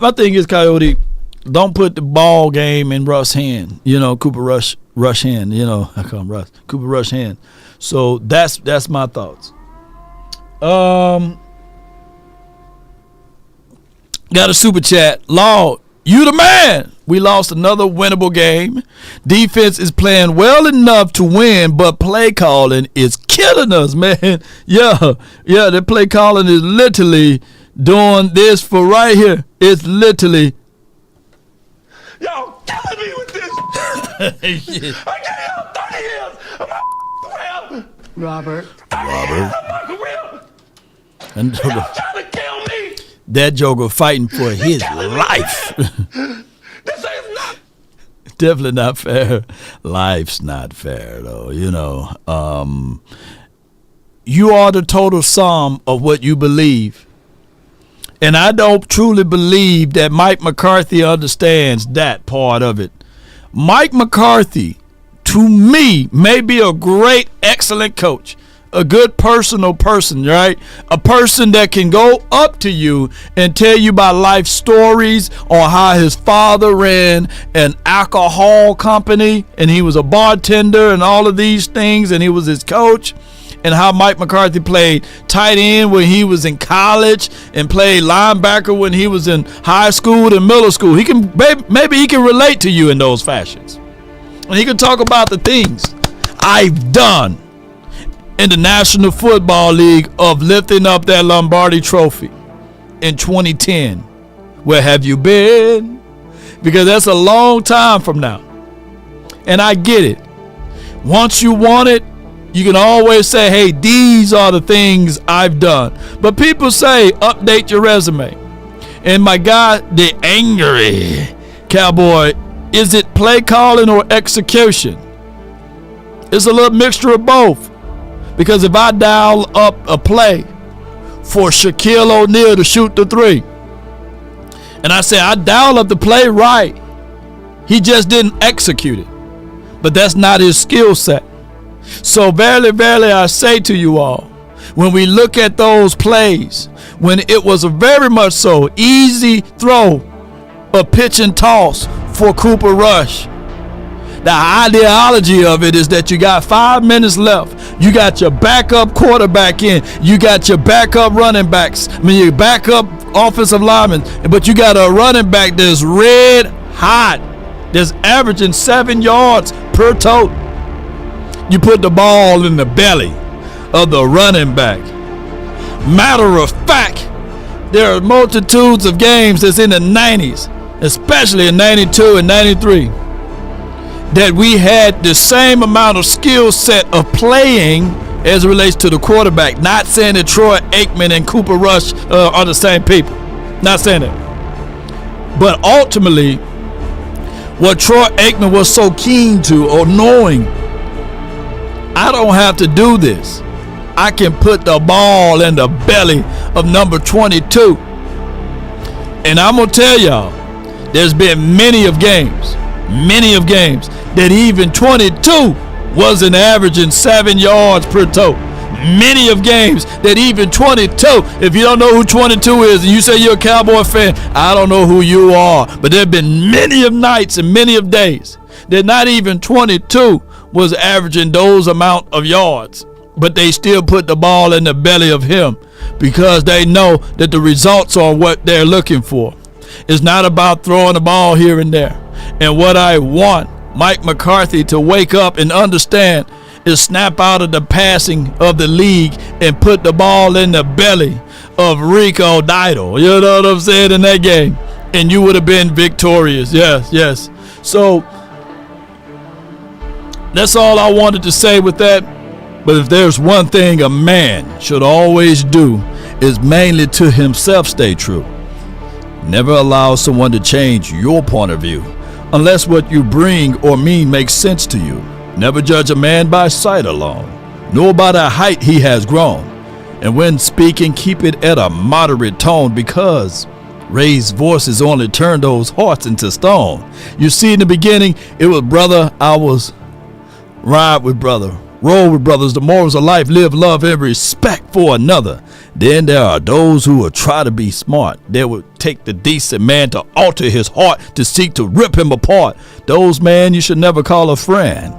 My thing is, Coyote, don't put the ball game in Rush's hand. You know, Cooper Rush hand. You know, I call him Rush. Cooper Rush hand. So that's my thoughts. Got a super chat. Lord, you the man. We lost another winnable game. Defense is playing well enough to win, but play calling is killing us, man. Yeah, the play calling is literally doing this for right here. It's literally. Y'all killing me with this. I got out 30 years of my career. Robert. And y'all trying to kill me. That Joker fighting for his life. This ain't not. Definitely not fair. Life's not fair, though. You know, you are the total sum of what you believe. And I don't truly believe that Mike McCarthy understands that part of it. Mike McCarthy, to me, may be a great, excellent coach. A good personal person, right? A person that can go up to you and tell you about life stories on how his father ran an alcohol company and he was a bartender and all of these things and he was his coach, and how Mike McCarthy played tight end when he was in college and played linebacker when he was in high school and middle school. He can maybe he can relate to you in those fashions. And he can talk about the things I've done in the National Football League of lifting up that Lombardi trophy in 2010. Where have you been? Because that's a long time from now. And I get it. Once you want it, You can always say, hey, these are the things I've done. But people say, update your resume. And my guy, the angry Cowboy, is it play calling or execution? It's a little mixture of both. Because if I dial up a play for Shaquille O'Neal to shoot the three, and I say I dial up the play right, he just didn't execute it. But that's not his skill set. So verily, verily, I say to you all, when we look at those plays, when it was a very much so easy throw, a pitch and toss for Cooper Rush, the ideology of it is that you got 5 minutes left. You got your backup quarterback in. You got your backup running backs. Your backup offensive linemen. But you got a running back that's red hot, that's averaging 7 yards per tote. You put the ball in the belly of the running back. Matter of fact, there are multitudes of games that's in the 90s, especially in 92 and 93, that we had the same amount of skill set of playing as it relates to the quarterback. Not saying that Troy Aikman and Cooper Rush are the same people. Not saying that. But ultimately, what Troy Aikman was so keen to, or knowing, I don't have to do this. I can put the ball in the belly of number 22. And I'm going to tell y'all, there's been many of games that even 22 wasn't averaging 7 yards per toe. Many of games that even 22, if you don't know who 22 is and you say you're a Cowboy fan, I don't know who you are. But there have been many of nights and many of days that not even 22 was averaging those amount of yards. But they still put the ball in the belly of him because they know that the results are what they're looking for. It's not about throwing the ball here and there. And what I want Mike McCarthy to wake up and understand is snap out of the passing of the league and put the ball in the belly of Rico Didal. You know what I'm saying, in that game. And you would have been victorious. Yes. So that's all I wanted to say with that. But if there's one thing a man should always do, is mainly to himself stay true. Never allow someone to change your point of view unless what you bring or mean makes sense to you. Never judge a man by sight alone, nor by the height he has grown. And when speaking, keep it at a moderate tone, because raised voices only turn those hearts into stone. You see, in the beginning, it was brother, I was ride with brother, roll with brothers, the morals of life, live, love, and respect for another. Then there are those who will try to be smart. They will take the decent man to alter his heart, to seek to rip him apart. Those, man, you should never call a friend,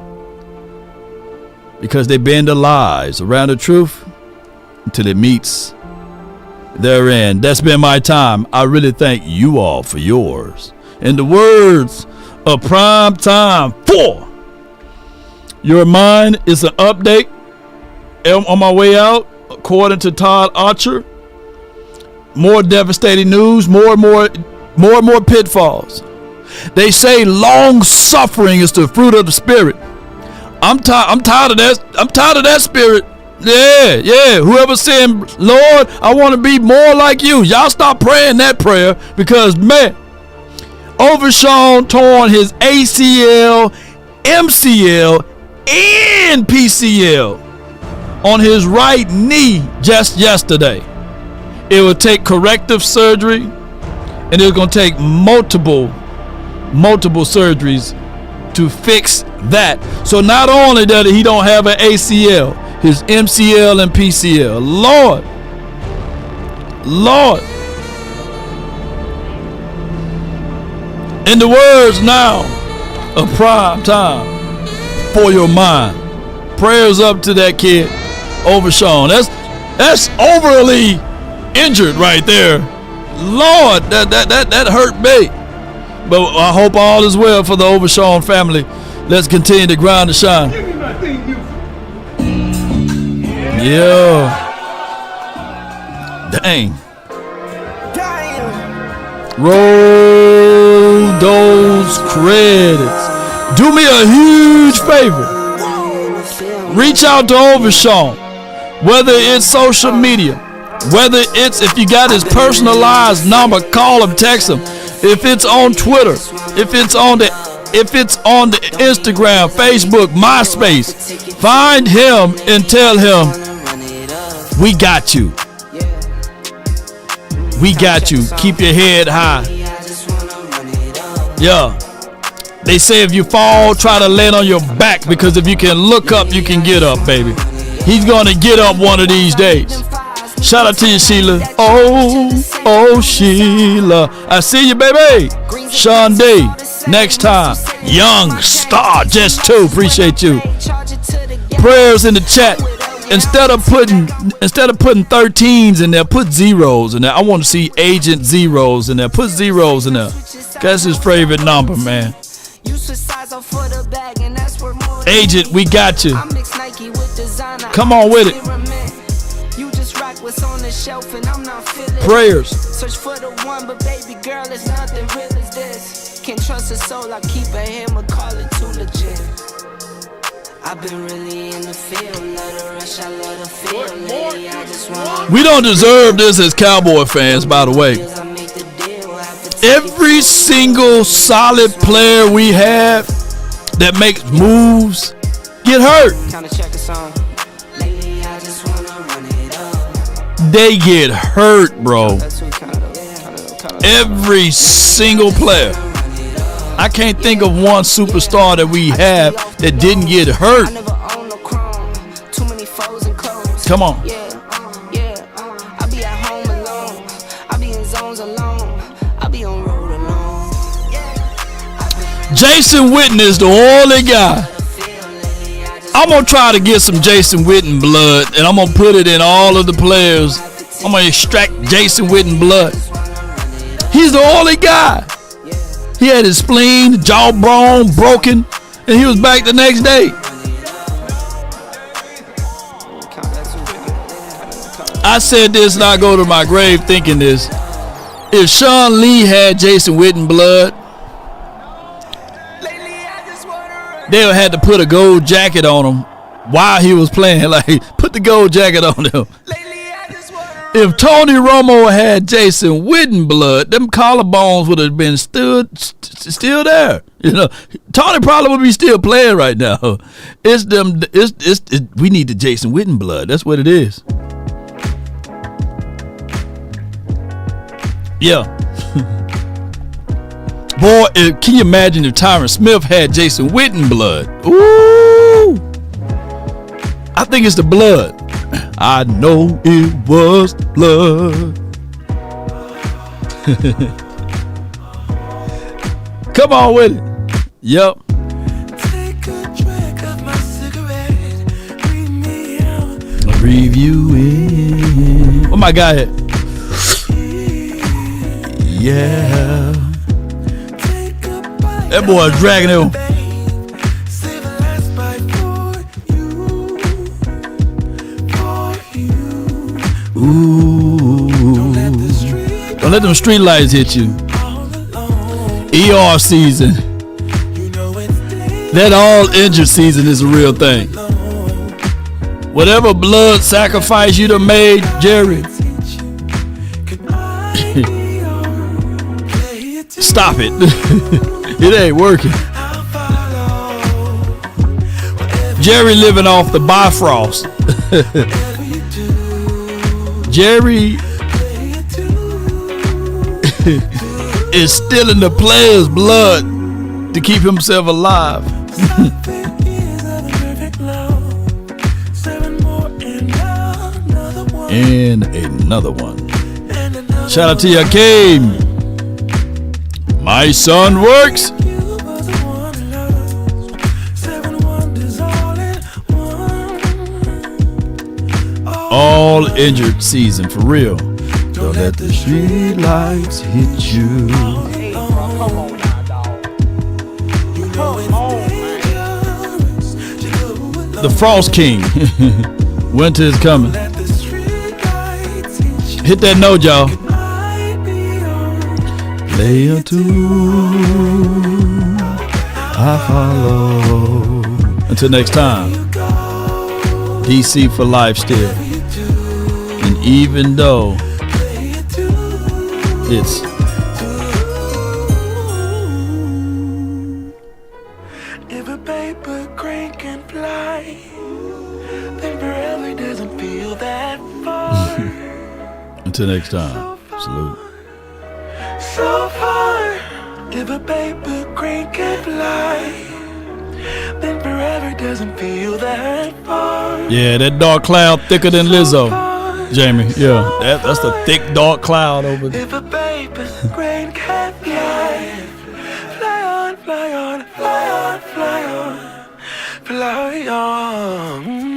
because they bend the lies around the truth until it meets their end. That's been my time. I really thank you all for yours. In the words of Prime Time 4, your mind is an update. On my way out, according to Todd Archer, more devastating news, more and more pitfalls. They say long suffering is the fruit of the spirit. I'm tired of that. I'm tired of that spirit. Yeah. Whoever's saying, Lord, I want to be more like you, y'all stop praying that prayer, because man, Overshawn torn his ACL, MCL, and PCL on his right knee just yesterday. It will take corrective surgery, and it's going to take multiple surgeries to fix that. So not only that he don't have an ACL, his MCL and PCL. Lord. In the words now of Prime Time for your mind, prayers up to that kid, Overshawn. That's overly injured right there. Lord, that hurt me. But I hope all is well for the Overshawn family. Let's continue to grind and shine. Give me my thing, you. Yeah. Dang. Roll those credits. Do me a huge favor. Reach out to Overshawn, whether it's social media, whether it's if you got his personalized number, call him, text him. If it's on Twitter, if it's on the Instagram, Facebook, MySpace, find him and tell him, we got you. We got you. Keep your head high. Yeah. They say if you fall, try to land on your back, because if you can look up, you can get up, baby. He's going to get up one of these days. Shout out to you, Sheila. Oh, Sheila. I see you, baby. Sean Day. Next time. Young Star. Just 2. Appreciate you. Prayers in the chat. Instead of putting 13s in there, put zeros in there. I want to see Agent Zeros in there. Put zeros in there. That's his favorite number, man. Agent, we got you. Come on with it. Prayers. Search for the one, but baby girl, it's nothing real as this. Can't trust a soul, I keep a hammer, call it too legit. I've been really in the field, love the rush, I love the feel. Lately, I just want. We don't deserve this as Cowboy fans, by the way. Every single solid player we have that makes moves get hurt. They get hurt, bro. Every single player. I can't think of one superstar that we have that didn't get hurt. Come on. I be at home alone. I be in zones alone. I be on road alone. Jason Witten is the only guy. I'm going to try to get some Jason Witten blood, and I'm going to put it in all of the players. I'm going to extract Jason Witten blood. He's the only guy. He had his spleen, jawbone broken, and he was back the next day. I said this, and I go to my grave thinking this. If Sean Lee had Jason Witten blood, they would have to put a gold jacket on him while he was playing. Like, put the gold jacket on him. If Tony Romo had Jason Witten blood, them collarbones would have been still there. You know, Tony probably would be still playing right now. It's them. We need the Jason Witten blood. That's what it is. Yeah. Boy, can you imagine if Tyron Smith had Jason Witten blood? Ooh. I think it's the blood. I know it was the blood. Come on with it. Yep. Take a drink of my cigarette. Breathe me out. Breathe you in. What my guy at? Yeah. That boy is dragging him. Ooh. Don't let them street lights hit you. ER season. That all injured season is a real thing. Whatever blood sacrifice you done made, Jerry. Stop it. It ain't working. Jerry living off the Bifrost. Jerry is stealing the player's blood to keep himself alive. And another one. Shout out to you, Akeem. My son works. All injured season, for real. Don't let the street lights hit you. The Frost King. Winter is coming. Hit that note, y'all. Play a tune, I follow. Until next time. DC for life still. And even though it's if a paper crane can fly, then forever doesn't feel that far. Until next time, salute. So far, if a paper crane can fly, then forever doesn't feel that far. Yeah, that dark cloud thicker than Lizzo, Jamie. Yeah, that's the thick dark cloud over there. If a paper crane can fly, fly on, fly on, fly on, fly on, fly on.